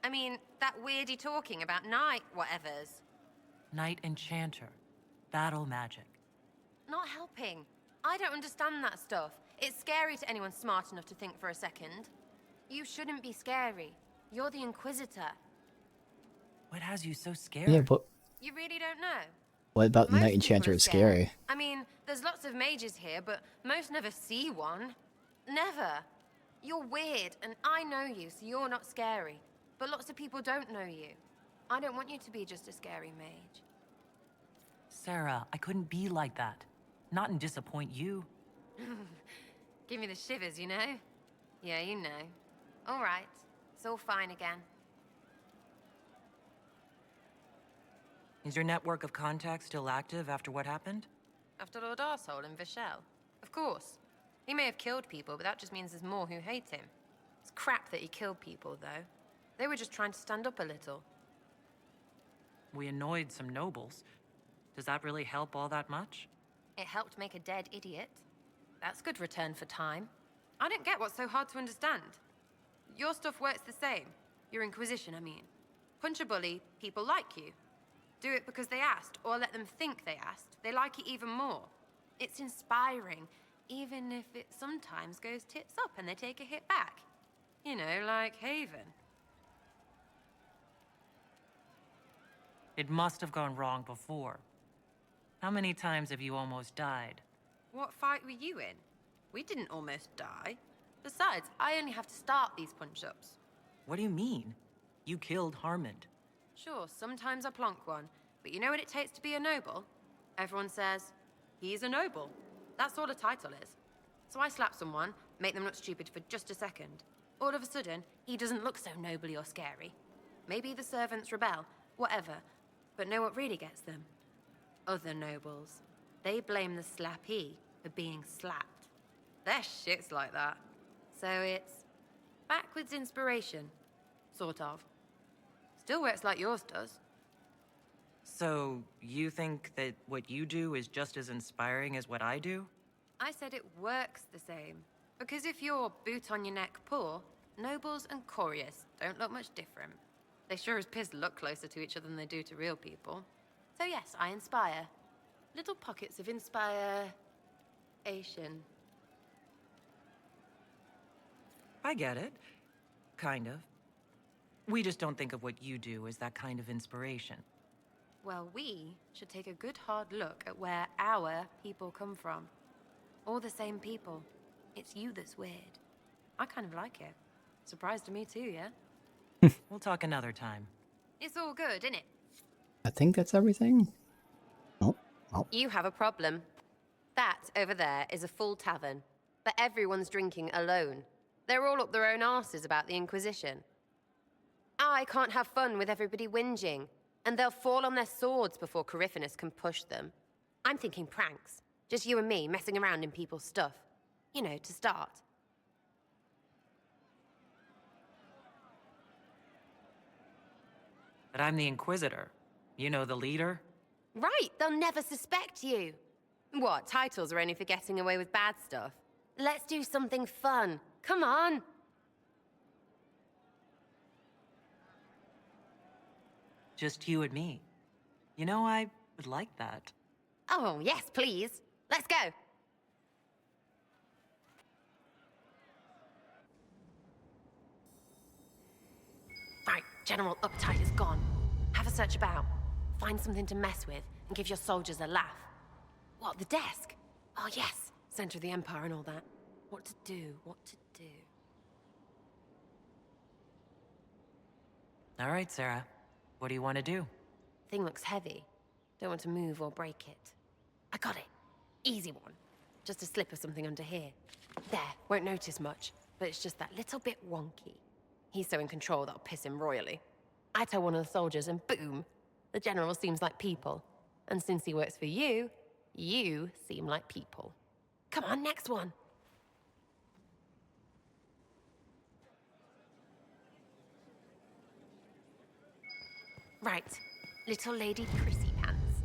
I mean, that weirdy talking about night whatevers. Knight Enchanter. Battle magic. Not helping. I don't understand that stuff. It's scary to anyone smart enough to think for a second. You shouldn't be scary. You're the Inquisitor. What has you so scared? Yeah, but You really don't know? what about the Most Knight people Enchanter are is scared. scary? I mean, there's lots of mages here, but most never see one. Never. You're weird, and I know you, so you're not scary. But lots of people don't know you. I don't want you to be just a scary mage. Sarah, I couldn't be like that. Not and disappoint you. Give me the shivers, you know? Yeah, you know. All right. It's all fine again. Is your network of contacts still active after what happened? After Lord Arsehole in Vishel? Of course. He may have killed people, but that just means there's more who hate him. It's crap that he killed people, though. They were just trying to stand up a little. We annoyed some nobles. Does that really help all that much? It helped make a dead idiot. That's good return for time. I don't get what's so hard to understand. Your stuff works the same. Your Inquisition, I mean. Punch a bully, people like you. Do it because they asked, or let them think they asked. They like it even more. It's inspiring, even if it sometimes goes tits up and they take a hit back. You know, like Haven. It must have gone wrong before. How many times have you almost died? What fight were you in? We didn't almost die. Besides, I only have to start these punch-ups. What do you mean? You killed Harmond. Sure, sometimes I plonk one, but you know what it takes to be a noble? Everyone says, he's a noble. That's all a title is. So I slap someone, make them look stupid for just a second. All of a sudden, he doesn't look so nobly or scary. Maybe the servants rebel, whatever. But know what really gets them? Other nobles. They blame the slappee for being slapped. Their shit's like that. So it's backwards inspiration. Sort of. Still works like yours does. So, you think that what you do is just as inspiring as what I do? I said it works the same. Because if you're boot on your neck poor, nobles and courtiers don't look much different. They sure as piss look closer to each other than they do to real people. So yes, I inspire. Little pockets of inspiration. I get it. Kind of. We just don't think of what you do as that kind of inspiration. Well, we should take a good hard look at where our people come from. All the same people. It's you that's weird. I kind of like it. Surprised to me too, yeah? We'll talk another time. It's all good, isn't it? I think that's everything. Oh, oh. You have a problem. That over there is a full tavern, but everyone's drinking alone. They're all up their own arses about the Inquisition. I can't have fun with everybody whinging, and they'll fall on their swords before Corypheus can push them. I'm thinking pranks. Just you and me messing around in people's stuff. You know, to start. But I'm the Inquisitor. You know, the leader? Right, they'll never suspect you. What, titles are only for getting away with bad stuff? Let's do something fun. Come on. Just you and me. You know, I would like that. Oh, yes, please. Let's go. Right, General Uptight is gone. Have a search about. Find something to mess with and give your soldiers a laugh. What, the desk? Oh, yes. Center of the Empire and all that. What to do, what to do. All right, Sarah. What do you want to do? Thing looks heavy. Don't want to move or break it. I got it. Easy one. Just a slip of something under here. There, won't notice much, but it's just that little bit wonky. He's so in control that'll piss him royally. I tell one of the soldiers and boom, the general seems like people. And since he works for you, you seem like people. Come on, next one. Right, little lady Prissy Pants.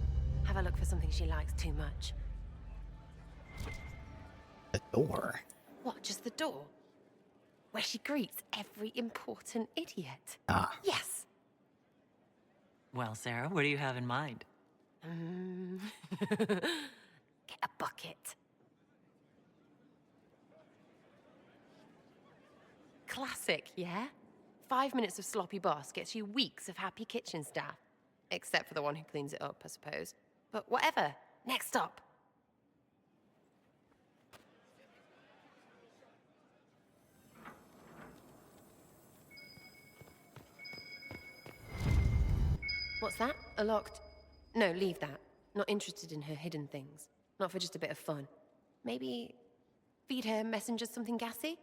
Have a look for something she likes too much. The door. What, just the door? Where she greets every important idiot. Ah. Yes. Well, Sarah, what do you have in mind? Get a bucket. Classic, yeah? 5 minutes of sloppy boss gets you weeks of happy kitchen staff. Except for the one who cleans it up, I suppose. But whatever. Next up. What's that? A locked... No, leave that. Not interested in her hidden things. Not for just a bit of fun. Maybe... feed her messengers something gassy?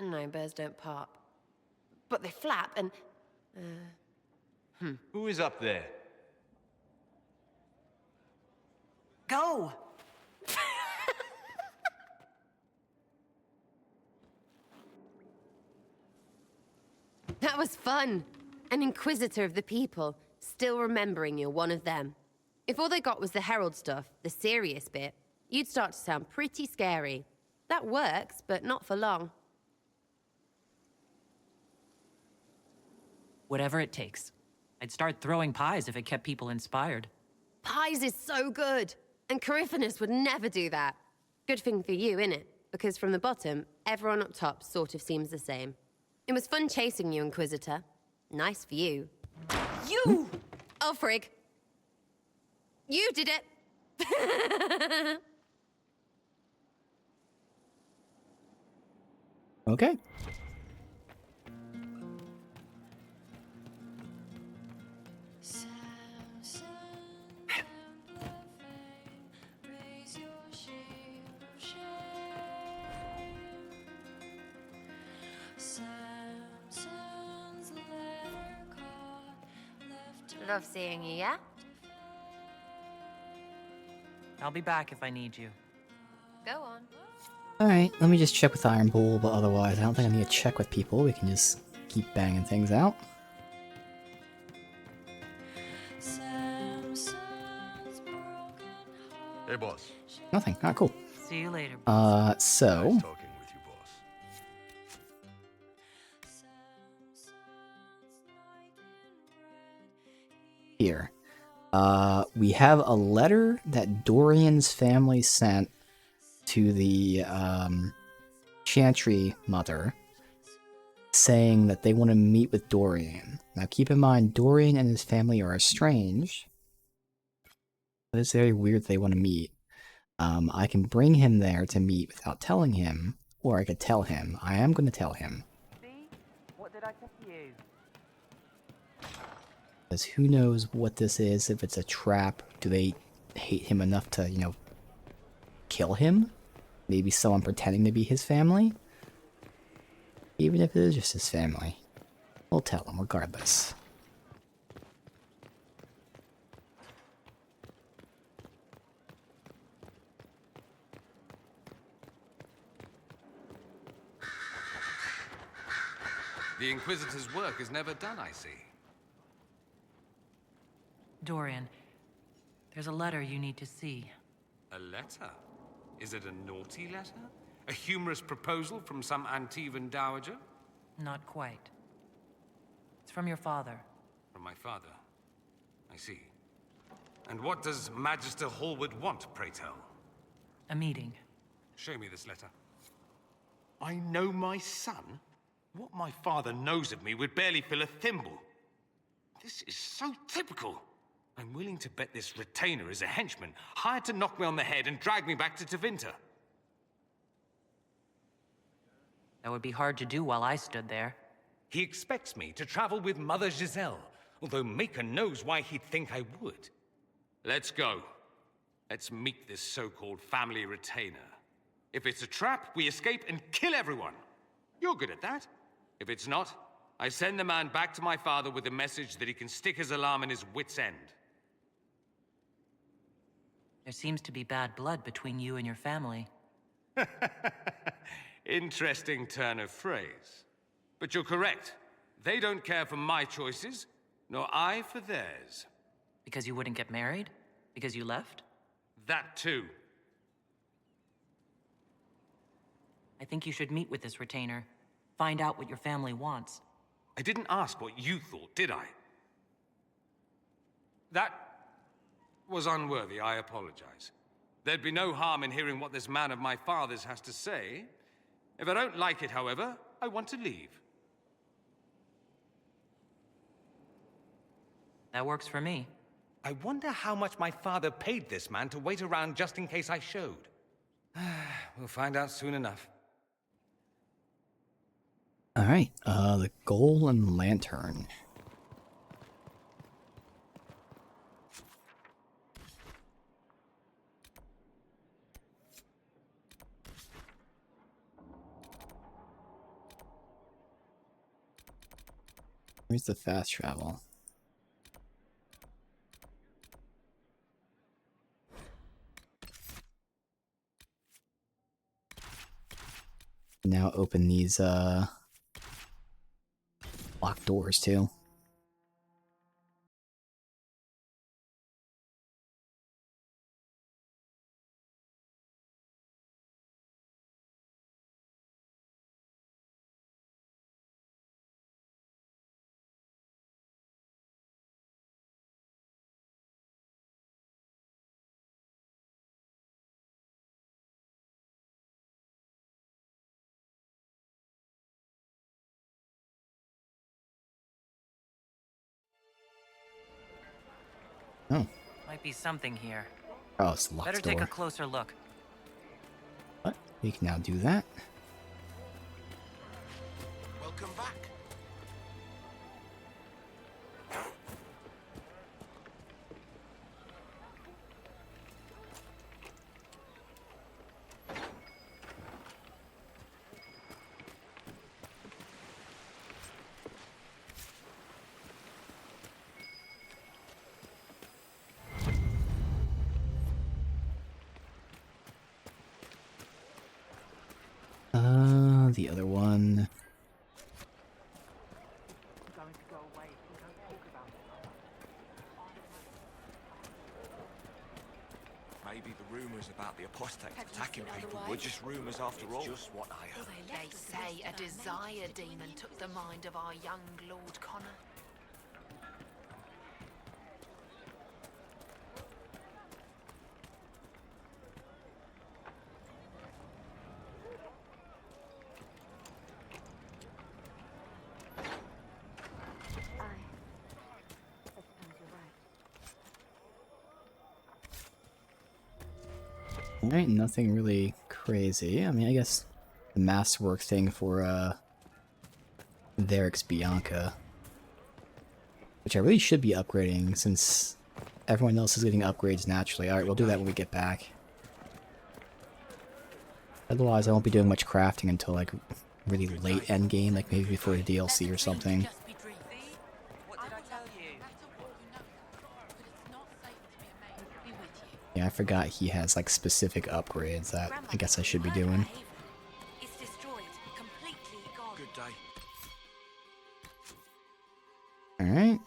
No, birds don't pop. But they flap and... Who is up there? Go! That was fun. An inquisitor of the people, still remembering you're one of them. If all they got was the herald stuff, the serious bit, you'd start to sound pretty scary. That works, but not for long. Whatever it takes. I'd start throwing pies if it kept people inspired. Pies is so good. And Corypheus would never do that. Good thing for you, innit? Because from the bottom, everyone up top sort of seems the same. It was fun chasing you, Inquisitor. Nice for you. You! Oh, frig. You did it! Okay. Love seeing you, yeah? I'll be back if I need you. Go on. Alright, let me just check with Iron Bull, but otherwise I don't think I need to check with people. We can just keep banging things out. Hey, boss. Nothing. Alright, cool. See you later. So... Nice talking with you, boss. Here. We have a letter that Dorian's family sent to the, Chantry Mother saying that they want to meet with Dorian. Now keep in mind, Dorian and his family are estranged. But it's very weird that they want to meet. I can bring him there to meet without telling him, or I could tell him. I am going to tell him. See? What did I tell you? Because who knows what this is, if it's a trap. Do they hate him enough to, you know, kill him? Maybe someone pretending to be his family? Even if it is just his family. We'll tell him regardless. The Inquisitor's work is never done, I see. Dorian, there's a letter you need to see. A letter? Is it a naughty letter? A humorous proposal from some Antivan dowager? Not quite. It's from your father. From my father. I see. And what does Magister Hallward want, pray tell? A meeting. Show me this letter. I know my son? What my father knows of me would barely fill a thimble. This is so typical. I'm willing to bet this retainer is a henchman, hired to knock me on the head and drag me back to Tevinter. That would be hard to do while I stood there. He expects me to travel with Mother Giselle, although Maker knows why he'd think I would. Let's go. Let's meet this so-called family retainer. If it's a trap, we escape and kill everyone. You're good at that. If it's not, I send the man back to my father with a message that he can stick his alarm in his wit's end. There seems to be bad blood between you and your family. Interesting turn of phrase. But you're correct. They don't care for my choices, nor I for theirs. Because you wouldn't get married? Because you left? That too. I think you should meet with this retainer. Find out what your family wants. I didn't ask what you thought, did I? That was unworthy, I apologize. There'd be no harm in hearing what this man of my father's has to say. If I don't like it, however, I want to leave. That works for me. I wonder how much my father paid this man to wait around just in case I showed. We'll find out soon enough. Alright, the Golden Lantern. Where's the fast travel? Now open these, locked doors too. Oh. Might be something here. Oh, it's a locked Better door. take a closer look. What? We can now do that. The other one. Maybe the rumors about the apostates attacking people were just rumors after all. Just what I heard. They say a desire demon took the mind of our young Lord Connor. Alright, nothing really crazy. I mean, I guess the masterwork thing for, Varix Bianca. Which I really should be upgrading, since everyone else is getting upgrades naturally. Alright, we'll do that when we get back. Otherwise, I won't be doing much crafting until, like, really late endgame, like maybe before the DLC or something. Yeah, I forgot he has, like, specific upgrades that I guess I should be doing. It's destroyed, completely gone. Good day. Alright.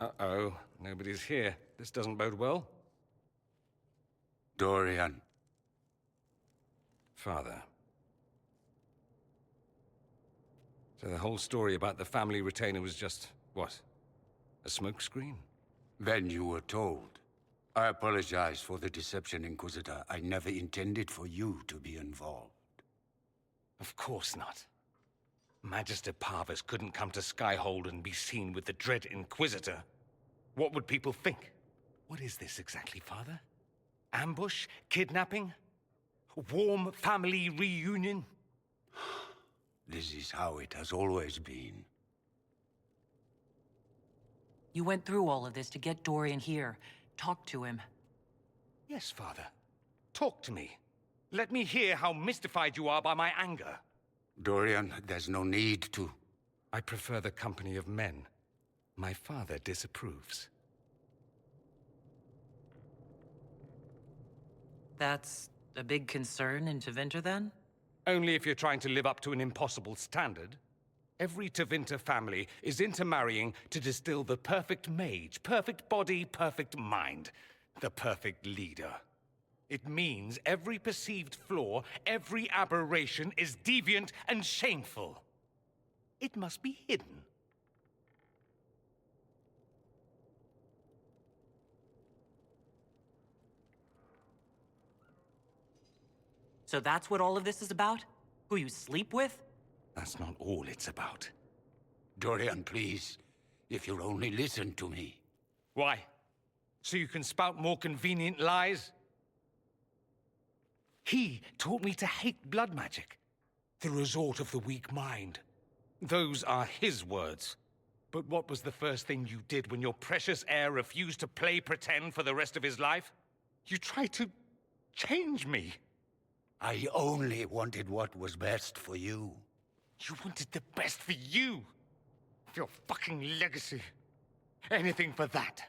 Uh-oh, nobody's here. This doesn't bode well. Dorian. Father. So the whole story about the family retainer was just, what? A smokescreen? Then you were told. I apologize for the deception, Inquisitor. I never intended for you to be involved. Of course not. Magister Parvus couldn't come to Skyhold and be seen with the dread Inquisitor. What would people think? What is this exactly, Father? Ambush? Kidnapping? Warm family reunion? This is how it has always been. You went through all of this to get Dorian here. Talk to him. Yes, Father. Talk to me. Let me hear how mystified you are by my anger. Dorian, there's no need to. I prefer the company of men. My father disapproves. That's a big concern in Tevinter, then? Only if you're trying to live up to an impossible standard. Every Tevinter family is intermarrying to distill the perfect mage, perfect body, perfect mind, the perfect leader. It means every perceived flaw, every aberration is deviant and shameful. It must be hidden. So that's what all of this is about? Who you sleep with? That's not all it's about. Dorian, please. If you'll only listen to me. Why? So you can spout more convenient lies? He taught me to hate blood magic. The resort of the weak mind. Those are his words. But what was the first thing you did when your precious heir refused to play pretend for the rest of his life? You tried to change me. I only wanted what was best for you. You wanted the best for you. Your fucking legacy. Anything for that.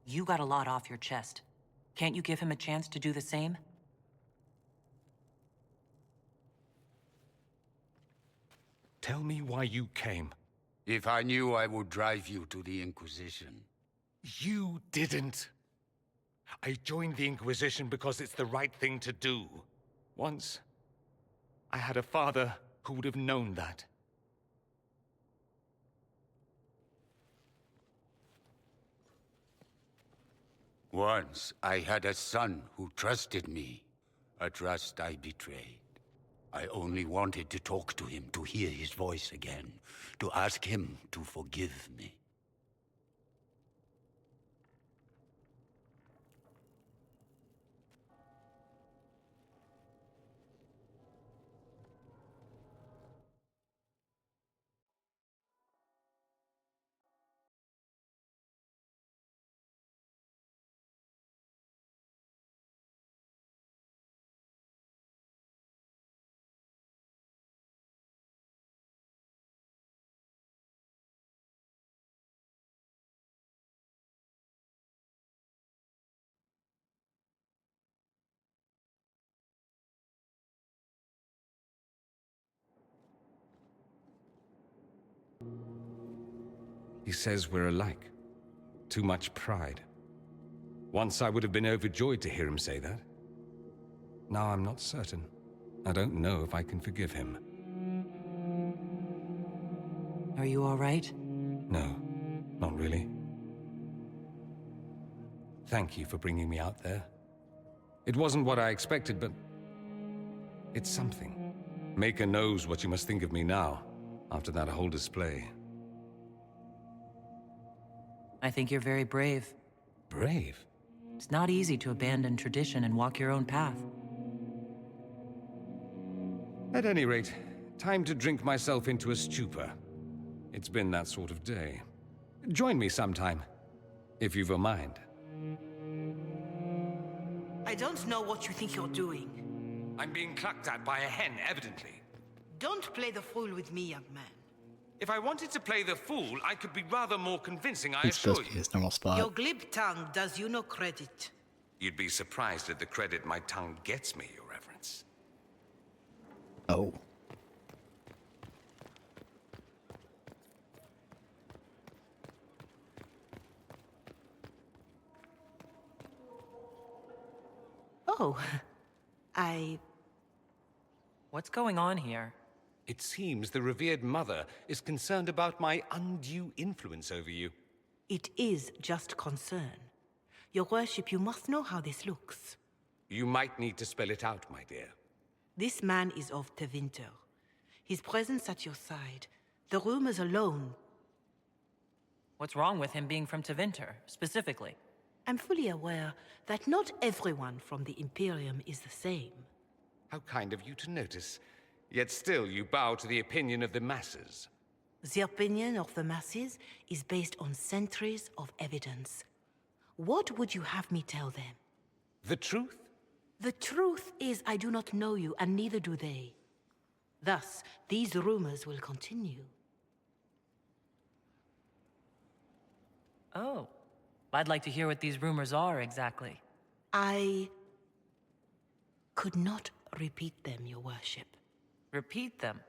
You got a lot off your chest. Can't you give him a chance to do the same? Tell me why you came. If I knew, I would drive you to the Inquisition. You didn't. I joined the Inquisition because it's the right thing to do. Once, I had a father who would have known that. Once I had a son who trusted me. A trust I betrayed. I only wanted to talk to him, to hear his voice again, to ask him to forgive me. He says we're alike. Too much pride. Once I would have been overjoyed to hear him say that. Now I'm not certain. I don't know if I can forgive him. Are you all right? No, not really. Thank you for bringing me out there. It wasn't what I expected, but it's something. Maker knows what you must think of me now, after that whole display. I think you're very brave. Brave? It's not easy to abandon tradition and walk your own path. At any rate, time to drink myself into a stupor. It's been that sort of day. Join me sometime, if you've a mind. I don't know what you think you're doing. I'm being clucked at by a hen, evidently. Don't play the fool with me, young man. If I wanted to play the fool, I could be rather more convincing, I It's assure supposed to be you. his normal spot. Your glib tongue does you no credit. You'd be surprised at the credit my tongue gets me, Your Reverence. Oh. Oh, What's going on here? It seems the revered mother is concerned about my undue influence over you. It is just concern. Your worship, you must know how this looks. You might need to spell it out, my dear. This man is of Tevinter. His presence at your side, the rumors alone. What's wrong with him being from Tevinter, specifically? I'm fully aware that not everyone from the Imperium is the same. How kind of you to notice. Yet still you bow to the opinion of the masses. The opinion of the masses is based on centuries of evidence. What would you have me tell them? The truth? The truth is I do not know you, and neither do they. Thus, these rumors will continue. Oh. I'd like to hear what these rumors are exactly. I could not repeat them, your worship. Repeat them?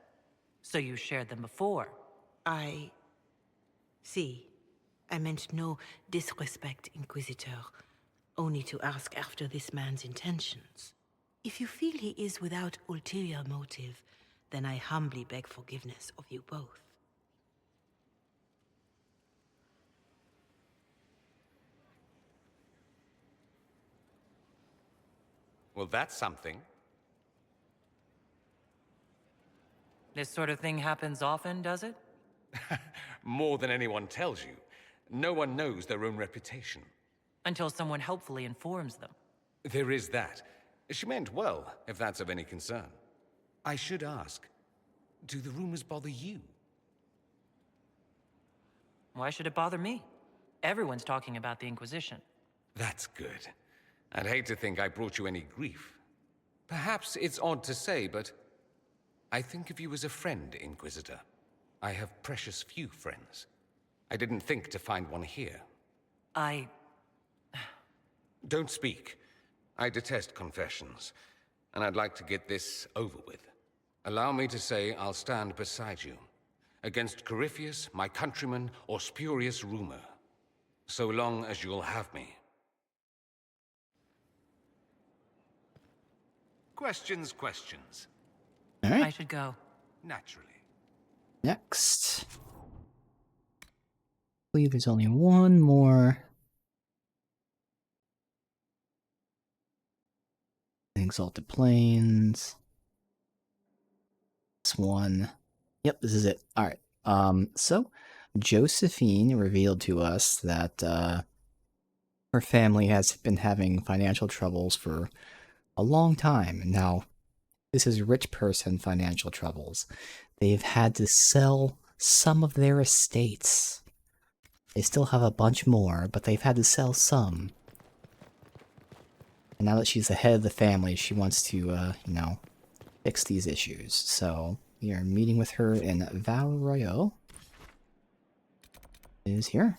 So you shared them before? See, I meant no disrespect, Inquisitor. Only to ask after this man's intentions. If you feel he is without ulterior motive, then I humbly beg forgiveness of you both. Well, that's something. This sort of thing happens often, does it? More than anyone tells you. No one knows their own reputation. Until someone helpfully informs them. There is that. She meant well, if that's of any concern. I should ask, do the rumors bother you? Why should it bother me? Everyone's talking about the Inquisition. That's good. I'd hate to think I brought you any grief. Perhaps it's odd to say, but I think of you as a friend, Inquisitor. I have precious few friends. I didn't think to find one here. Don't speak. I detest confessions, and I'd like to get this over with. Allow me to say I'll stand beside you, against Corypheus, my countryman, or spurious rumor, so long as you'll have me. Questions. All right. I should go. Naturally. Next. I believe there's only one more Exalted Plains. This one. Yep, this is it. Alright. So Josephine revealed to us that her family has been having financial troubles for a long time. Now, this is rich person financial troubles. They've had to sell some of their estates. They still have a bunch more, but they've had to sell some. And now that she's the head of the family, she wants to, you know, fix these issues. So, we are meeting with her in Val Royale. It is here.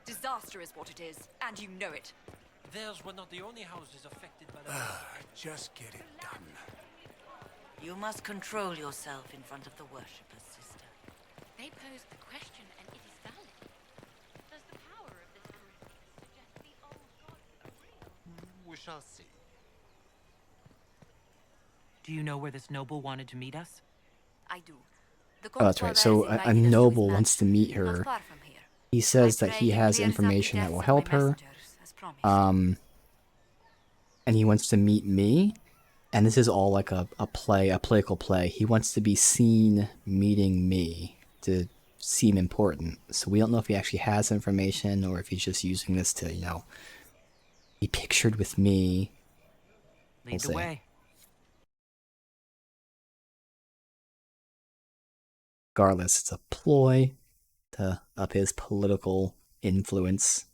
Disaster is what it is, and you know it. Theirs were not the only houses affected by the... Just get it done. You must control yourself in front of the worshippers, sister. They posed the question, and it is valid. Does the power of this group suggest the old gods are real? We shall see. Do you know where this noble wanted to meet us? I do. Oh, that's right. So a noble wants to meet her. He says that he has information that will help her. And he wants to meet me. And this is all like a political play. He wants to be seen meeting me to seem important. So we don't know if he actually has information or if he's just using this to, you know, be pictured with me. Lead the way. Regardless, it's a ploy to up his political influence.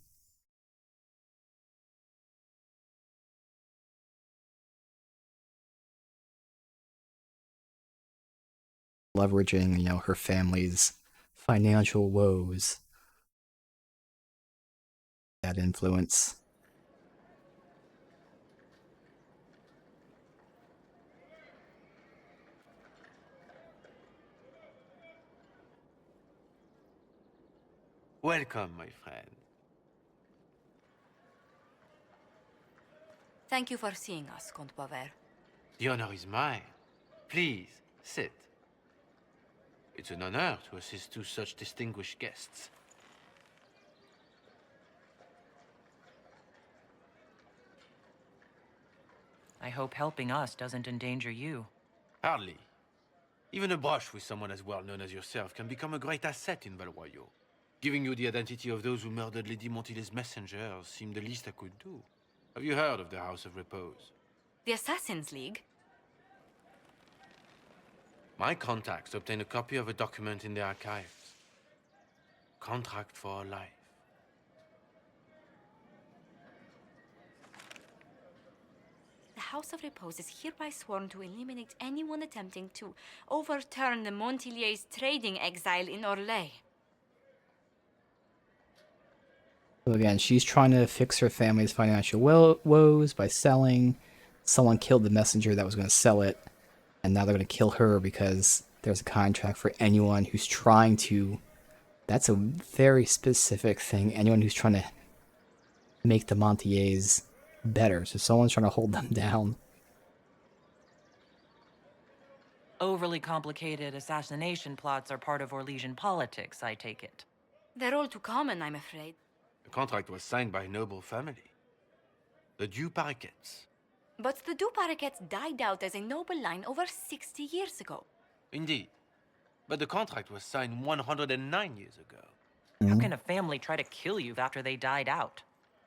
Leveraging, you know, her family's financial woes. That influence. Welcome, my friend. Thank you for seeing us, Comte Bover. The honor is mine. Please, sit. It's an honor to assist two such distinguished guests. I hope helping us doesn't endanger you. Hardly. Even a brush with someone as well known as yourself can become a great asset in Valroyo. Giving you the identity of those who murdered Lady Montile's messengers seemed the least I could do. Have you heard of the House of Repose? The Assassin's League? My contacts obtained a copy of a document in the archives. Contract for a life. The House of Repose is hereby sworn to eliminate anyone attempting to overturn the Montiliers' trading exile in Orlais. So again, she's trying to fix her family's financial woes by selling. Someone killed the messenger that was going to sell it, and now they're going to kill her because there's a contract for anyone who's trying to... That's a very specific thing. Anyone who's trying to make the Montiers better. So someone's trying to hold them down. Overly complicated assassination plots are part of Orlesian politics, I take it. They're all too common, I'm afraid. The contract was signed by a noble family. The Du Paraquets. But the Du Paraquets died out as a noble line over 60 years ago. Indeed. But the contract was signed 109 years ago. How can a family try to kill you after they died out?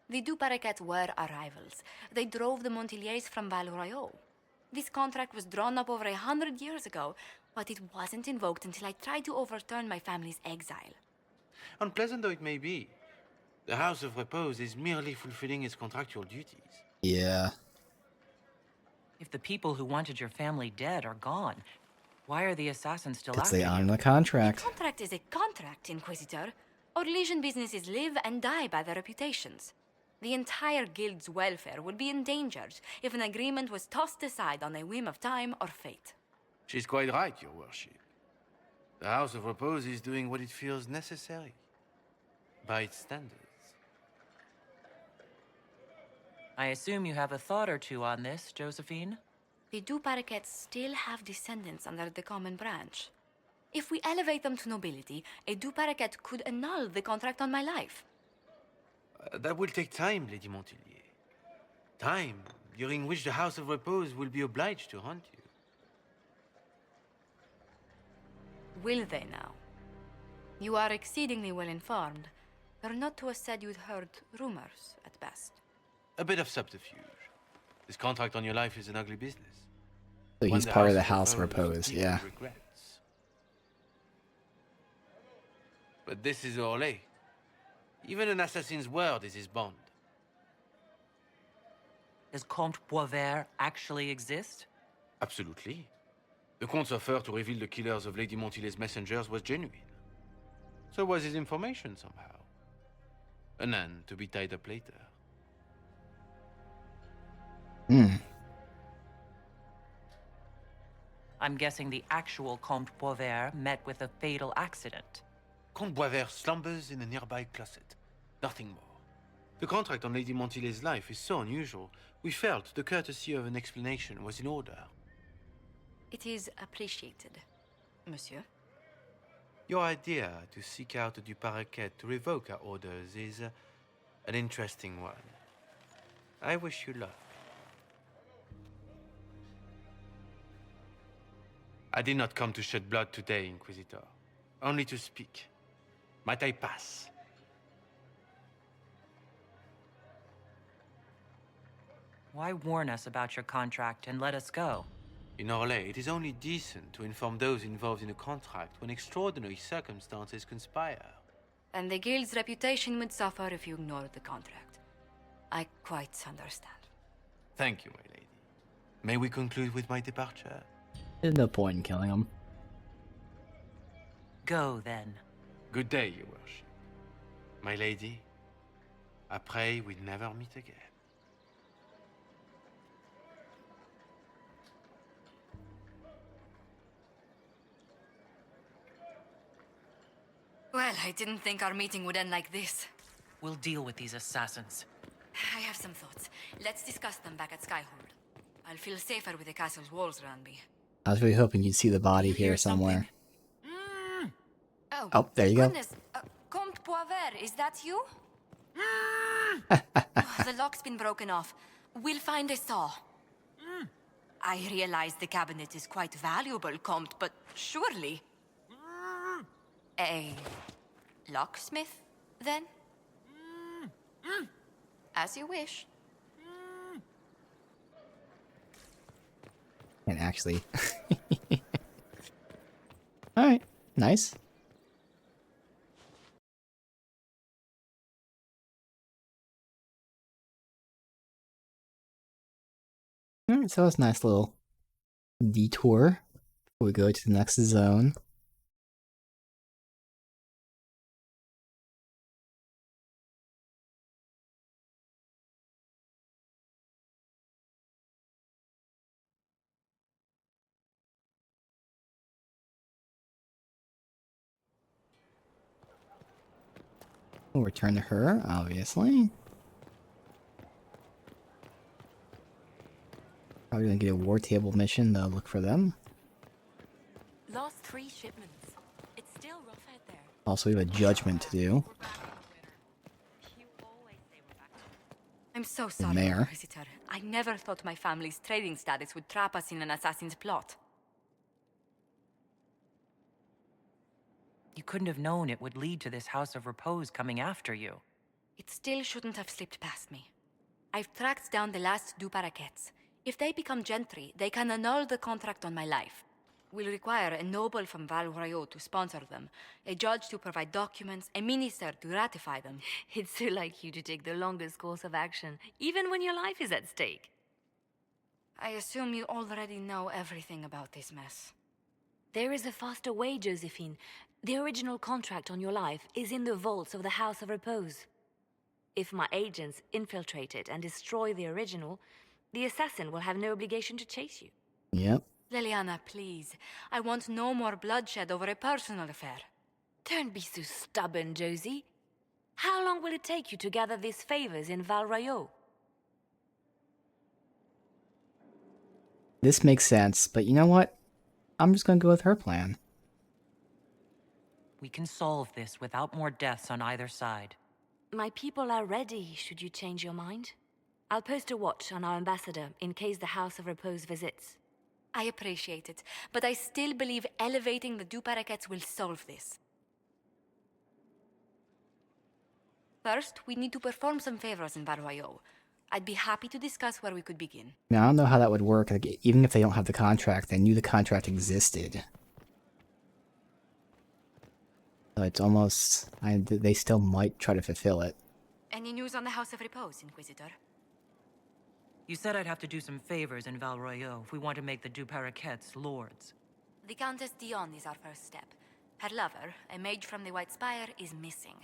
The Du Paraquets were our rivals. They drove the Montiliers from Val Royale. This contract was drawn up over 100 years ago, but it wasn't invoked until I tried to overturn my family's exile. Unpleasant though it may be, the House of Repose is merely fulfilling its contractual duties. Yeah. If the people who wanted your family dead are gone, Why are the assassins still Because after they you? honor the contract. Contract is a contract, Inquisitor. Our Legion businesses live and die by their reputations. The entire guild's welfare would be endangered if an agreement was tossed aside on a whim of time or fate. She's quite right, Your Worship. The House of Repose is doing what it feels necessary. By its standards. I assume you have a thought or two on this, Josephine? The Duparakets still have descendants under the common branch. If we elevate them to nobility, a Duparaket could annul the contract on my life. That will take time, Lady Montilier. Time during which the House of Repose will be obliged to hunt you. Will they now? You are exceedingly well informed. You're not to have said you'd heard rumors, at best. A bit of subterfuge. This contract on your life is an ugly business. So he's part of the House of Repose, yeah. Regrets. But this is Orlais. Even an assassin's word is his bond. Does Comte Boisvert actually exist? Absolutely. The Comte's offer to reveal the killers of Lady Montilier's messengers was genuine. So was his information somehow. An end to be tied up later. I'm guessing the actual Comte Boisvert met with a fatal accident. Comte Boisvert slumbers in a nearby closet. Nothing more. The contract on Lady Montilier's life is so unusual, we felt the courtesy of an explanation was in order. It is appreciated, monsieur. Your idea to seek out the Duparaquet to revoke our orders is an interesting one. I wish you luck. I did not come to shed blood today, Inquisitor. Only to speak. Might I pass? Why warn us about your contract and let us go? In Orlais, it is only decent to inform those involved in a contract when extraordinary circumstances conspire. And the guild's reputation would suffer if you ignored the contract. I quite understand. Thank you, my lady. May we conclude with my departure? There's no point in killing him. Go, then. Good day, Your Worship. My lady, I pray we never meet again. Well, I didn't think our meeting would end like this. We'll deal with these assassins. I have some thoughts. Let's discuss them back at Skyhold. I'll feel safer with the castle's walls around me. I was really hoping you'd see the body here somewhere. Oh, there you goodness. Comte Boisvert, is that you? Oh, the lock's been broken off. We'll find a saw. I realize the cabinet is quite valuable, Comte, but surely... A locksmith, then? As you wish. And actually... Alright, nice. Alright, so that's a nice little detour before we go to the next zone. We'll return to her, obviously. Probably gonna get a war table mission to look for them. Lost 3 shipments. It's still rough out there. Also, we have a judgment to do. I'm so sorry, Mayor. Inquisitor. I never thought my family's trading status would trap us in an assassin's plot. You couldn't have known it would lead to this House of Repose coming after you. It still shouldn't have slipped past me. I've tracked down the last Duparaquets. If they become gentry, they can annul the contract on my life. We'll require a noble from Val Royaux to sponsor them, a judge to provide documents, a minister to ratify them. It's so like you to take the longest course of action, even when your life is at stake. I assume you already know everything about this mess. There is a faster way, Josephine. The original contract on your life is in the vaults of the House of Repose. If my agents infiltrate it and destroy the original, the assassin will have no obligation to chase you. Yep. Liliana, please. I want no more bloodshed over a personal affair. Don't be so stubborn, Josie. How long will it take you to gather these favors in Val Royeaux? This makes sense, but you know what? I'm just gonna go with her plan. We can solve this without more deaths on either side. My people are ready, should you change your mind. I'll post a watch on our ambassador in case the House of Repose visits. I appreciate it, but I still believe elevating the Duparakets will solve this. First, we need to perform some favors in Val Royeaux. I'd be happy to discuss where we could begin. Now, I don't know how that would work. Like, even if they don't have the contract, they knew the contract existed. So it's almost... they still might try to fulfill it. Any news on the House of Repose, Inquisitor? You said I'd have to do some favors in Val Royeaux if we want to make the Duparakets lords. The Countess Dion is our first step. Her lover, a mage from the White Spire, is missing.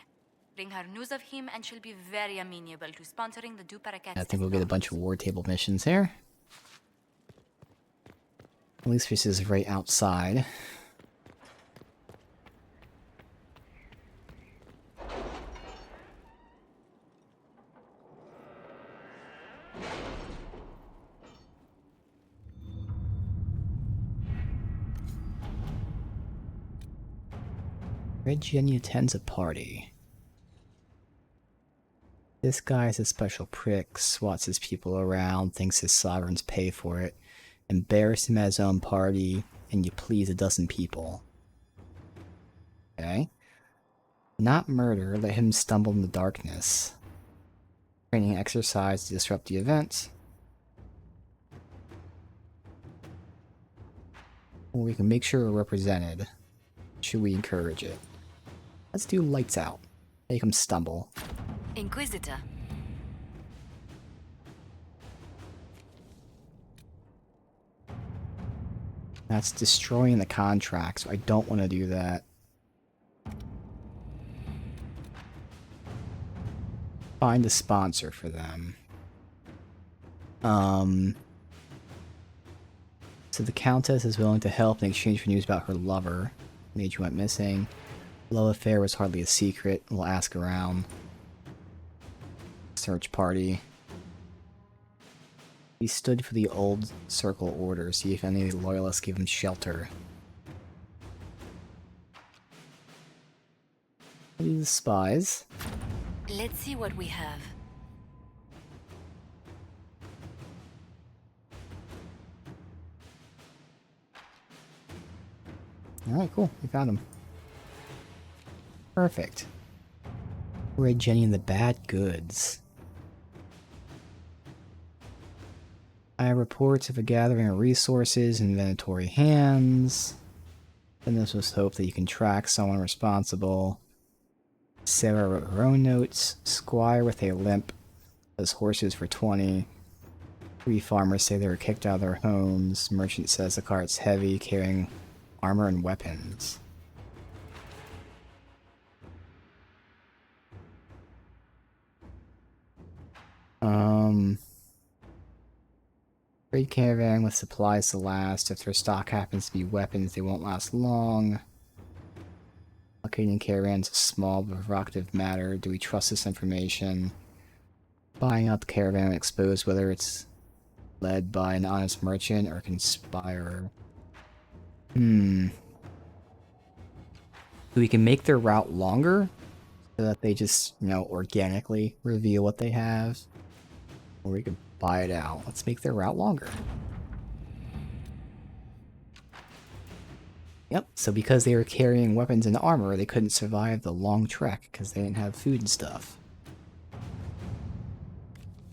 Bring her news of him and she'll be very amenable to sponsoring the Duparakets. I think we'll get a bunch of war table missions here. At least this is right outside. Red Jenny attends a party. This guy's a special prick, swats his people around, thinks his sovereigns pay for it, embarrass him at his own party, and you please a dozen people. Okay. Not murder, let him stumble in the darkness. Training exercise to disrupt the event. Or we can make sure we're represented. Should we encourage it? Let's do lights out. Make him stumble. Inquisitor. That's destroying the contract, so I don't want to do that. Find a sponsor for them. So the Countess is willing to help in exchange for news about her lover. Mage went missing. Love affair was hardly a secret. We'll ask around. Search party. He stood for the old circle order. See if any loyalists give him shelter. These spies. Let's see what we have. Alright, cool. We found him. Perfect. Red Jenny and the Bad Goods. I have reports of a gathering of resources in inventory hands. Then this was hope that you can track someone responsible. Sarah wrote her own notes. Squire with a limp says horses for 20. 3 farmers say they were kicked out of their homes. Merchant says the cart's heavy, carrying armor and weapons. Trade caravan with supplies to last. If their stock happens to be weapons, they won't last long. Locating caravans is a small but provocative matter. Do we trust this information? Buying out the caravan and expose whether it's led by an honest merchant or conspirer. So we can make their route longer so that they just, you know, organically reveal what they have. Or we could buy it out. Let's make their route longer. Yep, so because they were carrying weapons and armor, they couldn't survive the long trek because they didn't have food and stuff.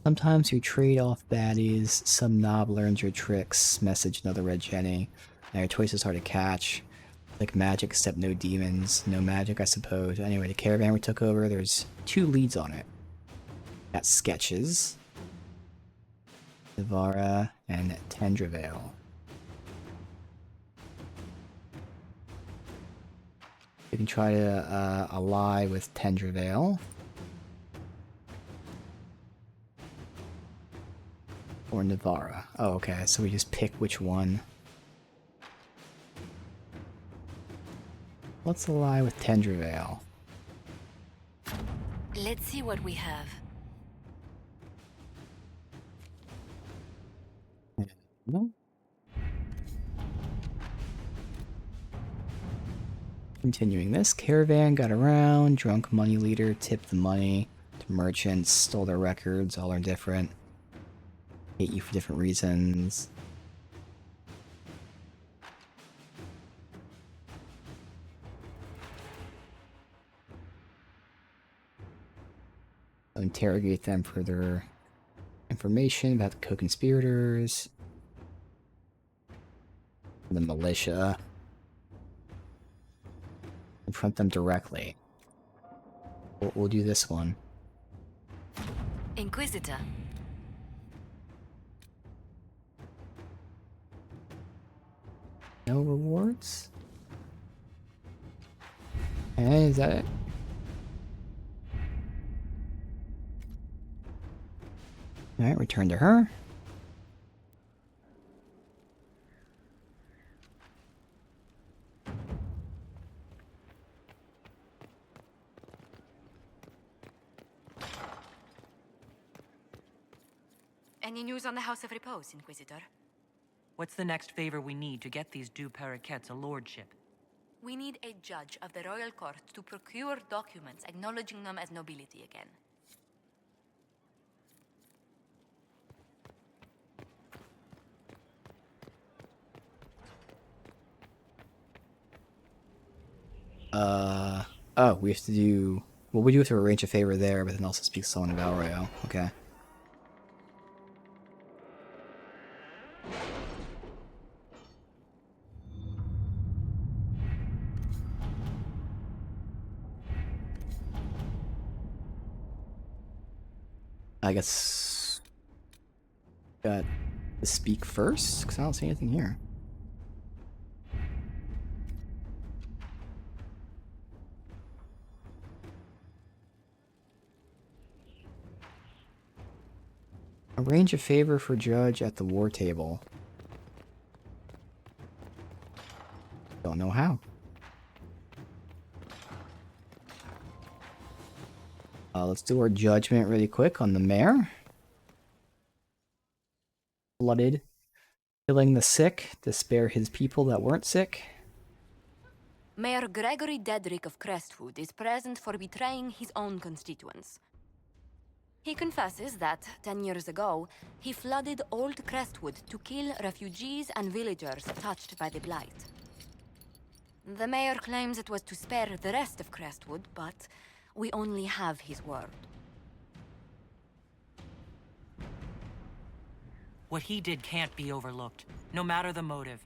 Sometimes you trade off baddies, some knob learns your tricks, message another Red Jenny. Now your choices are to catch. Like magic, except no demons. No magic, I suppose. Anyway, the caravan we took over, there's 2 leads on it. Got sketches. Navara and Tendravale. can try to ally with Tendrevale. Or Navarra. Oh, okay, so we just pick which one. Let's ally with Tendrevale. Let's see what we have. Continuing this, caravan got around, drunk money leader tipped the money to merchants, stole their records, all are different. Hate you for different reasons. Interrogate them for their information about the co-conspirators. The militia. Confront them directly. We'll do this one. Inquisitor. No rewards? Hey, is that it? Alright, return to her. Any news on the House of Repose, Inquisitor? What's the next favor we need to get these deux Paraquets a lordship? We need a judge of the royal court to procure documents acknowledging them as nobility again. Oh, we have to do... Well, we do have to arrange a favor there, but then also speak to someone in Valrayo. Okay. I guess... Got to speak first? Because I don't see anything here. Arrange a favor for judge at the war table. Don't know how. Let's do our judgment really quick on the mayor. Blooded. Killing the sick to spare his people that weren't sick. Mayor Gregory Dedrick of Crestwood is present for betraying his own constituents. He confesses that, 10 years ago, he flooded Old Crestwood to kill refugees and villagers touched by the Blight. The mayor claims it was to spare the rest of Crestwood, but we only have his word. What he did can't be overlooked, no matter the motive.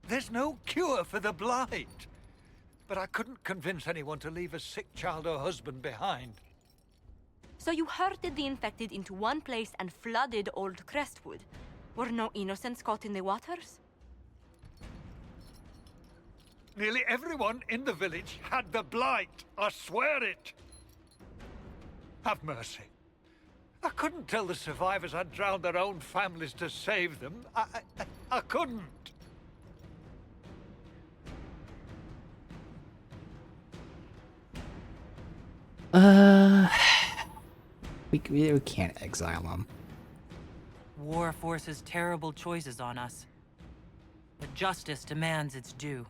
There's no cure for the Blight. But I couldn't convince anyone to leave a sick child or husband behind. So you herded the infected into one place and flooded Old Crestwood. Were no innocents caught in the waters? Nearly everyone in the village had the Blight. I swear it. Have mercy. I couldn't tell the survivors I'd drowned their own families to save them. I couldn't. We can't exile them. War forces terrible choices on us. But justice demands its due.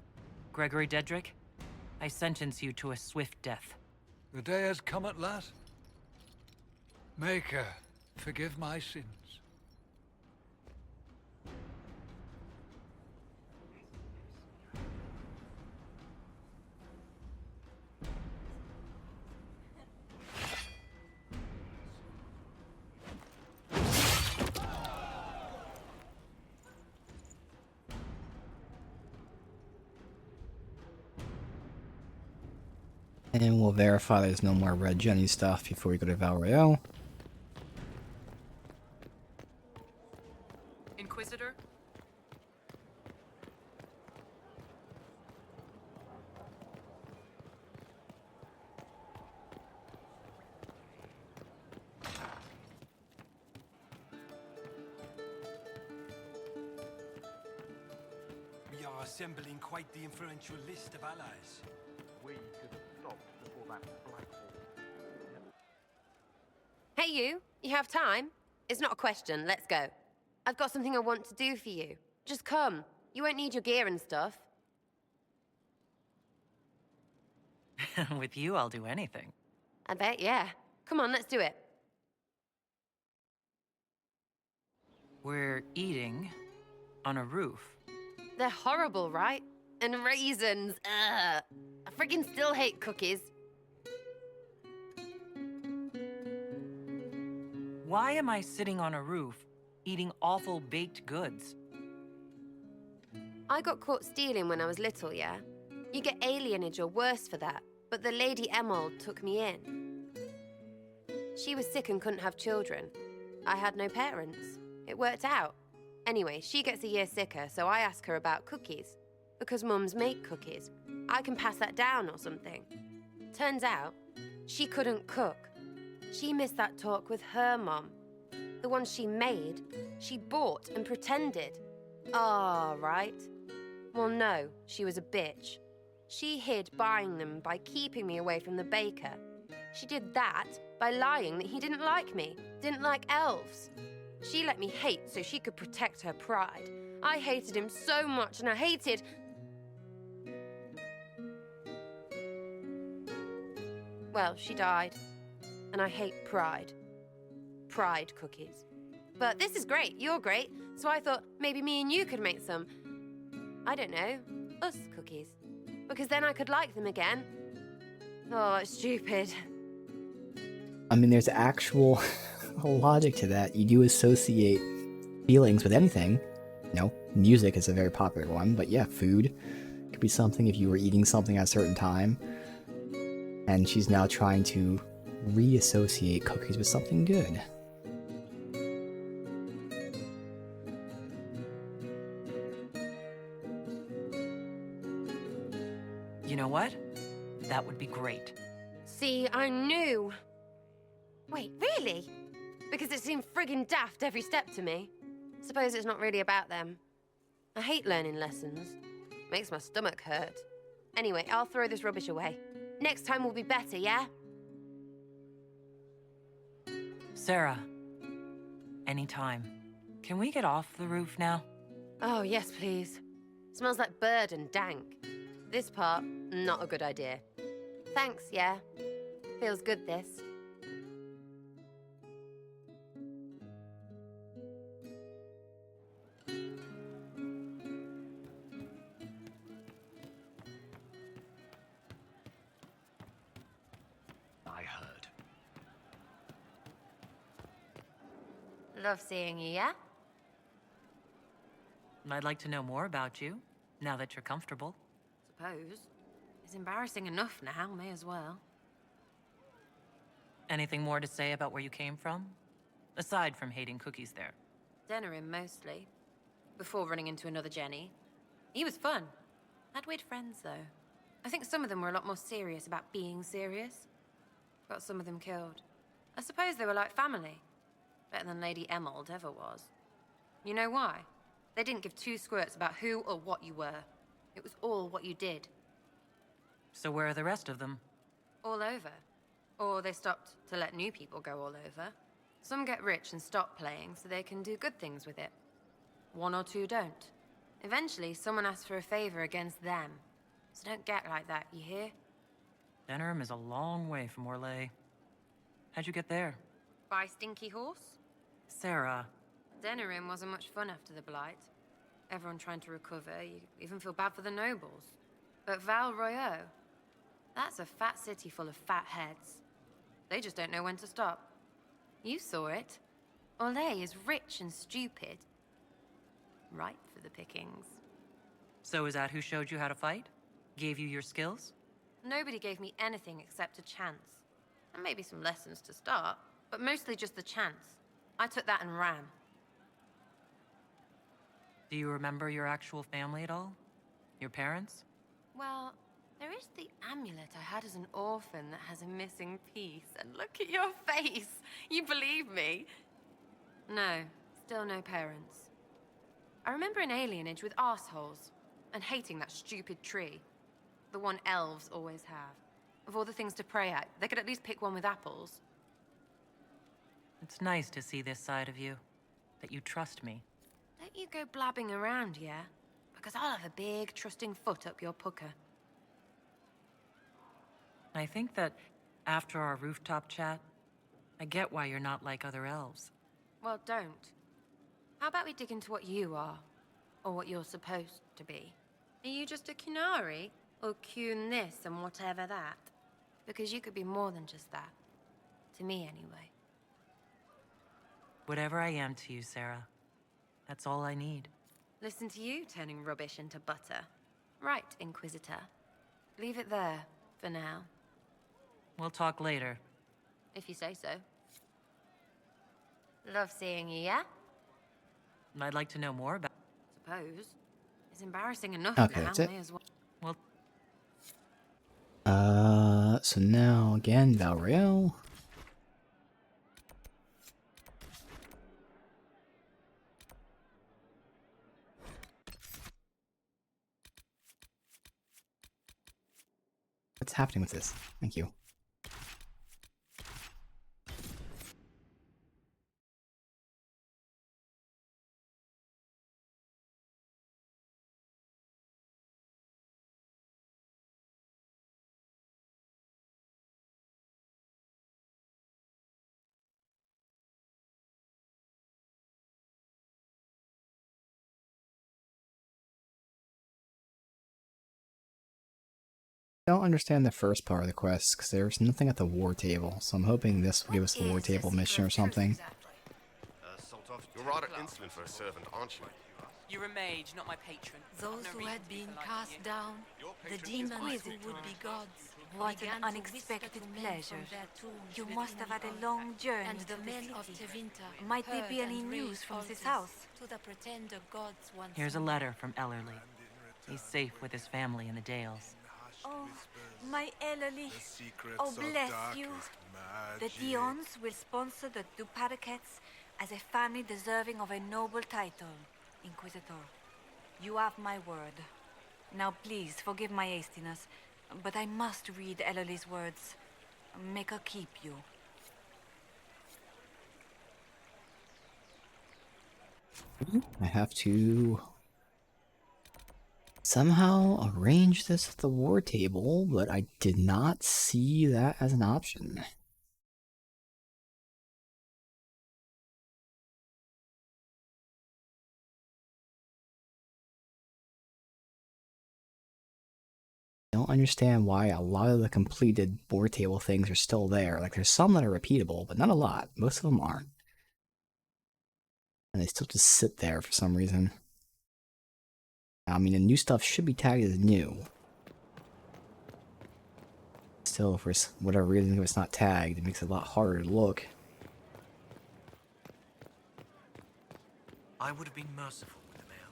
Gregory Dedrick, I sentence you to a swift death. The day has come at last. Maker, forgive my sins. And we'll verify there's no more Red Jenny stuff before we go to Valrayo. Inquisitor? are assembling quite the influential list of allies. We could have stopped before that black hole. Hey, you have time? It's not a question, let's go. I've got something I want to do for you. Just come. You won't need your gear and stuff. With you, I'll do anything. I bet, yeah. Come on, let's do it. We're eating on a roof. They're horrible, right? And raisins. Ugh. I friggin' still hate cookies. Why am I sitting on a roof eating awful baked goods? I got caught stealing when I was little, yeah? You get alienage or worse for that, but the Lady Emerald took me in. She was sick and couldn't have children. I had no parents. It worked out. Anyway, she gets a year sicker, so I ask her about cookies. Because mums make cookies. I can pass that down or something. Turns out, she couldn't cook. She missed that talk with her mom. The one she made, she bought and pretended. Ah, right. Well, no, she was a bitch. She hid buying them by keeping me away from the baker. She did that by lying that he didn't like me, didn't like elves. She let me hate so she could protect her pride. I hated him so much, and I hated... Well, she died. And I hate pride. Pride cookies. But this is great, you're great, so I thought maybe me and you could make some, I don't know, us cookies. Because then I could like them again. Oh, it's stupid. I mean, there's actual logic to that. You do associate feelings with anything. You know, music is a very popular one, but yeah, food could be something if you were eating something at a certain time. And she's now trying to reassociate cookies with something good. You know what? That would be great. See, I knew. Wait, really? Because it seemed friggin' daft every step to me. Suppose it's not really about them. I hate learning lessons. Makes my stomach hurt. Anyway, I'll throw this rubbish away. Next time will be better, yeah? Sarah, anytime. Can we get off the roof now? Oh, yes, please. Smells like bird and dank. This part, not a good idea. Thanks, yeah. Feels good, this. I heard. Love seeing you, yeah? I'd like to know more about you, now that you're comfortable. Suppose. It's embarrassing enough now, may as well. Anything more to say about where you came from? Aside from hating cookies there. Denerim, mostly. Before running into another Jenny. He was fun. Had weird friends, though. I think some of them were a lot more serious about being serious. Got some of them killed. I suppose they were like family. Better than Lady Emerald ever was. You know why? They didn't give two squirts about who or what you were. It was all what you did. So where are the rest of them? All over. Or they stopped to let new people go all over. Some get rich and stop playing so they can do good things with it. One or two don't. Eventually, someone asks for a favor against them. So don't get like that, you hear? Denerim is a long way from Orlais. How'd you get there? By Stinky Horse? Sarah. Denerim wasn't much fun after the Blight. Everyone trying to recover, you even feel bad for the nobles. But Val Royeaux, that's a fat city full of fat heads. They just don't know when to stop. You saw it. Orlais is rich and stupid. Ripe for the pickings. So is that who showed you how to fight? Gave you your skills? Nobody gave me anything except a chance. And maybe some lessons to start, but mostly just the chance. I took that and ran. Do you remember your actual family at all? Your parents? Well, there is the amulet I had as an orphan that has a missing piece. And look at your face! You believe me? No, still no parents. I remember an alienage with arseholes. And hating that stupid tree. The one elves always have. Of all the things to pray at, they could at least pick one with apples. It's nice to see this side of you. That you trust me. Don't you go blabbing around, yeah? Because I'll have a big, trusting foot up your pucker. I think that after our rooftop chat, I get why you're not like other elves. Well, don't. How about we dig into what you are? Or what you're supposed to be? Are you just a Qunari? Or Qun this and whatever that? Because you could be more than just that. To me, anyway. Whatever I am to you, Sarah. That's all I need. Listen to you turning rubbish into butter. Right, Inquisitor. Leave it there, for now. We'll talk later. If you say so. Love seeing you, yeah? I'd like to know more about... Suppose. It's embarrassing enough Okay, now, that's it. may as well. So now, again, Valrail. What's happening with this? Thank you. I don't understand the first part of the quest because there's nothing at the war table, so I'm hoping this will give us a war table mission or something. You're rather insolent for a servant, aren't you? You're a mage, not my patron. Those who had been cast down, the demons who would be gods, What began an to unexpected whisper to men pleasure. from their tombs You with must have had evil a long journey and to the men the of city. Tevinter Might there be heard any and news raised from this altars house? to the pretender gods once Here's a more. letter from Ellerly. He's safe with his family in the Dales. Oh, my Ellerly. Oh, bless you. The Dions will sponsor the Duparakets as a family deserving of a noble title, Inquisitor. You have my word. Now please, forgive my hastiness, but I must read Ellerly's words. Make her keep you. I have to somehow arrange this at the war table, but I did not see that as an option. I don't understand why a lot of the completed war table things are still there. Like, there's some that are repeatable, but not a lot. Most of them aren't. And they still just sit there for some reason. I mean, the new stuff should be tagged as new. Still, for whatever reason, if it's not tagged, it makes it a lot harder to look. I would have been merciful with the mail.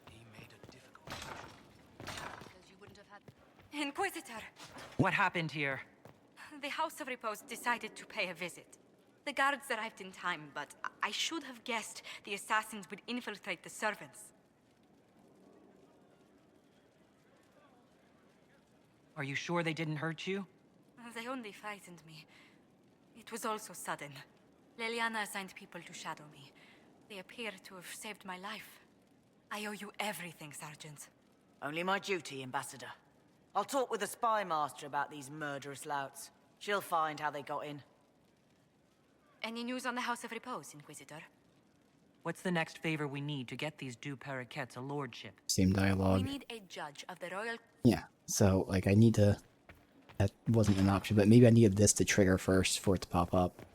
He made a difficult decision. Inquisitor! What happened here? The House of Repose decided to pay a visit. The guards arrived in time, but I should have guessed the assassins would infiltrate the servants. Are you sure they didn't hurt you? They only frightened me. It was all so sudden. Leliana assigned people to shadow me. They appear to have saved my life. I owe you everything, Sergeant. Only my duty, Ambassador. I'll talk with the spy master about these murderous louts. She'll find how they got in. Any news on the House of Repose, Inquisitor? What's the next favor we need to get these Du Paraquets a lordship? Same dialogue. We need a judge of the royal... Yeah, so, like, I need to... That wasn't an option, but maybe I needed this to trigger first for it to pop up.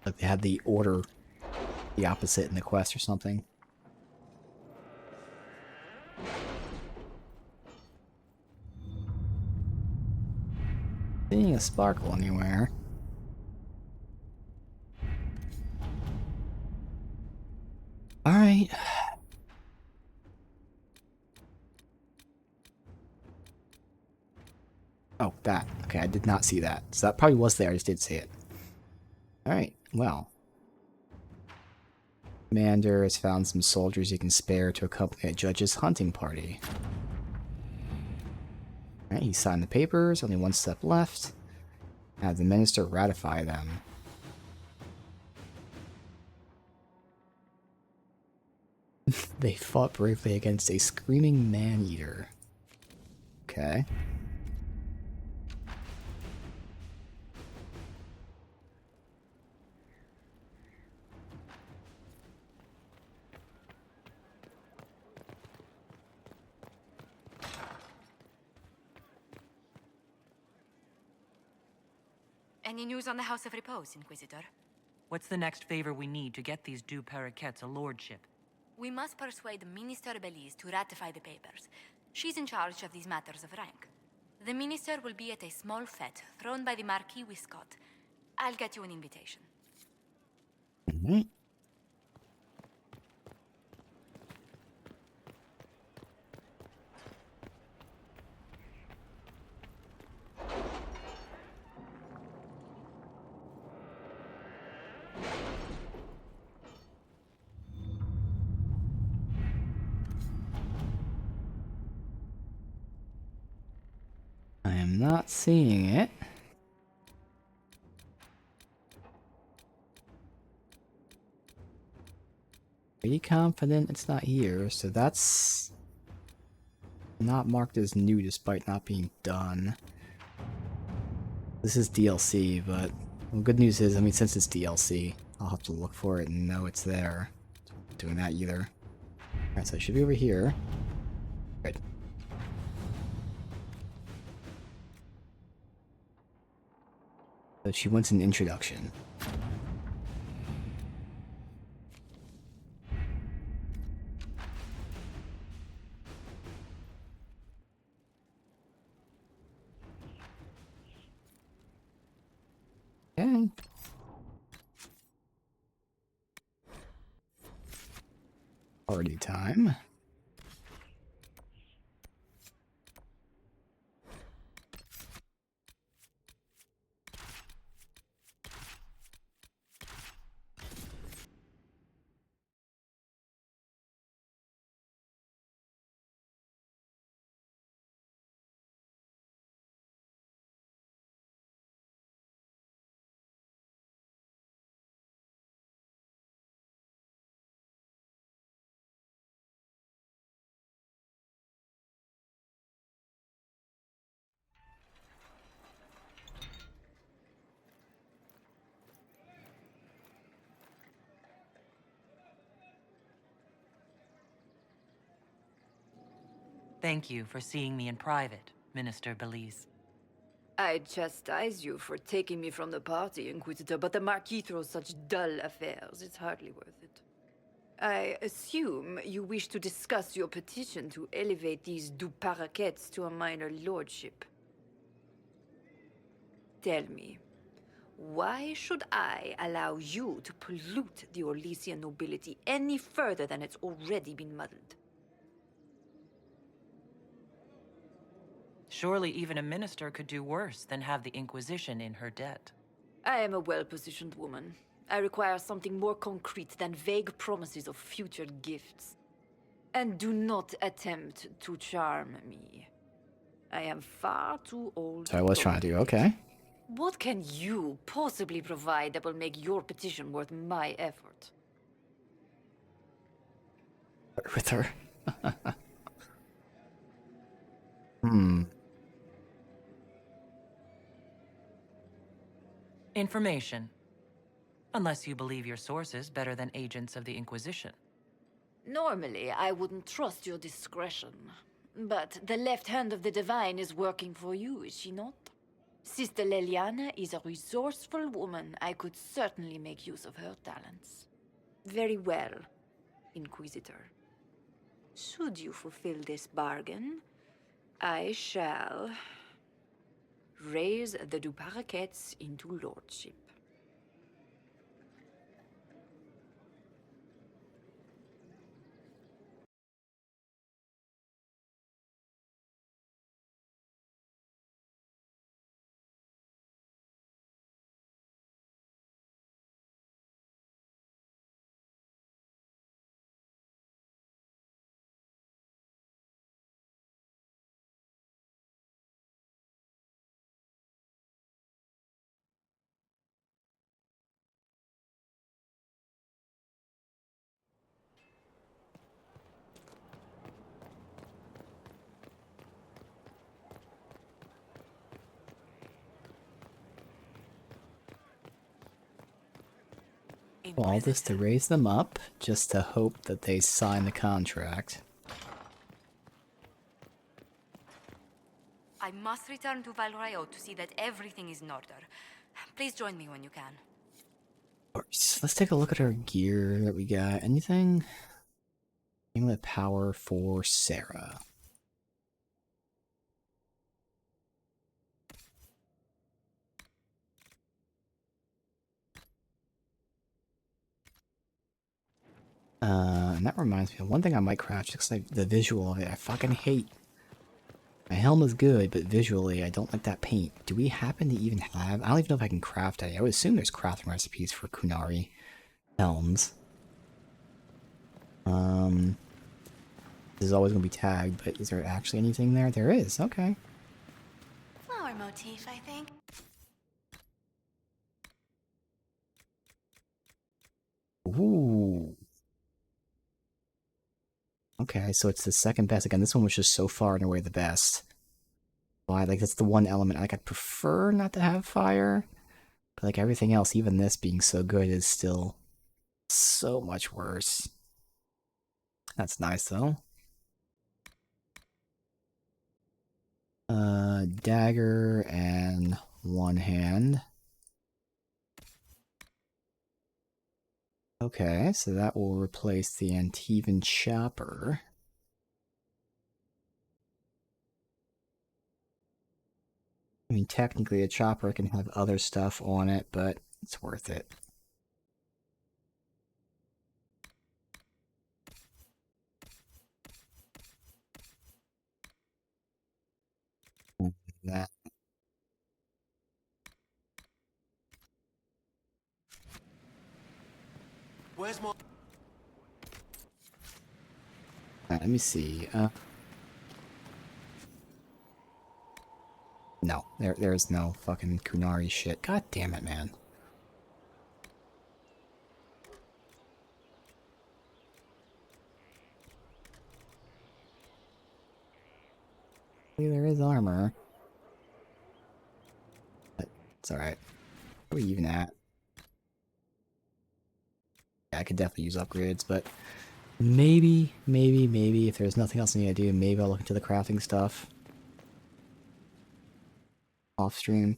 Like, they had the order the opposite in the quest or something. Seeing a sparkle anywhere. Alright. Oh, that. Okay, I did not see that. So that probably was there, I just didn't see it. Alright, well. Commander has found some soldiers he can spare to accompany a judge's hunting party. Alright, he signed the papers, only one step left. Have the minister ratify them. They fought bravely against a screaming man-eater. Okay. Any news on the House of Repose, Inquisitor? What's the next favor we need to get these Du Paraquets a lordship? We must persuade Minister Belize to ratify the papers. She's in charge of these matters of rank. The minister will be at a small fete thrown by the Marquis Wiscott. I'll get you an invitation. Mm-hmm. I am not seeing it. Pretty confident it's not here, so that's not marked as new despite not being done. This is DLC, but well, good news is, I mean, since it's DLC, I'll have to look for it and know it's there. Not doing that either. Alright, so it should be over here. Good. So she wants an introduction. Okay. Party time. Thank you for seeing me in private, Minister Belize. I chastise you for taking me from the party, Inquisitor, but the Marquis throws such dull affairs, it's hardly worth it. I assume you wish to discuss your petition to elevate these Du Paraquets to a minor lordship. Tell me, why should I allow you to pollute the Orlesian nobility any further than it's already been muddled? Surely even a minister could do worse than have the Inquisition in her debt. I am a well-positioned woman. I require something more concrete than vague promises of future gifts. And do not attempt to charm me. I am far too old. So I was trying to do, okay. What can you possibly provide that will make your petition worth my effort? With her. Hmm. Information. Unless you believe your sources better than agents of the Inquisition. Normally, I wouldn't trust your discretion. But the left hand of the Divine is working for you, is she not? Sister Leliana is a resourceful woman. I could certainly make use of her talents. Very well, Inquisitor. Should you fulfill this bargain, I shall raise the Du Paraquets into lordship. All this to raise them up, just to hope that they sign the contract. I must return to Valrayo to see that everything is in order. Please join me when you can. Of course. Let's take a look at our gear that we got. Anything? Amulet power for Sarah. And that reminds me of one thing I might craft, just like the visual of it. I fucking hate. My helm is good, but visually I don't like that paint. Do we happen to even have... I don't even know if I can craft it. I would assume there's crafting recipes for Kunari helms. This is always going to be tagged, but is there actually anything there? There is, okay. Flower motif, I think. Ooh. Okay, so it's the second best. Again, this one was just so far and away the best. Why? Like, that's the one element. Like, I'd prefer not to have fire. But, like, everything else, even this being so good, is still so much worse. That's nice, though. Dagger and one hand. Okay, so that will replace the Antivan chopper. I mean, technically a chopper can have other stuff on it, but it's worth it. That. Where's my... Let me see. No, there's no fucking Kunari shit. God damn it, man. There is armor. But it's alright. Where are we even at? Yeah, I could definitely use upgrades, but maybe, if there's nothing else I need to do, maybe I'll look into the crafting stuff. Off stream.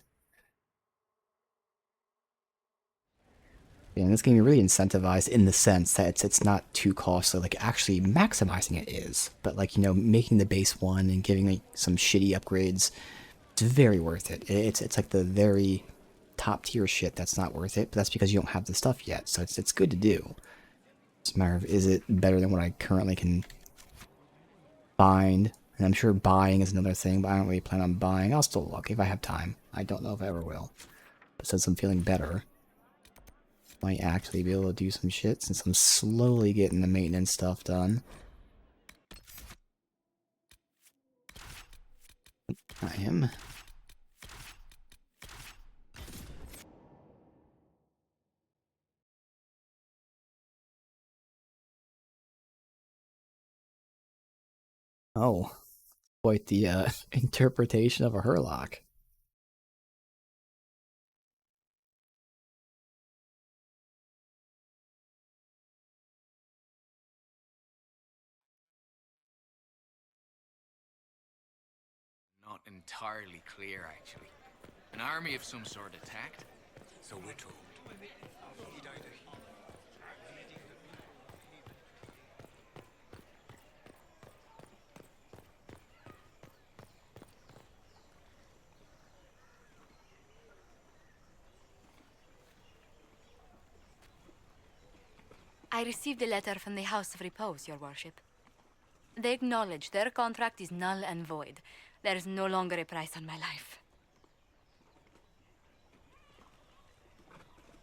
Yeah, and this game you're really incentivized in the sense that it's not too costly. Like, actually maximizing it is. But, like, you know, making the base one and giving like some shitty upgrades, it's very worth it. It's like the very top tier shit that's not worth it, but that's because you don't have the stuff yet. So it's good to do. It's a matter of, is it better than what I currently can find? And I'm sure buying is another thing, but I don't really plan on buying. I'll still look if I have time. I don't know if I ever will. But since I'm feeling better, might actually be able to do some shit since I'm slowly getting the maintenance stuff done. I am. Oh, quite the interpretation of a Herlock. Not entirely clear, actually. An army of some sort attacked? So we're told. I received a letter from the House of Repose, Your Worship. They acknowledge their contract is null and void. There is no longer a price on my life.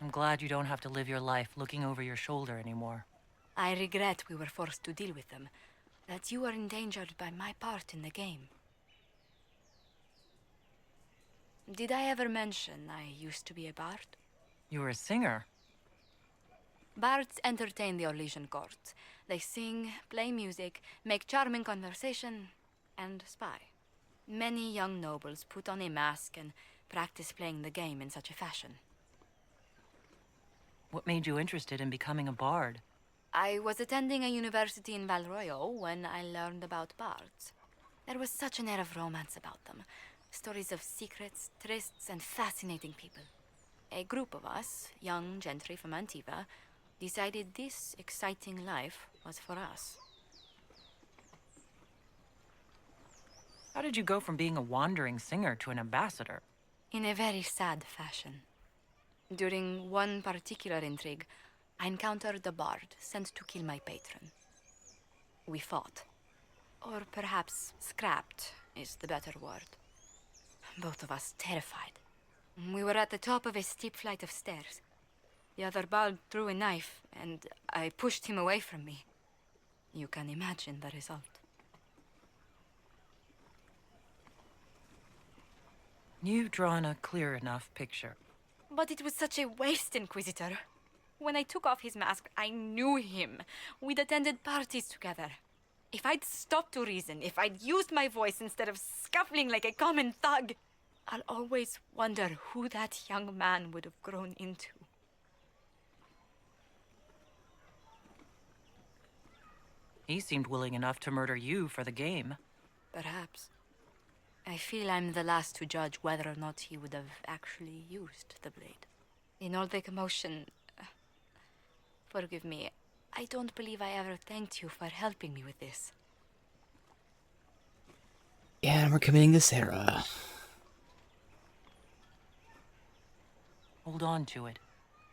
I'm glad you don't have to live your life looking over your shoulder anymore. I regret we were forced to deal with them, that you were endangered by my part in the game. Did I ever mention I used to be a bard? You were a singer? Bards entertain the Orlesian court. They sing, play music, make charming conversation, and spy. Many young nobles put on a mask and practice playing the game in such a fashion. What made you interested in becoming a bard? I was attending a university in Val Royeaux when I learned about bards. There was such an air of romance about them. Stories of secrets, trysts, and fascinating people. A group of us, young gentry from Antiva, decided this exciting life was for us. How did you go from being a wandering singer to an ambassador? In a very sad fashion. During one particular intrigue, I encountered a bard sent to kill my patron. We fought. Or perhaps scrapped is the better word. Both of us terrified. We were at the top of a steep flight of stairs. The other bard threw a knife, and I pushed him away from me. You can imagine the result. You've drawn a clear enough picture. But it was such a waste, Inquisitor. When I took off his mask, I knew him. We'd attended parties together. If I'd stopped to reason, if I'd used my voice instead of scuffling like a common thug, I'll always wonder who that young man would have grown into. He seemed willing enough to murder you for the game. Perhaps. I feel I'm the last to judge whether or not he would have actually used the blade. In all the commotion... forgive me, I don't believe I ever thanked you for helping me with this. Yeah, and we're committing to Sarah. Hold on to it.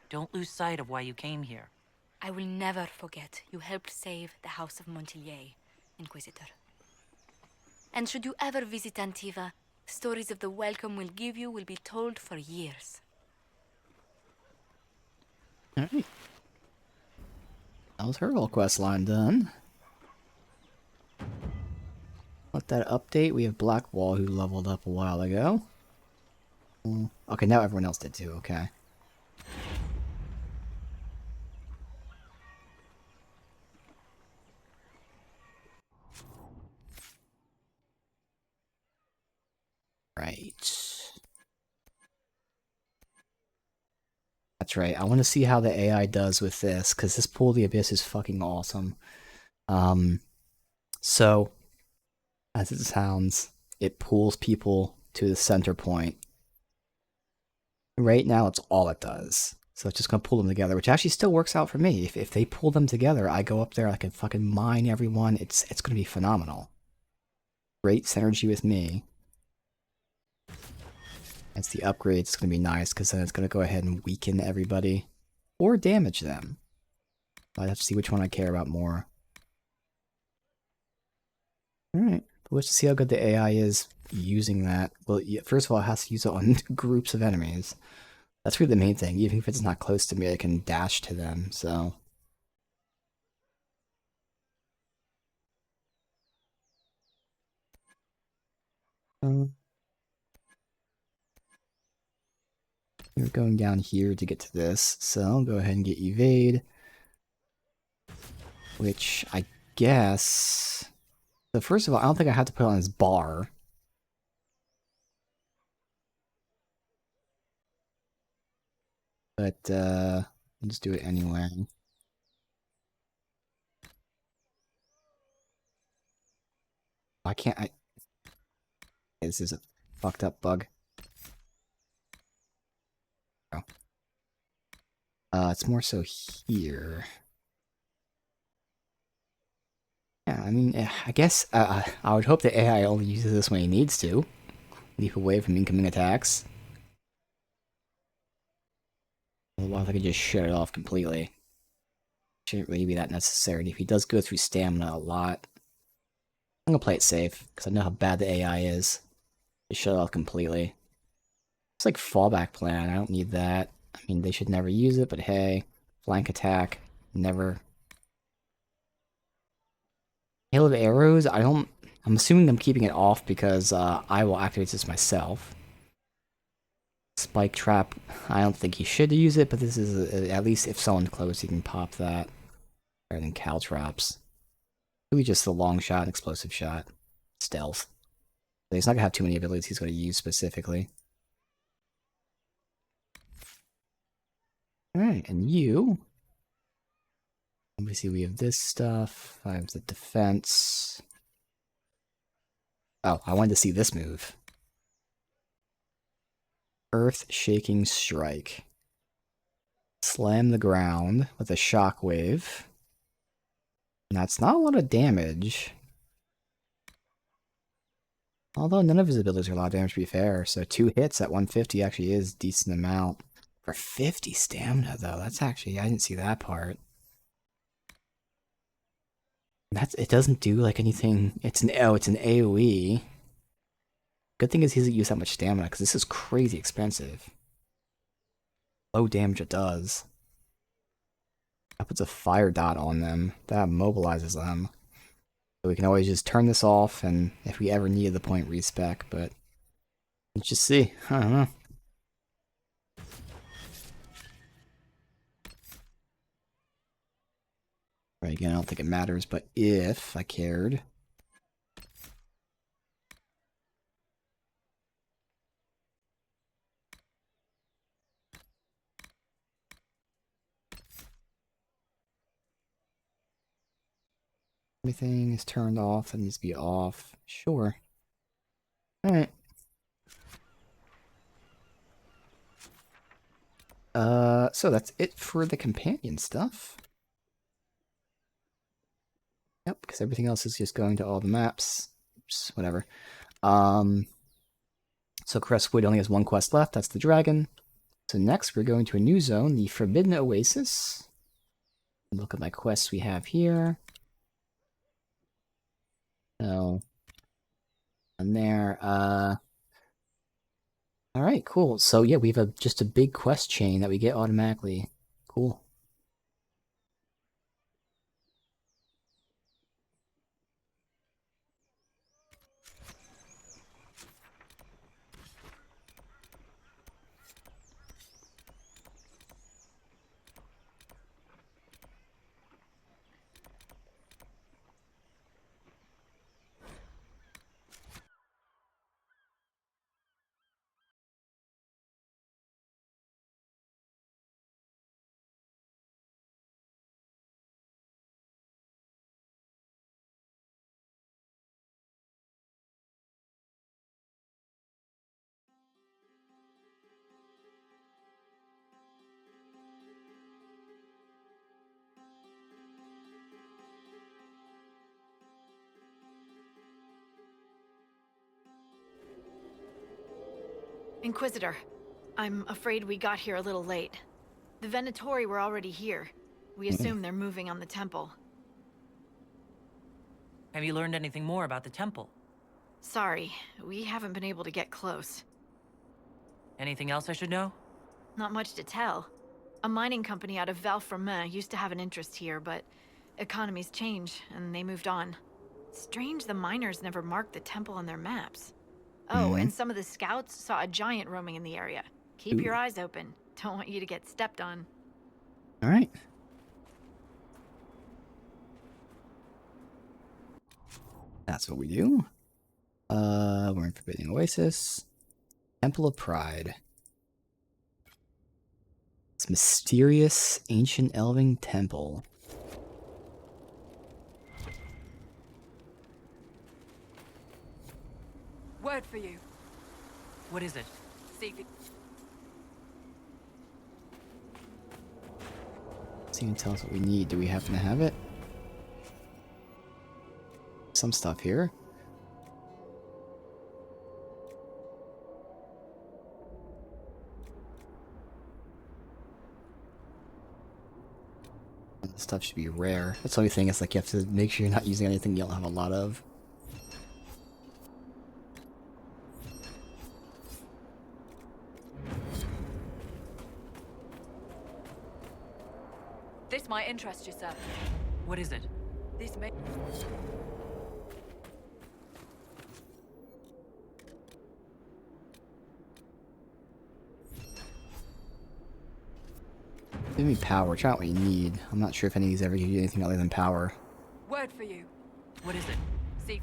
Don't lose sight of why you came here. I will never forget you helped save the House of Montillier, Inquisitor. And should you ever visit Antiva, stories of the welcome we'll give you will be told for years. Alright. That was her little quest line done. Let that update. We have Blackwall, who leveled up a while ago. Okay, now everyone else did too, okay. Right. That's right. I want to see how the AI does with this, because this Pool of the Abyss is fucking awesome. So, as it sounds, it pulls people to the center point. Right now, it's all it does. So it's just going to pull them together, which actually still works out for me. If they pull them together, I go up there, I can fucking mine everyone. It's going to be phenomenal. Great synergy with me. It's the upgrade. It's going to be nice, because then it's going to go ahead and weaken everybody. Or damage them. I'd have to see which one I care about more. Alright. Let's see how good the AI is using that. Well, first of all, it has to use it on groups of enemies. That's really the main thing. Even if it's not close to me, I can dash to them, so... We're going down here to get to this, so I'll go ahead and get evade. Which, I guess... So first of all, I don't think I have to put on this bar. But, I'll just do it anyway. Why can't I... This is a fucked up bug. Oh. It's more so here. Yeah, I mean, I guess I would hope the AI only uses this when he needs to. Leap away from incoming attacks. Otherwise, I could just shut it off completely. Shouldn't really be that necessary. And if he does go through stamina a lot, I'm gonna play it safe, because I know how bad the AI is. Just shut it off completely. It's like fallback plan, I don't need that. I mean, they should never use it, but hey, flank attack, never. Hail of Arrows, I'm assuming I'm keeping it off because I will activate this myself. Spike Trap, I don't think he should use it, but this is, at least if someone's close, he can pop that. Rather than Caltrops. Really just the long shot and explosive shot. Stealth. So he's not going to have too many abilities he's going to use specifically. Alright, and you. Obviously, we have this stuff. I have the defense. Oh, I wanted to see this move. Earth-shaking strike. Slam the ground with a shockwave. And that's not a lot of damage. Although none of his abilities are a lot of damage, to be fair. So 2 hits at 150 actually is a decent amount. For 50 stamina, though, that's actually... I didn't see that part. It doesn't do, like, anything... It's an AoE. Good thing is he doesn't use that much stamina, because this is crazy expensive. Low damage it does. That puts a fire dot on them. That mobilizes them. So we can always just turn this off, and if we ever need the point, respec, but... Let's just see. I don't know. Right, again, I don't think it matters, but if I cared... Everything is turned off, that needs to be off. Sure. Alright. So that's it for the companion stuff. Yep, because everything else is just going to all the maps. Oops, whatever. So Crestwood only has 1 quest left, that's the dragon. So next we're going to a new zone, the Forbidden Oasis. Look at my quests we have here. So, and there, alright, cool. So yeah, we have just a big quest chain that we get automatically. Cool. Inquisitor, I'm afraid we got here a little late. The Venatori were already here. We assume they're moving on the temple. Have you learned anything more about the temple? Sorry, we haven't been able to get close. Anything else I should know? Not much to tell. A mining company out of Valfremin used to have an interest here, but economies change, and they moved on. Strange the miners never marked the temple on their maps. Oh, and some of the scouts saw a giant roaming in the area. Keep your eyes open. Don't want you to get stepped on. Alright. That's what we do. We're in Forbidden Oasis. Temple of Pride. It's mysterious ancient elving temple. Word for you. What is it? See if it... So you can tell us what we need. Do we happen to have it? Some stuff here. This stuff should be rare. That's the only thing, is like you have to make sure you're not using anything you don't have a lot of. This might interest you, sir. What is it? This may... Give me power. Try out what you need. I'm not sure if any of these ever give you anything other than power. Word for you. What is it? See...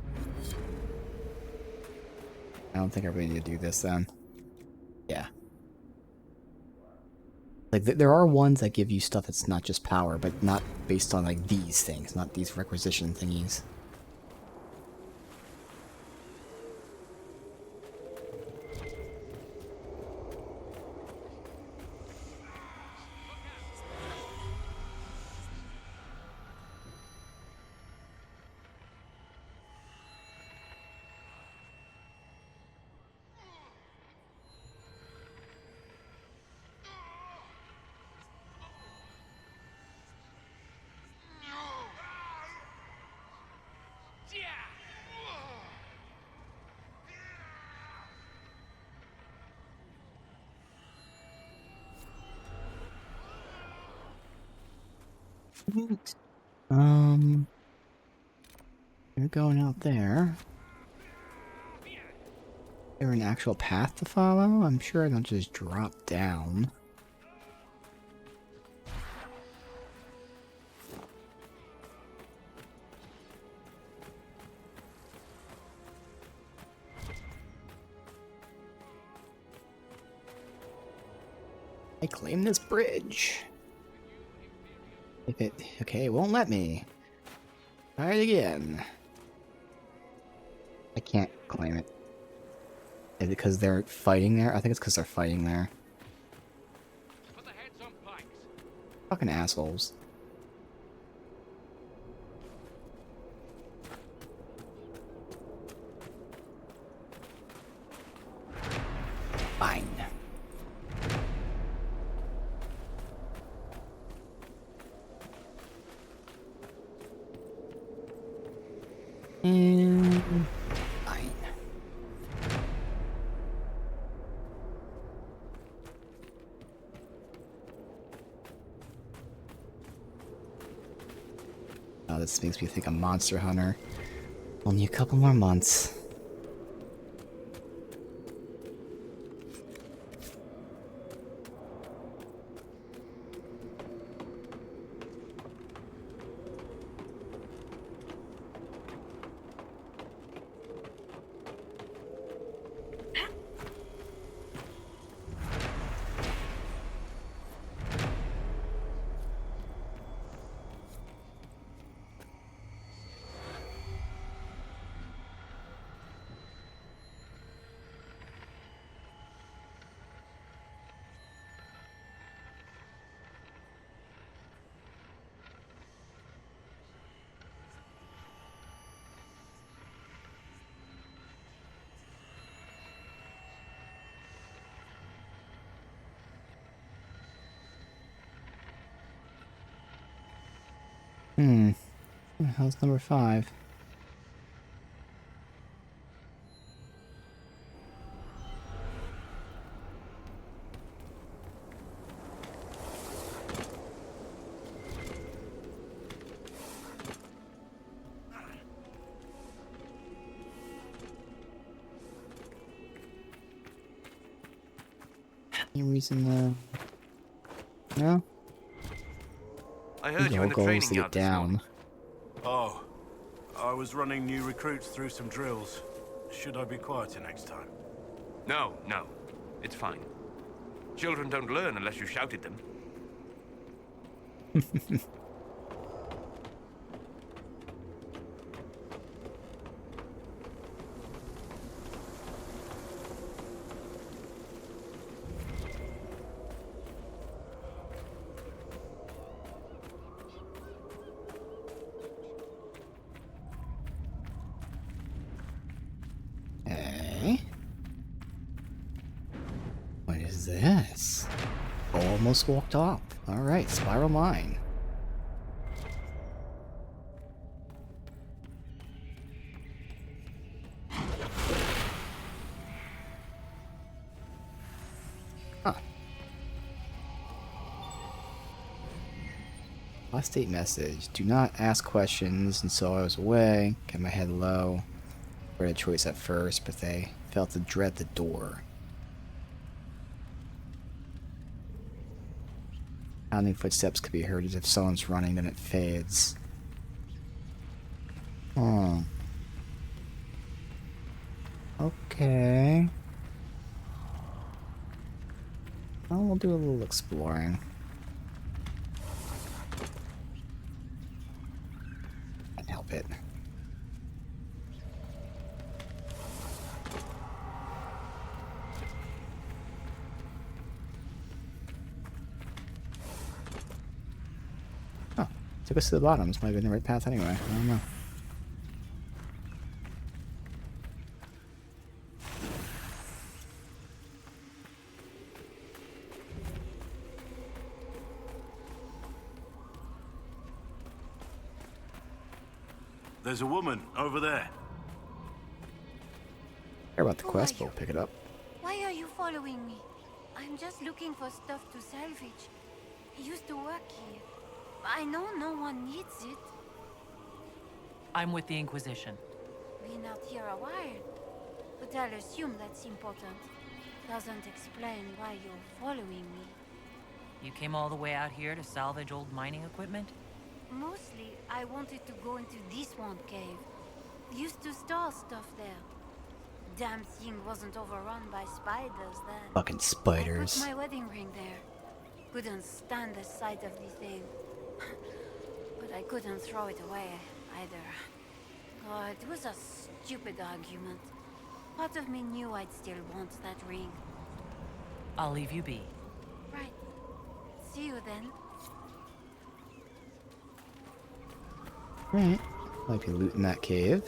I don't think I really need to do this then. Yeah. Like, there are ones that give you stuff that's not just power, but not based on, like, these things, not these requisition thingies. You're going out there. Is there an actual path to follow? I'm sure I don't just drop down. I claim this bridge. If it... Okay, it won't let me. Try it again. I can't claim it. Is it because they're fighting there? I think it's because they're fighting there. Fucking assholes. Fine. And... fine. Oh, this makes me think of Monster Hunter. Only a couple more months. What the hell's number 5? Any reason, no? I heard you in the goal training is to yard get down. Oh, I was running new recruits through some drills. Should I be quieter next time? No, no. It's fine. Children don't learn unless you shout at them. Okay. What is this? Almost walked off. Alright, spiral mine. Huh. Last date message. Do not ask questions, and so I was away. Kept my head low. I had a choice at first, but they felt to dread the door. Pounding footsteps could be heard as if someone's running, then it fades. Oh. Okay. Oh, we'll do a little exploring. Can't help it. Oh, took us to the bottom. This might have been the right path anyway. I don't know. There's a woman over there. Care about the quest, but we'll pick it up. Why are you following me? I'm just looking for stuff to salvage. I used to work here. I know no one needs it. I'm with the Inquisition. Been out here a while. But I'll assume that's important. Doesn't explain why you're following me. You came all the way out here to salvage old mining equipment? Mostly, I wanted to go into this one cave. Used to store stuff there. Damn thing wasn't overrun by spiders then. Fucking spiders. I put my wedding ring there. Couldn't stand the sight of the thing. But I couldn't throw it away either. Oh, it was a stupid argument. Part of me knew I'd still want that ring. I'll leave you be. Right. See you then. Right. Might be loot in that cave.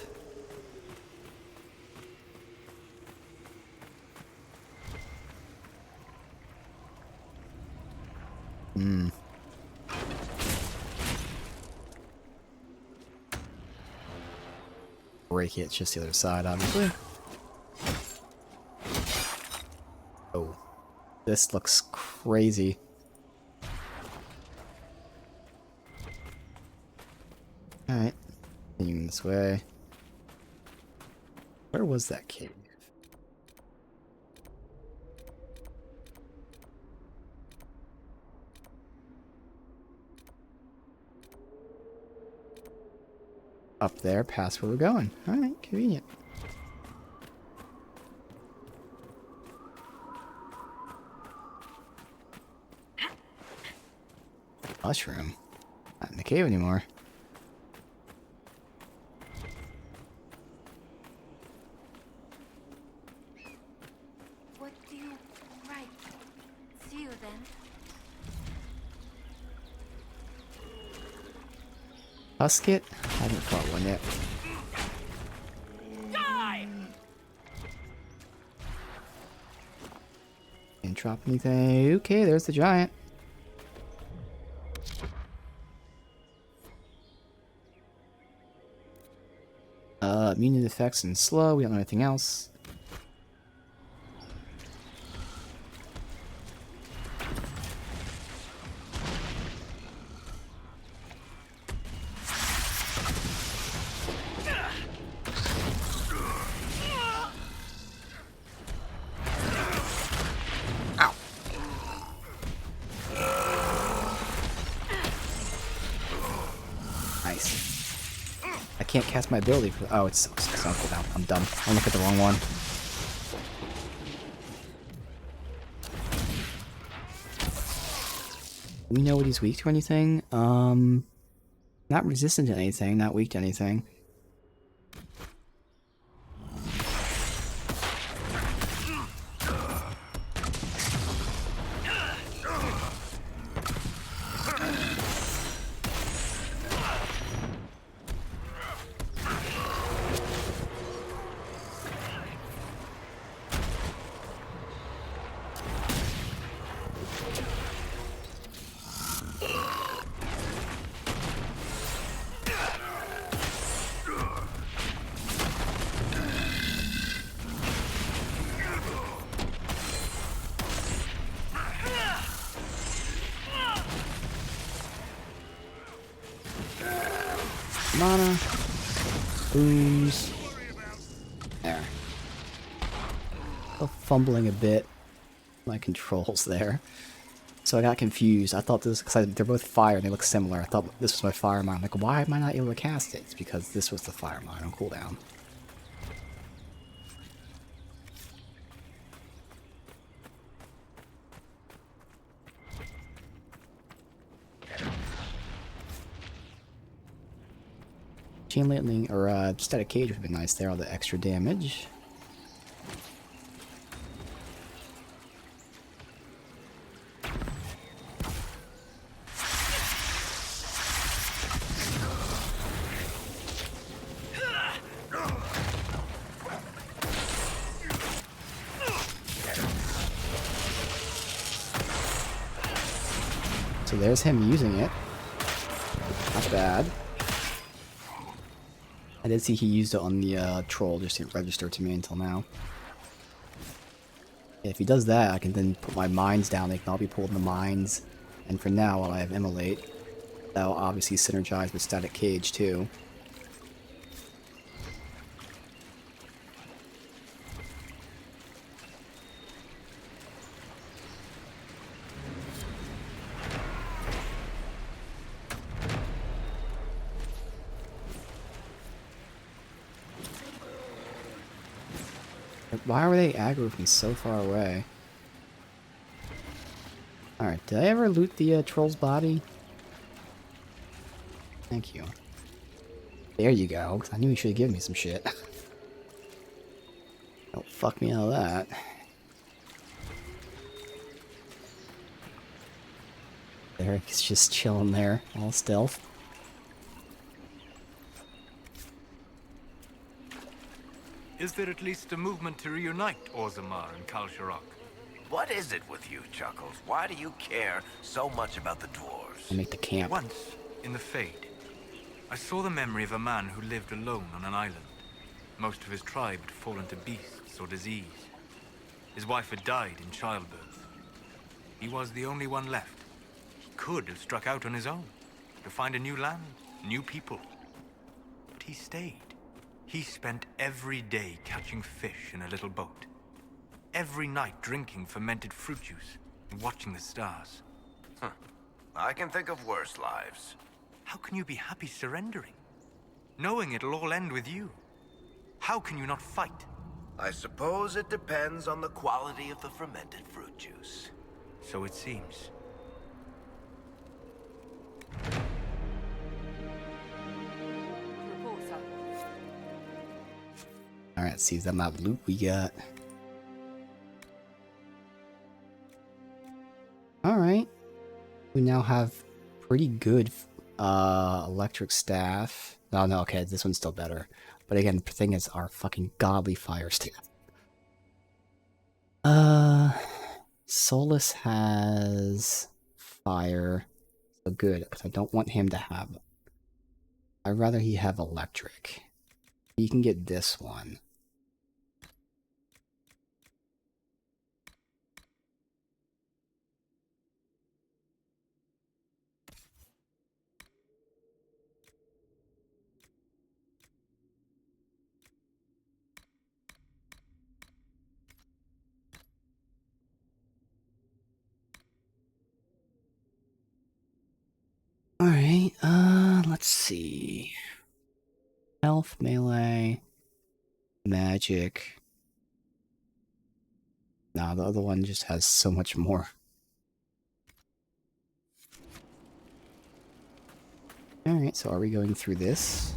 Hmm. Break it, it's just the other side, obviously. Oh. This looks crazy. Alright. Continuing this way. Where was that cave? Up there, past where we're going. Alright, convenient. Mushroom. Not in the cave anymore. What do you... Right. See you then. Husket? I haven't fought one yet. Die! Didn't drop anything. Okay, there's the giant. Immune to effects and slow. We don't know anything else. Can't cast my ability for. Oh, it's on cooldown. I'm dumb. I look at the wrong one. We know what he's weak to anything. Not resistant to anything. Not weak to anything. Mana. Booms. There. Still fumbling a bit. My controls there. So I got confused. I thought this, because they're both fire and they look similar. I thought this was my fire mine. I'm like, why am I not able to cast it? It's because this was the fire mine on cooldown. chain lightning or static cage would be nice there, all the extra damage. So there's him using it. Not bad. I did see he used it on the troll, just didn't register to me until now. Yeah, if he does that, I can then put my mines down. They can all be pulled in the mines. And for now, while I have Immolate, that'll obviously synergize with Static Cage too. Why were they aggro from so far away? Alright, did I ever loot the troll's body? Thank you. There you go, 'cause I knew he should have given me some shit. Don't fuck me out of that. There, he's just chilling there, all stealth. Is there at least a movement to reunite Orzammar and Kal-Sharok? What is it with you, Chuckles? Why do you care so much about the dwarves? And make the camp. Once, in the Fade, I saw the memory of a man who lived alone on an island. Most of his tribe had fallen to beasts or disease. His wife had died in childbirth. He was the only one left. He could have struck out on his own, to find a new land, new people. But he stayed. He spent every day catching fish in a little boat. Every night drinking fermented fruit juice and watching the stars. Huh. I can think of worse lives. How can you be happy surrendering? Knowing it'll all end with you? How can you not fight? I suppose it depends on the quality of the fermented fruit juice. So it seems. Alright, let's see if that map loot we got. Alright. We now have pretty good electric staff. No, okay, this one's still better. But again, the thing is our fucking godly fire staff. Solus has fire. So good, because I don't want him to have it. I'd rather he have electric. He can get this one. Alright, let's see. Health, melee, magic. Nah, the other one just has so much more. Alright, so are we going through this?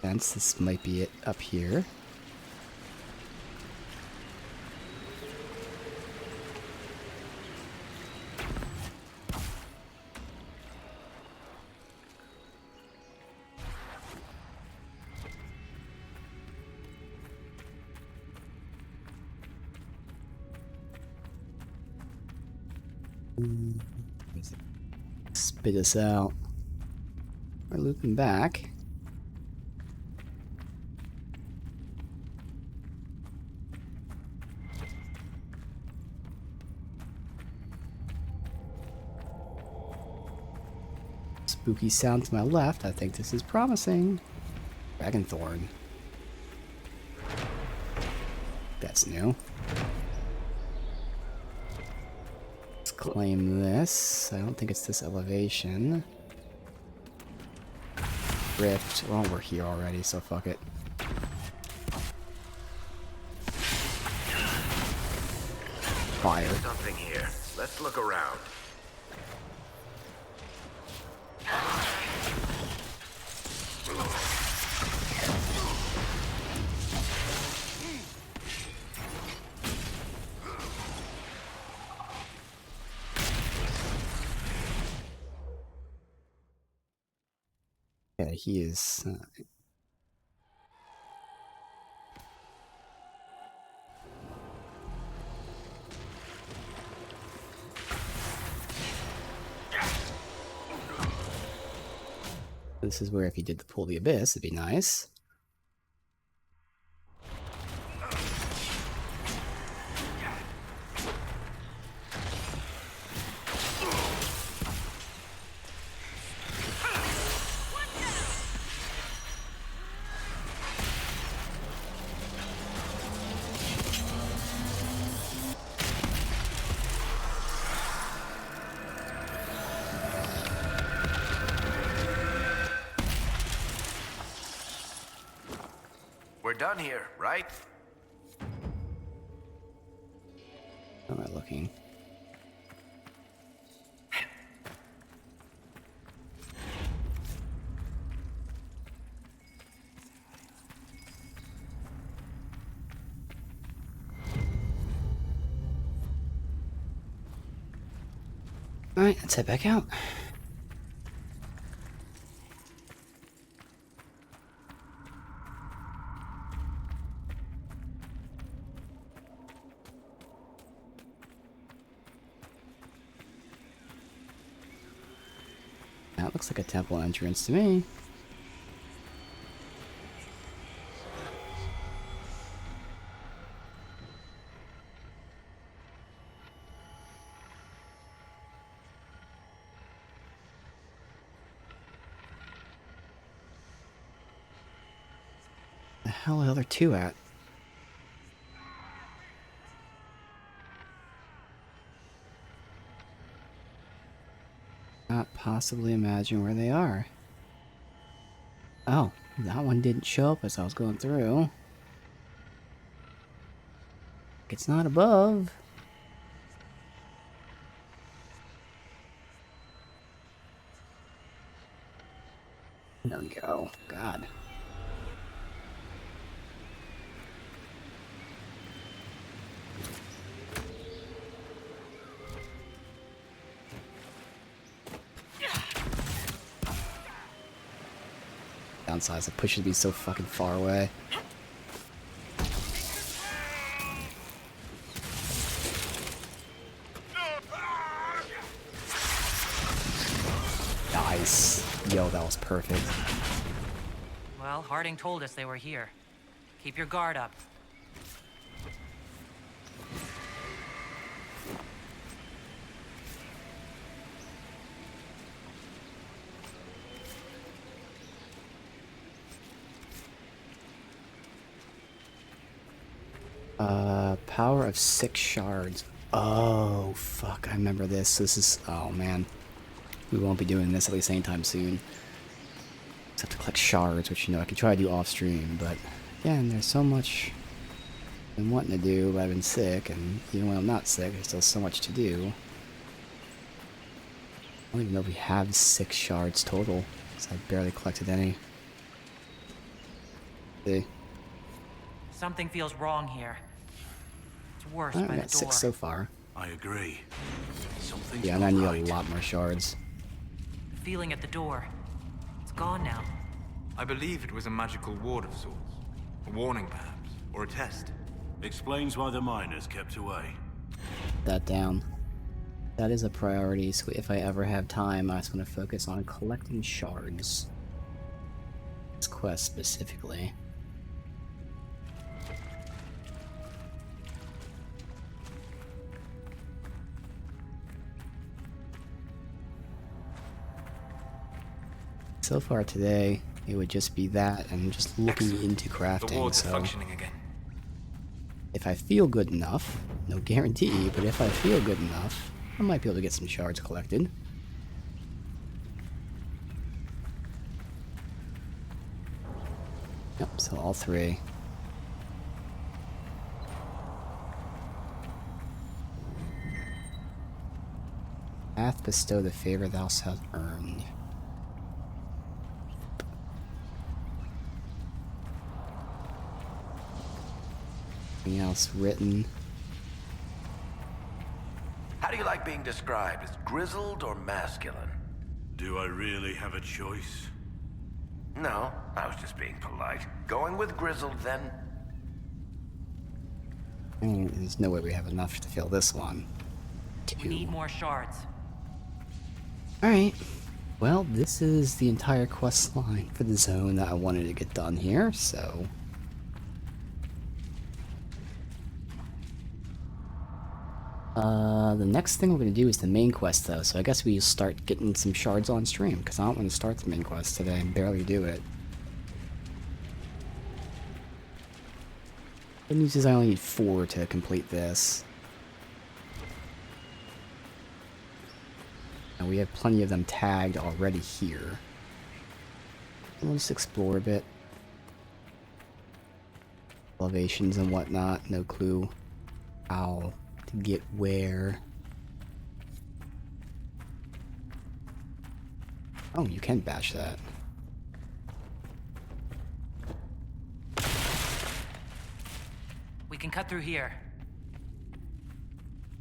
Since this might be it up here. Spit us out. We're looping back. Spooky sound to my left. I think this is promising. Dragonthorn. That's new. Claim this. I don't think it's this elevation. Rift. Well, we're here already, so fuck it. Fire. Something here. Let's look around. Yeah, he is. This is where if he did the pull the abyss, it'd be nice. We're done here, right? How am I looking? Alright, let's head back out. That looks like a temple entrance to me. The hell are the other two at? Not possibly imagine where they are. Oh, that one didn't show up as I was going through. It's not above. There we go. God. Downside, it pushes me so fucking far away. Nice. Yo, that was perfect. Well, Harding told us they were here. Keep your guard up. Power of 6 shards. Oh, fuck, I remember this. This is, oh man. We won't be doing this at least anytime soon. Except to collect shards, which, you know, I can try to do off stream, but again, there's so much I've been wanting to do, but I've been sick, and even when I'm not sick, there's still so much to do. I don't even know if we have 6 shards total, because I barely collected any. See? Something feels wrong here. It's worse Alright, by we the got door. 6 so far. I agree. Something's Yeah, and I need a lot more shards. Feeling at the door. It's gone now. I believe it was a magical ward of sorts. A warning, perhaps, or a test. Explains why the miners kept away. That down. That is a priority, so if I ever have time, I just want to focus on collecting shards. This quest specifically. So far today, it would just be that and just looking into crafting. The wards so are functioning again. if I feel good enough, no guarantee, but if I feel good enough, I might be able to get some shards collected. Yep, so all 3. Hath bestow the favor thou hast earned. Anything else written? How do you like being described, as grizzled or masculine? Do I really have a choice? No, I was just being polite. Going with Grizzled, then? I mean, there's no way we have enough to fill this one. We need more shards. Alright. Well, this is the entire quest line for the zone that I wanted to get done here, so... the next thing we're going to do is the main quest, though, so I guess we start getting some shards on stream, because I don't want to start the main quest today and barely do it. The news is I only need 4 to complete this. And we have plenty of them tagged already here. We'll just explore a bit. Elevations and whatnot, no clue how to get where. Oh, you can bash that. We can cut through here.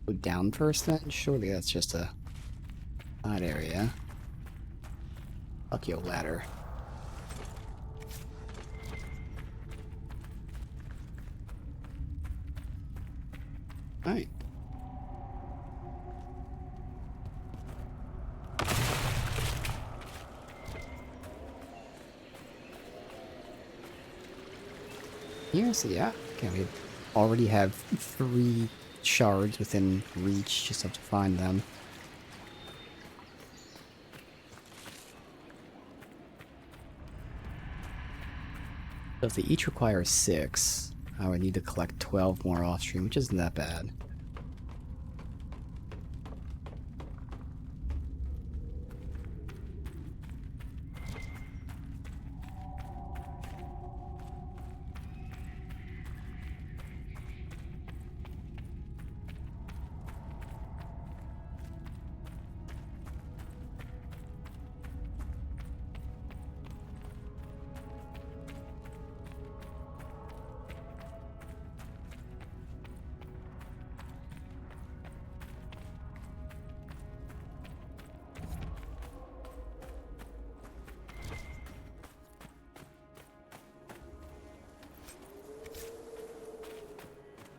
Go down first then? Surely that's just a odd area. Fuck your ladder. Alright. Here, so yeah. Okay, we already have 3 shards within reach, just have to find them. So if they each require 6, I would need to collect 12 more off stream, which isn't that bad.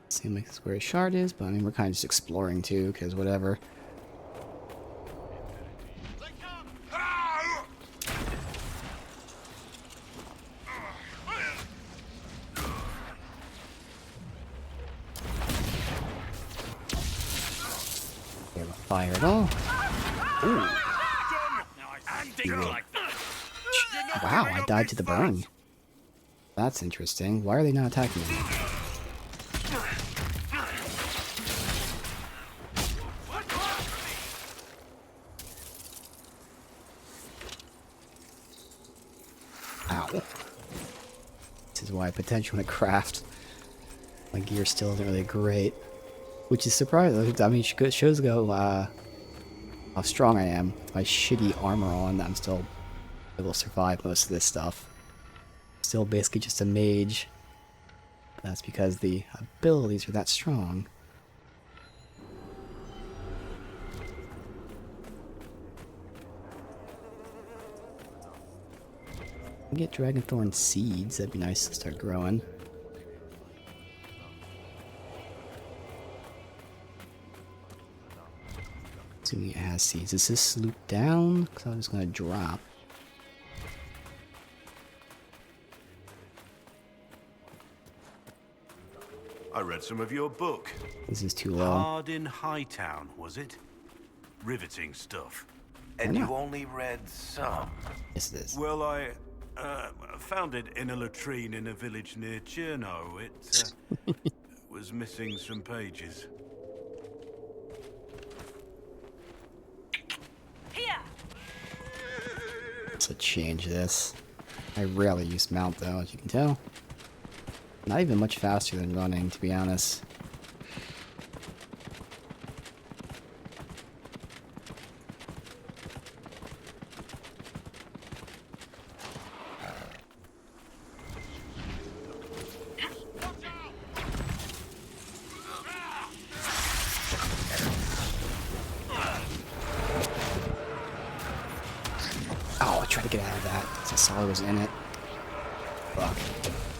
Seems like that's where a shard is, but I mean, we're kind of just exploring too, because whatever. They have a fire at all. Ooh. Wow, I died to the burn. That's interesting. Why are they not attacking me? Ow. This is why I potentially want to craft. My gear still isn't really great. Which is surprising. I mean, it shows how strong I am. My shitty armor on, I'm still able to survive most of this stuff. Still basically just a mage. That's because the abilities are that strong. Get Dragonthorn seeds, that'd be nice to start growing. Assuming it has seeds. Is this sloop down? Because I'm just gonna drop. I read some of your book. This is too low. Hard in Hightown, was it? Riveting stuff. And you only read some? Yes, it is. Well, I found it in a latrine in a village near Cherno. It was missing some pages. Here. Let's change this. I rarely use mount though, as you can tell. Not even much faster than running, to be honest. try to get out of that, 'cause I saw I was in it. Fuck.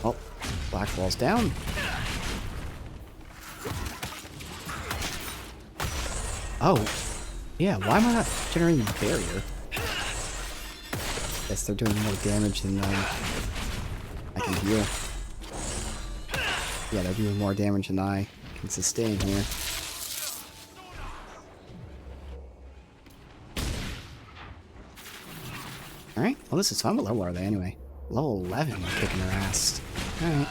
Oh, black falls down. Oh. Yeah, why am I not generating the barrier? Guess they're doing more damage than I can heal. Yeah, they're doing more damage than I can sustain here. Alright, well this is fun. What level are they anyway? Level 11, we're kicking their ass. Alright.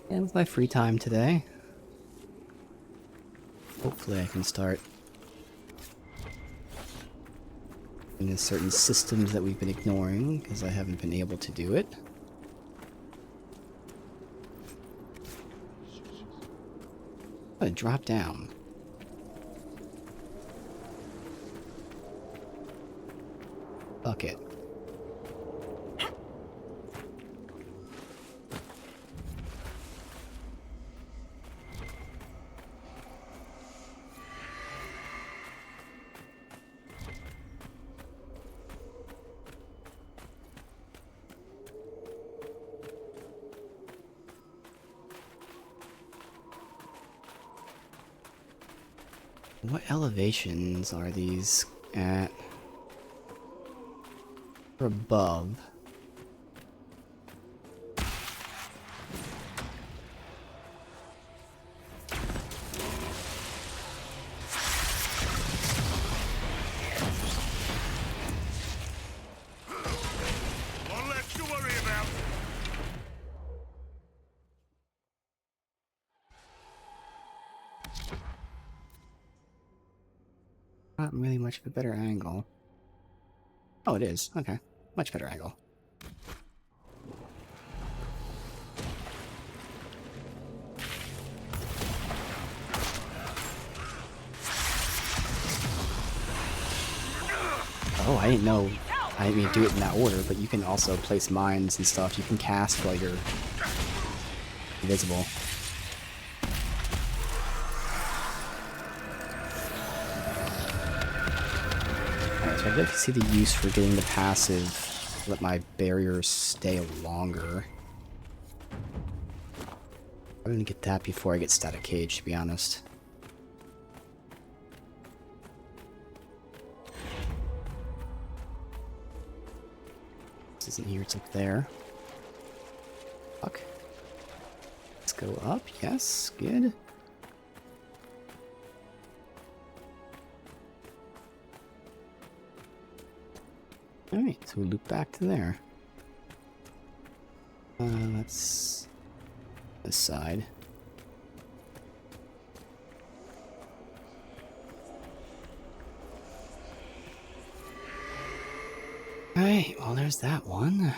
And with my free time today, hopefully I can start into certain systems that we've been ignoring, because I haven't been able to do it. I'm gonna drop down. Fuck it. What elevations are these at? Or above? One less to worry about. Not really much of a better angle. Oh, it is. Okay. Much better angle. Oh, I didn't know. I didn't mean to do it in that order, but you can also place mines and stuff. You can cast while you're invisible. Alright, so I'd like to see the use for getting the passive, let my barriers stay longer. I'm gonna get that before I get Static Cage, to be honest. This isn't here, it's up there. Fuck. Let's go up, yes, good. Alright, so we loop back to there. That's this side. Alright, well there's that one.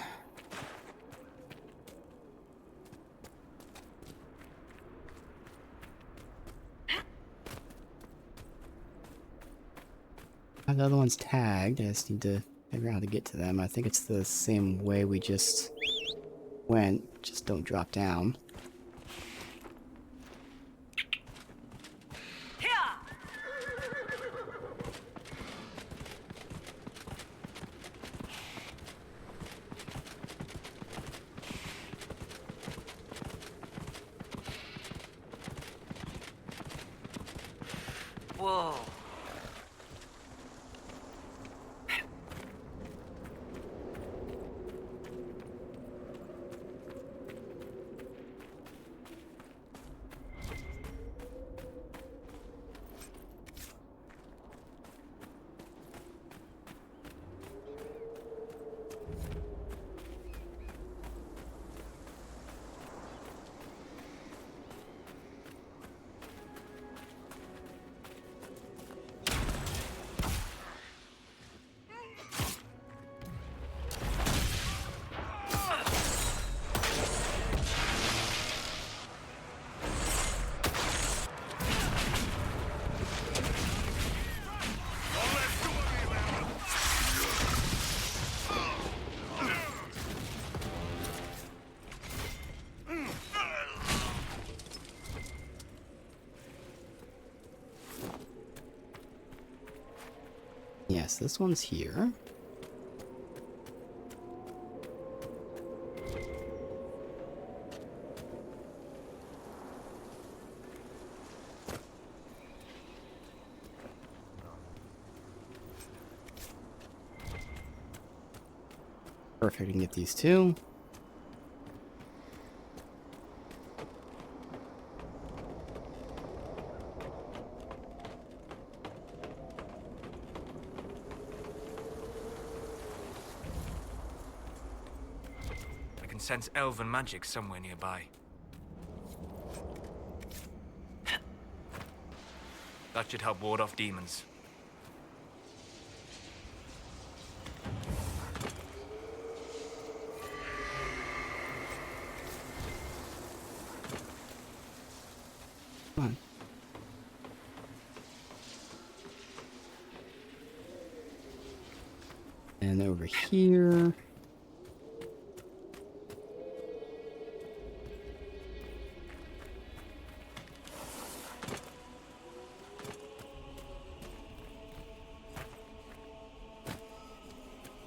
The other one's tagged. I just need to figure out how to get to them. I think it's the same way we just went. Just don't drop down. Whoa. Yes, this one's here. Perfect, we can get these two. I can sense elven magic somewhere nearby. That should help ward off demons. Come on. And over here.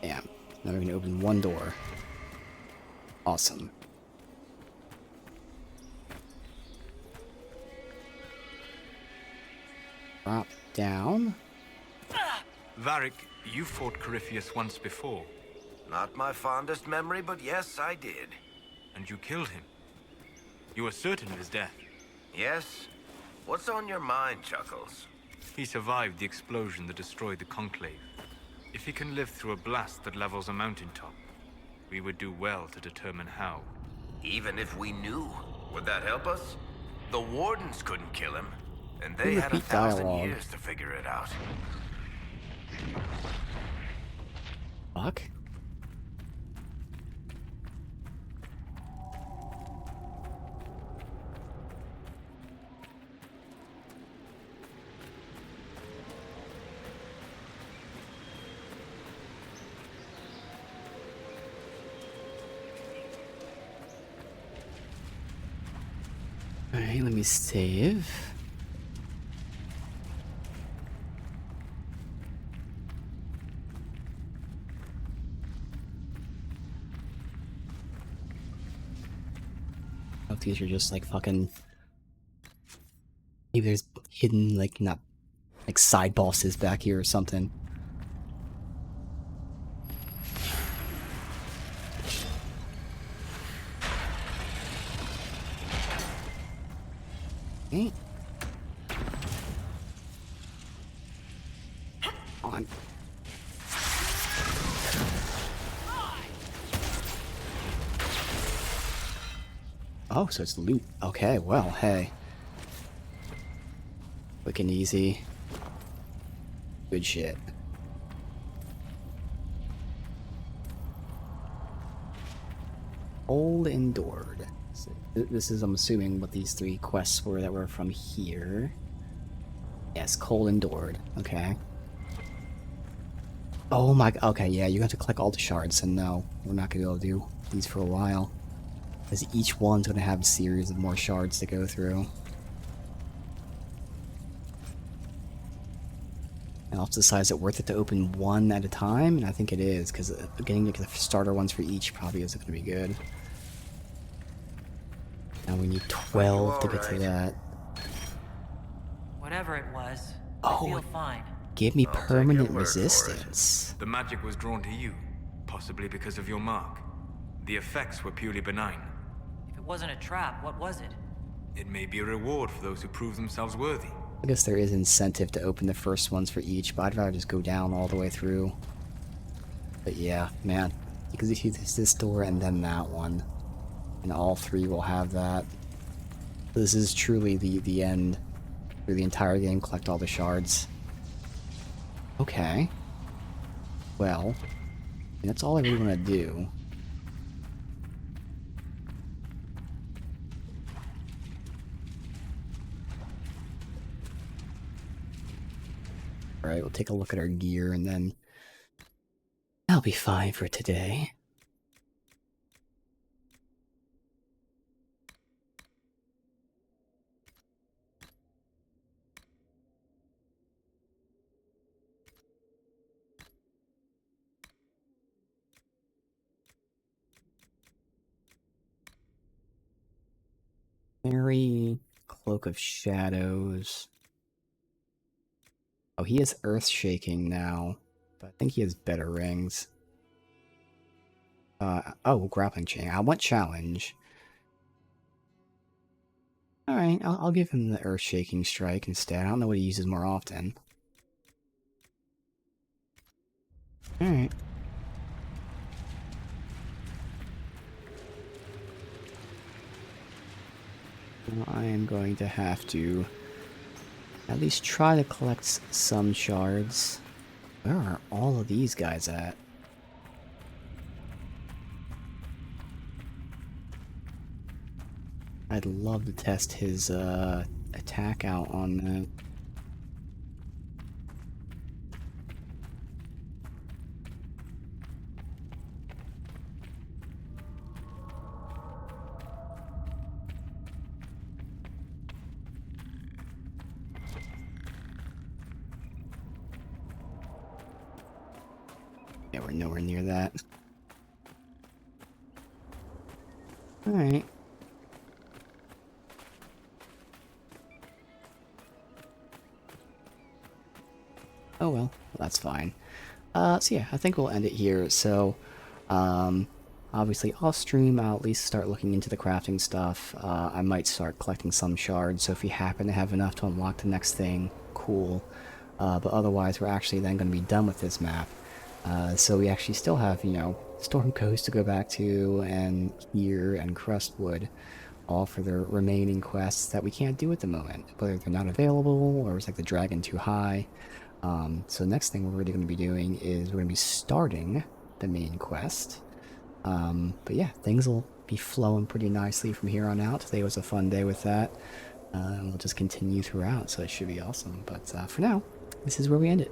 Damn. Now we're gonna open one door. Awesome. Drop down. Varric, you fought Corypheus once before. Not my fondest memory, but yes, I did. And you killed him. You were certain of his death. Yes? What's on your mind, Chuckles? He survived the explosion that destroyed the Conclave. If he can live through a blast that levels a mountaintop, we would do well to determine how. Even if we knew, would that help us? The Wardens couldn't kill him, and they had 1,000 years to figure it out. Fuck. Alright, let me save. If these are just like fucking. Maybe there's hidden, like, not. Like side bosses back here or something. Okay. On. Oh, so it's loot. Okay, well, hey. Quick and easy. Good shit. Old Endured. So this is, I'm assuming, what these three quests were that were from here. Yes, Cold Endured. Okay. Oh my. Okay, yeah, you have to collect all the shards, and no, we're not gonna be able to do these for a while. Because each one's gonna have a series of more shards to go through. And I'll decide, is it worth it to open one at a time? And I think it is, because getting the starter ones for each probably isn't going to be good. Now we need 12 to get to that. Whatever it was, Oh, I feel fine. Give me permanent resistance. The magic was drawn to you, possibly because of your mark. The effects were purely benign. If it wasn't a trap, what was it? It may be a reward for those who prove themselves worthy. I guess there is incentive to open the first ones for each, but I'd rather just go down all the way through. But yeah, man. Because if you do this door and then that one, and all three will have that. This is truly the end. Through the entire game, collect all the shards. Okay. Well, that's all I really want to do. Alright, we'll take a look at our gear and then I'll be fine for today. Fairy Cloak of Shadows. Oh, he is Earth Shaking now, but I think he has better rings. Oh, Grappling Chain. I want Challenge. Alright, I'll give him the Earth Shaking Strike instead. I don't know what he uses more often. Alright. Well, I am going to have to at least try to collect some shards. Where are all of these guys at? I'd love to test his attack out on that. Yeah, we're nowhere near that. Alright. Oh well, that's fine. So yeah, I think we'll end it here. So, obviously off stream, I'll at least start looking into the crafting stuff. I might start collecting some shards, so if you happen to have enough to unlock the next thing, cool. But otherwise, we're actually then going to be done with this map. So we actually still have, you know, Storm Coast to go back to, and here, and Crustwood, all for the remaining quests that we can't do at the moment. Whether they're not available, or it's like the dragon too high. So next thing we're really going to be doing is we're going to be starting the main quest. But yeah, things will be flowing pretty nicely from here on out. Today was a fun day with that. And we'll just continue throughout, so it should be awesome. But for now, this is where we end it.